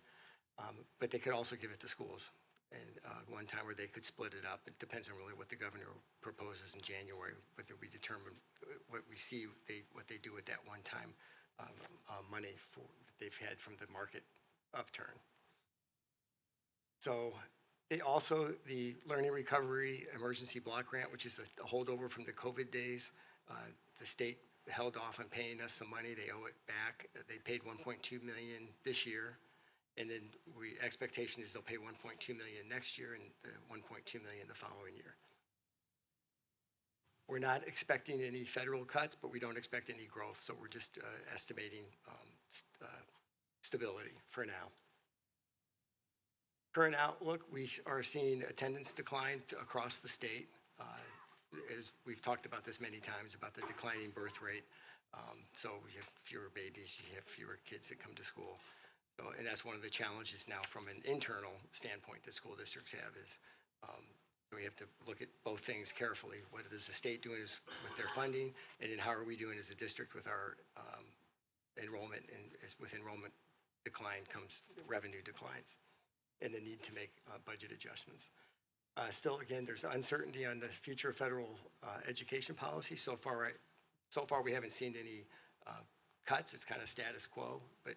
Speaker 16: But they could also give it to schools, and one time where they could split it up. It depends on really what the governor proposes in January, whether we determine what we see what they do with that one-time money that they've had from the market upturn. So the Learning Recovery Emergency Block Grant, which is a holdover from the COVID days, the state held off on paying us some money. They owe it back. They paid $1.2 million this year. And then expectation is they'll pay $1.2 million next year and $1.2 million the following year. We're not expecting any federal cuts, but we don't expect any growth. So we're just estimating stability for now. Current outlook, we are seeing attendance decline across the state. As we've talked about this many times, about the declining birth rate. So you have fewer babies, you have fewer kids that come to school. So, and that's one of the challenges now from an internal standpoint that school districts have is so we have to look at both things carefully. What is the state doing with their funding, and then how are we doing as a district with our enrollment, and with enrollment decline comes revenue declines and the need to make budget adjustments. Still, again, there's uncertainty on the future of federal education policy. So far, we haven't seen any cuts. It's kind of status quo, but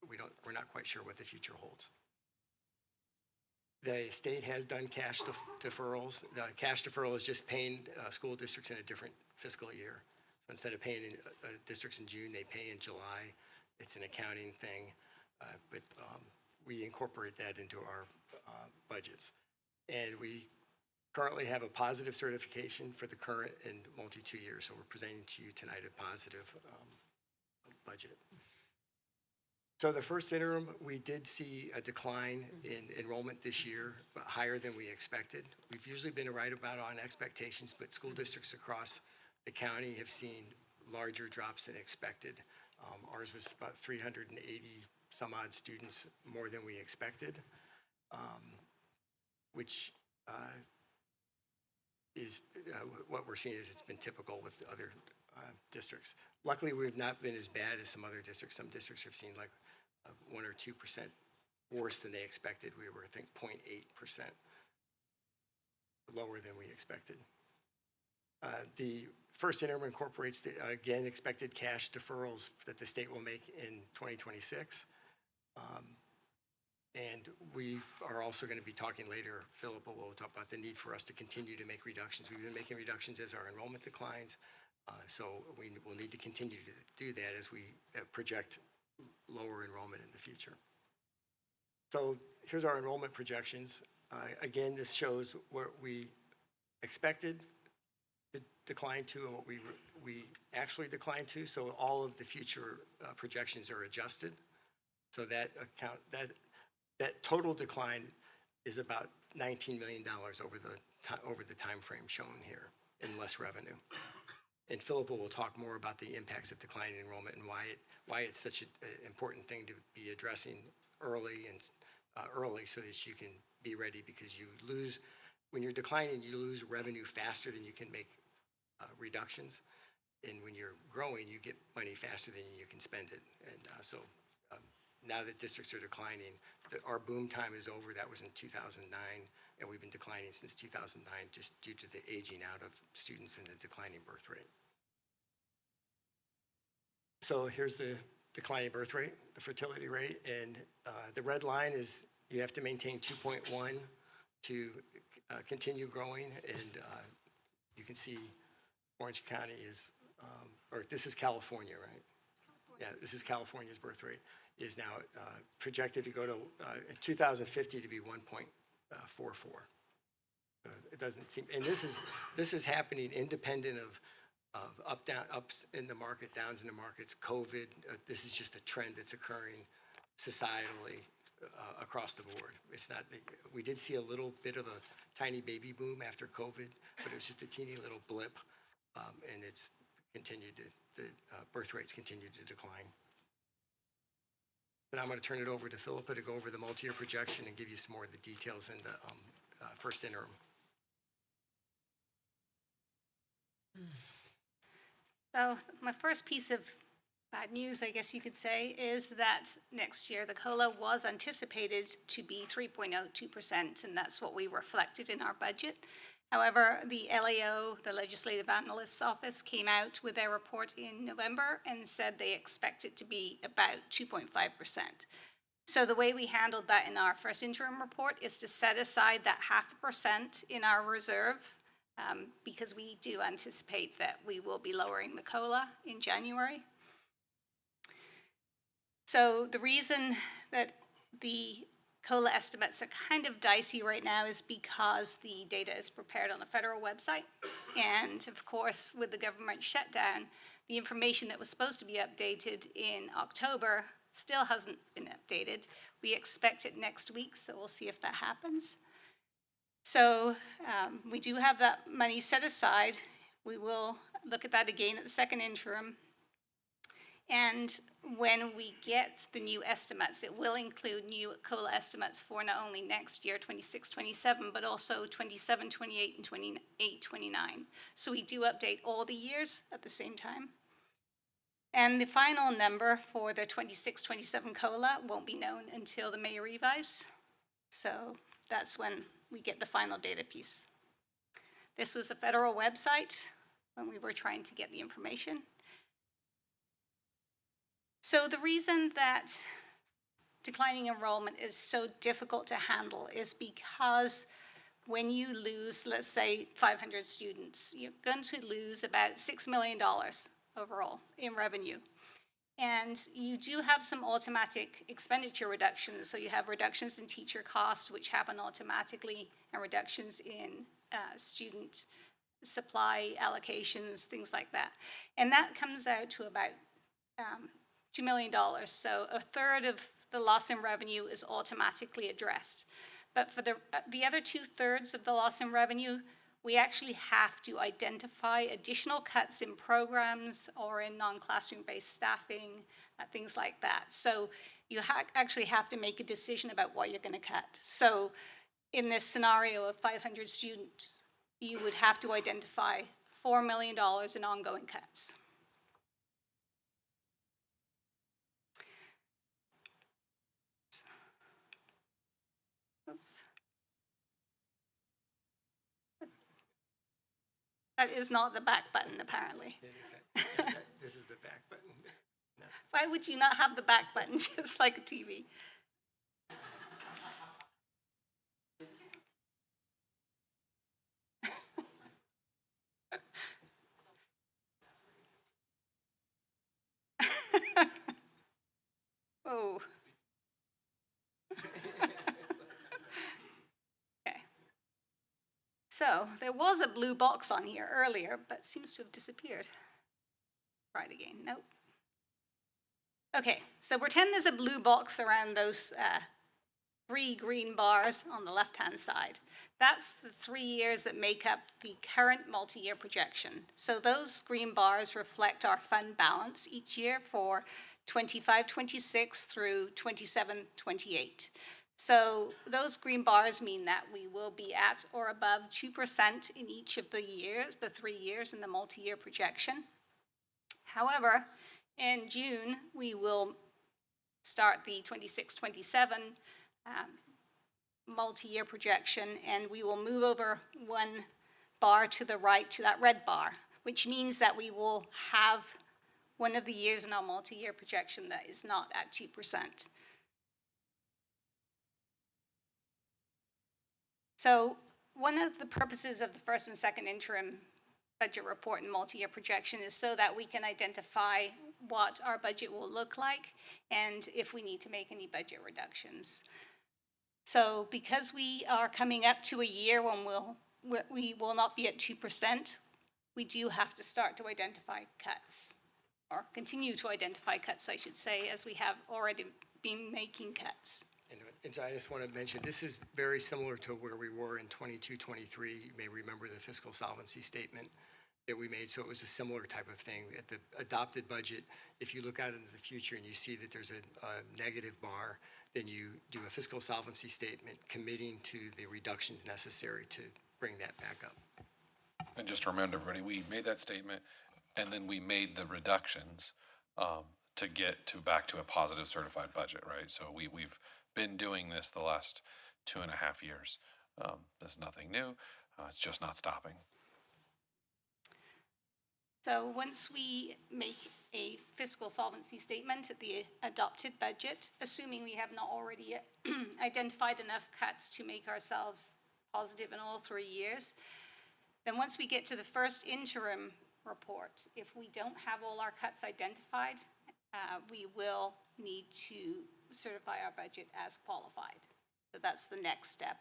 Speaker 16: we're not quite sure what the future holds. The state has done cash deferrals. The cash deferral is just paying school districts in a different fiscal year. So instead of paying districts in June, they pay in July. It's an accounting thing, but we incorporate that into our budgets. And we currently have a positive certification for the current and multi-2 years. So we're presenting to you tonight a positive budget. So the first interim, we did see a decline in enrollment this year, but higher than we expected. We've usually been right about on expectations, but school districts across the county have seen larger drops than expected. Ours was about 380 some odd students more than we expected, which is what we're seeing is it's been typical with other districts. Luckily, we've not been as bad as some other districts. Some districts have seen like 1 or 2% worse than they expected. We were, I think, 0.8% lower than we expected. The first interim incorporates the, again, expected cash deferrals that the state will make in 2026. And we are also going to be talking later, Philippa will talk about the need for us to continue to make reductions. We've been making reductions as our enrollment declines. So we will need to continue to do that as we project lower enrollment in the future. So here's our enrollment projections. Again, this shows what we expected to decline to and what we actually declined to. So all of the future projections are adjusted. So that total decline is about $19 million over the time frame shown here in less revenue. And Philippa will talk more about the impacts of declining enrollment and why it's such an important thing to be addressing early so that you can be ready, because you lose, when you're declining, you lose revenue faster than you can make reductions. And when you're growing, you get money faster than you can spend it. And so now that districts are declining, our boom time is over. That was in 2009, and we've been declining since 2009 just due to the aging out of students and the declining birth rate. So here's the declining birth rate, the fertility rate, and the red line is you have to maintain 2.1 to continue growing, and you can see Orange County is, or this is California, right? Yeah, this is California's birth rate, is now projected to go to, in 2050 to be 1.44. It doesn't seem, and this is happening independent of ups in the market, downs in the markets, COVID. This is just a trend that's occurring societally across the board. It's not, we did see a little bit of a tiny baby boom after COVID, but it was just a teeny little blip, and it's continued to, the birth rates continue to decline. But I'm going to turn it over to Philippa to go over the multi-year projection and give you some more of the details in the first interim.
Speaker 10: So my first piece of bad news, I guess you could say, is that next year the COLA was anticipated to be 3.02%, and that's what we reflected in our budget. However, the LAO, the Legislative Analyst's Office, came out with their report in November and said they expect it to be about 2.5%. So the way we handled that in our first interim report is to set aside that 0.5% in our reserve, because we do anticipate that we will be lowering the COLA in January. So the reason that the COLA estimates are kind of dicey right now is because the data is prepared on the federal website. And of course, with the government shutdown, the information that was supposed to be updated in October still hasn't been updated. We expect it next week, so we'll see if that happens. So we do have that money set aside. We will look at that again at the second interim. And when we get the new estimates, it will include new COLA estimates for not only next year, 26-27, but also 27-28 and 28-29. So we do update all the years at the same time. And the final number for the 26-27 COLA won't be known until the May revise. So that's when we get the final data piece. This was the federal website when we were trying to get the information. So the reason that declining enrollment is so difficult to handle is because when you lose, let's say, 500 students, you're going to lose about $6 million overall in revenue. And you do have some automatic expenditure reductions. So you have reductions in teacher costs, which happen automatically, and reductions in student supply allocations, things like that. And that comes out to about $2 million. So a third of the loss in revenue is automatically addressed. But for the other 2/3 of the loss in revenue, we actually have to identify additional cuts in programs or in non-classroom based staffing, things like that. So you actually have to make a decision about what you're going to cut. So in this scenario of 500 students, you would have to identify $4 million in ongoing cuts. Oops. That is not the back button, apparently.
Speaker 16: This is the back button.
Speaker 10: Why would you not have the back button, just like a TV? Oh. Okay. So there was a blue box on here earlier, but seems to have disappeared. Try it again. Nope. Okay, so pretend there's a blue box around those 3 green bars on the left-hand side. That's the 3 years that make up the current multi-year projection. So those green bars reflect our fund balance each year for 25-26 through 27-28. So those green bars mean that we will be at or above 2% in each of the years, the 3 years in the multi-year projection. However, in June, we will start the 26-27 multi-year projection, and we will move over 1 bar to the right to that red bar, which means that we will have one of the years in our multi-year projection that is not at 2%. So one of the purposes of the first and second interim budget report and multi-year projection is so that we can identify what our budget will look like and if we need to make any budget reductions. So because we are coming up to a year when we will not be at 2%, we do have to start to identify cuts, or continue to identify cuts, I should say, as we have already been making cuts.
Speaker 16: And And so I just want to mention, this is very similar to where we were in 22, 23. You may remember the fiscal solvency statement that we made. So it was a similar type of thing. At the adopted budget, if you look out into the future and you see that there's a negative bar, then you do a fiscal solvency statement committing to the reductions necessary to bring that back up.
Speaker 8: And just to remind everybody, we made that statement, and then we made the reductions to get to back to a positive certified budget, right? So we've been doing this the last 2.5 years. There's nothing new. It's just not stopping.
Speaker 10: So once we make a fiscal solvency statement at the adopted budget, assuming we have not already identified enough cuts to make ourselves positive in all 3 years, then once we get to the first interim report, if we don't have all our cuts identified, we will need to certify our budget as qualified. So that's the next step.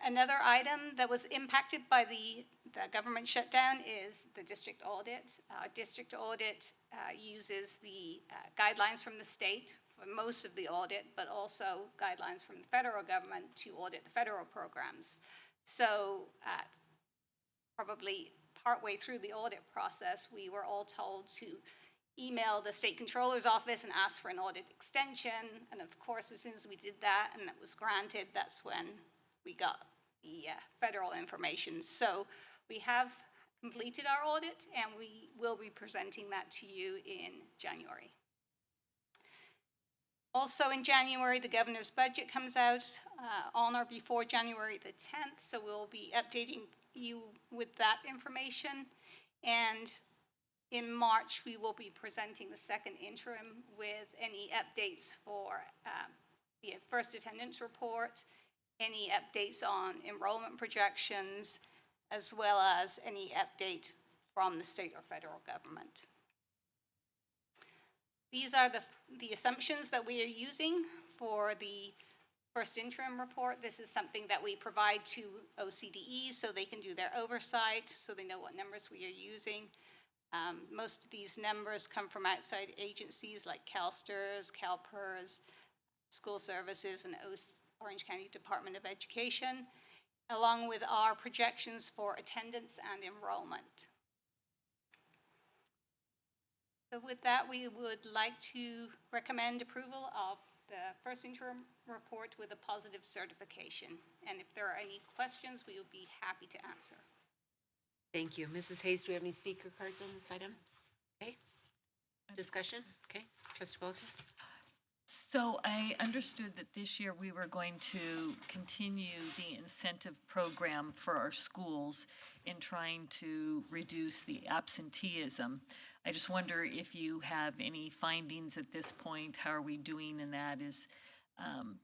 Speaker 10: Another item that was impacted by the government shutdown is the district audit. District audit uses the guidelines from the state for most of the audit, but also guidelines from the federal government to audit the federal programs. So probably partway through the audit process, we were all told to email the state controller's office and ask for an audit extension. And of course, as soon as we did that and it was granted, that's when we got the federal information. So we have completed our audit and we will be presenting that to you in January. Also in January, the governor's budget comes out on or before January the 10th. So we'll be updating you with that information. And in March, we will be presenting the second interim with any updates for the first attendance report, any updates on enrollment projections, as well as any update from the state or federal government. These are the assumptions that we are using for the first interim report. This is something that we provide to OCDE so they can do their oversight, so they know what numbers we are using. Most of these numbers come from outside agencies like CalSTRS, CalPERS, School Services, and Orange County Department of Education, along with our projections for attendance and enrollment. So with that, we would like to recommend approval of the first interim report with a positive certification. And if there are any questions, we will be happy to answer.
Speaker 2: Thank you. Mrs. Hayes, do we have any speaker cards on this item? Okay. Discussion? Okay. Trustee Wilkes?
Speaker 6: So I understood that this year we were going to continue the incentive program for our schools in trying to reduce the absenteeism. I just wonder if you have any findings at this point. How are we doing in that? Is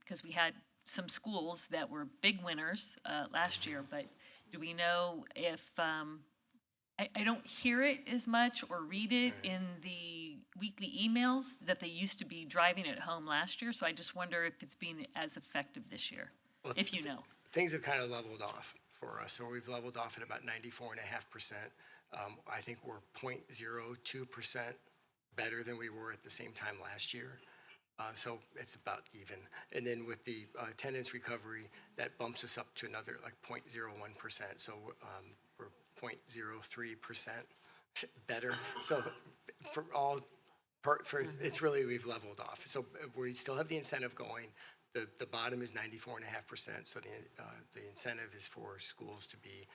Speaker 6: because we had some schools that were big winners last year, but do we know if I don't hear it as much or read it in the weekly emails that they used to be driving it home last year. So I just wonder if it's been as effective this year,
Speaker 16: Well,
Speaker 6: if you know.
Speaker 16: Things have kind of leveled off for us. So we've leveled off at about 94.5%. I think we're 0.02% better than we were at the same time last year. So it's about even. And then with the attendance recovery, that bumps us up to another like 0.01%. So we're 0.03% better. So it's really, we've leveled off. So we still have the incentive going. The bottom is 94.5%. So the incentive is for schools to be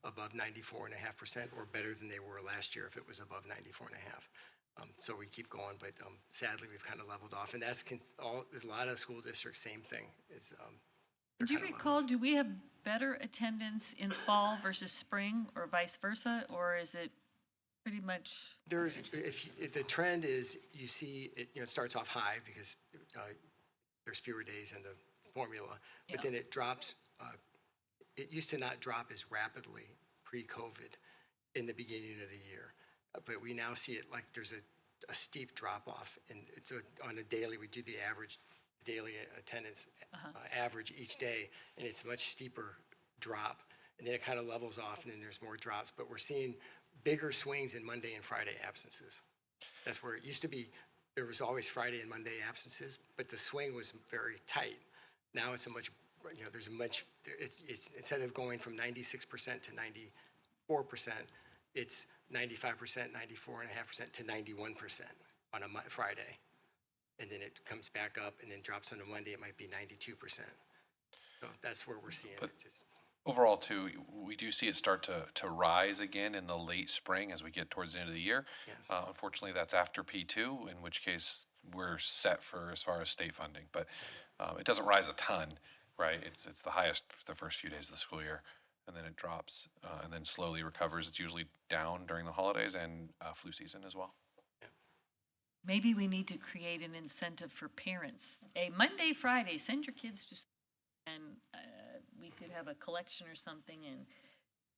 Speaker 16: above 94.5% or better than they were last year if it was above 94.5%. So we keep going, but sadly we've kind of leveled off, and that's there's a lot of school districts, same thing.
Speaker 6: Do you recall, do we have better attendance in fall versus spring or vice versa, or is it pretty much?
Speaker 16: If the trend is, you see it, it starts off high because there's fewer days in the formula, but then it drops. It used to not drop as rapidly pre-COVID in the beginning of the year. But we now see it like there's a steep drop off, and it's on a daily. We do the average daily attendance average each day, and it's a much steeper drop, and then it kind of levels off, and then there's more drops. But we're seeing bigger swings in Monday and Friday absences. That's where it used to be there was always Friday and Monday absences, but the swing was very tight. Now it's a much, there's a much, it's instead of going from 96% to 94%, it's 95%, 94.5% to 91% on a Friday. And then it comes back up and then drops on a Monday, it might be 92%. So that's where we're seeing it. Just
Speaker 8: Overall, too, we do see it start to rise again in the late spring as we get towards the end of the year.
Speaker 16: Yes.
Speaker 8: Unfortunately, that's after P2, in which case we're set for as far as state funding. But it doesn't rise a ton, right? It's the highest for the first few days of the school year, and then it drops and then slowly recovers. It's usually down during the holidays and flu season as well.
Speaker 6: Maybe we need to create an incentive for parents. A Monday, Friday, send your kids to school, and we could have a collection or something, and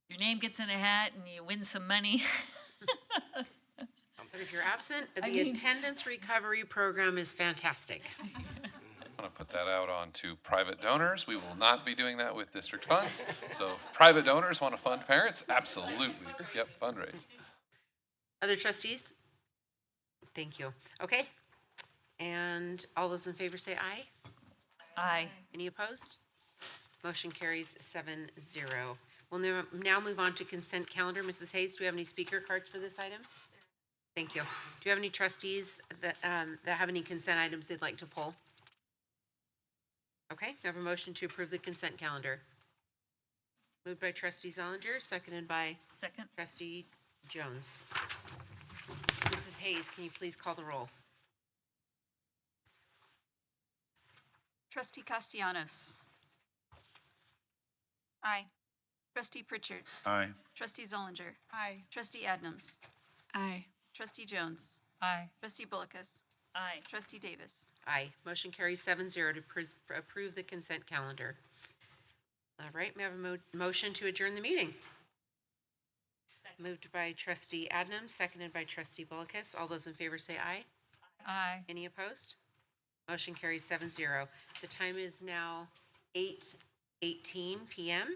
Speaker 6: your name gets in a hat and you win some money.
Speaker 2: But if you're absent, the attendance recovery program is fantastic.
Speaker 8: I'm going to put that out onto private donors. We will not be doing that with district funds. So if private donors want to fund parents, absolutely. Yep, fundraise.
Speaker 2: Other trustees? Thank you. Okay. And all those in favor say aye.
Speaker 6: Aye.
Speaker 2: Any opposed? Motion carries 7-0. We'll now move on to consent calendar. Mrs. Hayes, do we have any speaker cards for this item? Thank you. Do you have any trustees that have any consent items they'd like to pull? Okay, we have a motion to approve the consent calendar. Moved by trustee Zollinger, seconded by trustee Jones. Mrs. Hayes, can you please call the roll?
Speaker 1: Trustee Castellanos.
Speaker 10: Aye.
Speaker 1: Trustee Pritchard.
Speaker 11: Aye.
Speaker 1: Trustee Zollinger.
Speaker 5: Aye.
Speaker 1: Trustee Adams.
Speaker 3: Aye.
Speaker 1: Trustee Jones.
Speaker 7: Aye.
Speaker 1: Trustee Bullicus.
Speaker 6: Aye.
Speaker 1: Trustee Davis.
Speaker 2: Aye. Motion carries 7-0 to approve the consent calendar. All right, may I have a motion to adjourn the meeting? Moved by trustee Adams, seconded by trustee Bullicus. All those in favor say aye.
Speaker 7: Aye.
Speaker 2: Any opposed? Motion carries 7-0. The time is now 8:18 p.m.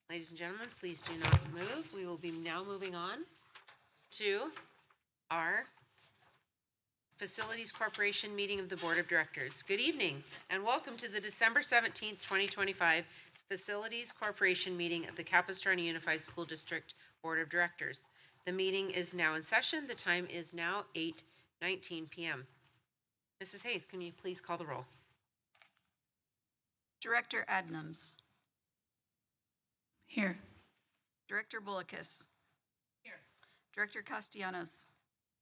Speaker 2: Ladies and gentlemen, please do not move. We will be now moving on to our Facilities Corporation meeting of the Board of Directors. Good evening and welcome to the December 17th, 2025 Facilities Corporation meeting of the Capistrano Unified School District Board of Directors. The meeting is now in session. The time is now 8:19 p.m. Mrs. Hayes, can you please call the roll?
Speaker 1: Director Adams.
Speaker 3: Here.
Speaker 1: Director Bullicus.
Speaker 6: Here.
Speaker 1: Director Castellanos.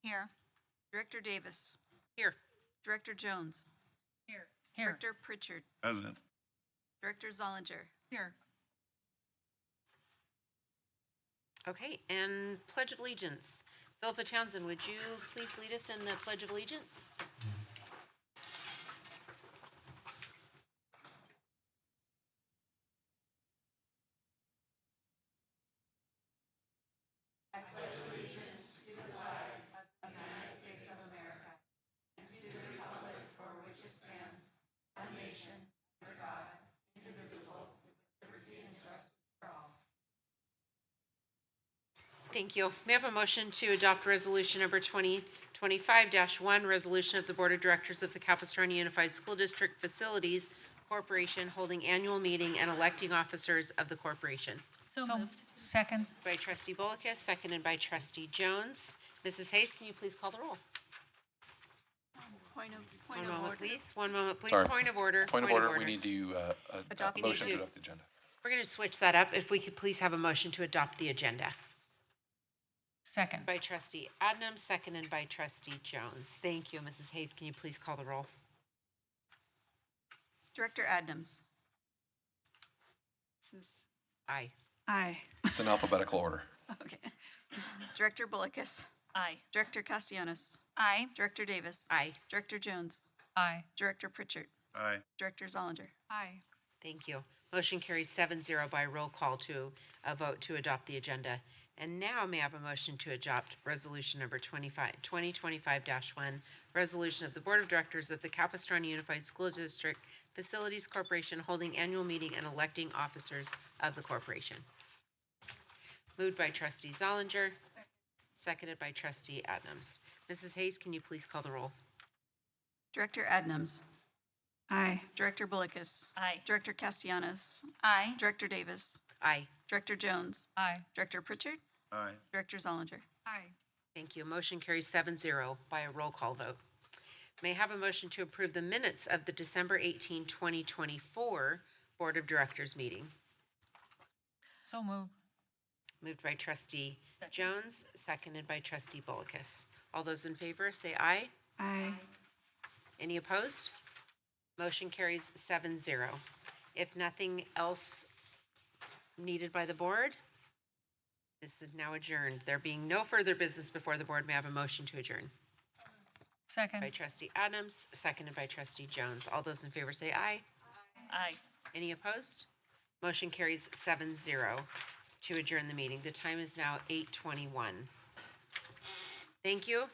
Speaker 10: Here.
Speaker 1: Director Davis.
Speaker 2: Here.
Speaker 1: Director Jones.
Speaker 6: Here.
Speaker 1: Director Pritchard.
Speaker 11: Present.
Speaker 1: Director Zollinger.
Speaker 5: Here.
Speaker 2: Okay, and Pledge of Allegiance. Philippa Townsend, would you please lead us in the Pledge of Allegiance? Thank you. May I have a motion to adopt resolution number 2025-1, resolution of the Board of Directors of the Capistrano Unified School District Facilities Corporation holding annual meeting and electing officers of the corporation.
Speaker 6: So moved.
Speaker 7: Second.
Speaker 2: By trustee Bullicus, seconded by trustee Jones. Mrs. Hayes, can you please call the roll?
Speaker 1: Point
Speaker 2: One
Speaker 1: of
Speaker 2: moment,
Speaker 1: order.
Speaker 2: please. One moment, please.
Speaker 8: Sorry.
Speaker 2: Point of order.
Speaker 8: Point of order. We need to
Speaker 1: Adopt
Speaker 8: a
Speaker 1: the
Speaker 8: motion to
Speaker 2: agenda.
Speaker 8: adopt the agenda.
Speaker 2: We're going to switch that up. If we could please have a motion to adopt the agenda.
Speaker 7: Second.
Speaker 2: By trustee Adams, seconded by trustee Jones. Thank you. Mrs. Hayes, can you please call the roll?
Speaker 1: Director Adams.
Speaker 2: Aye.
Speaker 3: Aye.
Speaker 8: It's in alphabetical order.
Speaker 1: Okay. Director Bullicus.
Speaker 6: Aye.
Speaker 1: Director Castellanos.
Speaker 10: Aye.
Speaker 1: Director Davis.
Speaker 2: Aye.
Speaker 1: Director Jones.
Speaker 7: Aye.
Speaker 1: Director Pritchard.
Speaker 11: Aye.
Speaker 1: Director Zollinger.
Speaker 5: Aye.
Speaker 2: Thank you. Motion carries 7-0 by roll call to a vote to adopt the agenda. And now may I have a motion to adopt resolution number 2025-1, resolution of the Board of Directors of the Capistrano Unified School District Facilities Corporation holding annual meeting and electing officers of the corporation. Moved by trustee Zollinger, seconded by trustee Adams. Mrs. Hayes, can you please call the roll?
Speaker 1: Director Adnams.
Speaker 3: Aye.
Speaker 1: Director Bullicus.
Speaker 6: Aye.
Speaker 1: Director Castellanos.
Speaker 20: Aye.
Speaker 1: Director Davis.
Speaker 2: Aye.
Speaker 1: Director Jones.
Speaker 7: Aye.
Speaker 1: Director Pritchard.
Speaker 11: Aye.
Speaker 1: Director Zollinger.
Speaker 5: Aye.
Speaker 2: Thank you. Motion carries 7-0 by a roll call vote. May I have a motion to approve the minutes of the December 18, 2024 Board of Directors meeting?
Speaker 7: So moved.
Speaker 2: Moved by trustee Jones, seconded by trustee Bullicus. All those in favor, say aye.
Speaker 3: Aye.
Speaker 2: Any opposed? Motion carries 7-0. If nothing else needed by the board, this is now adjourned. There being no further business before the board, may I have a motion to adjourn?
Speaker 7: Second.
Speaker 2: By trustee Adams, seconded by trustee Jones. All those in favor say aye.
Speaker 6: Aye.
Speaker 2: Any opposed? Motion carries 7-0 to adjourn the meeting. The time is now 8:21. Thank you.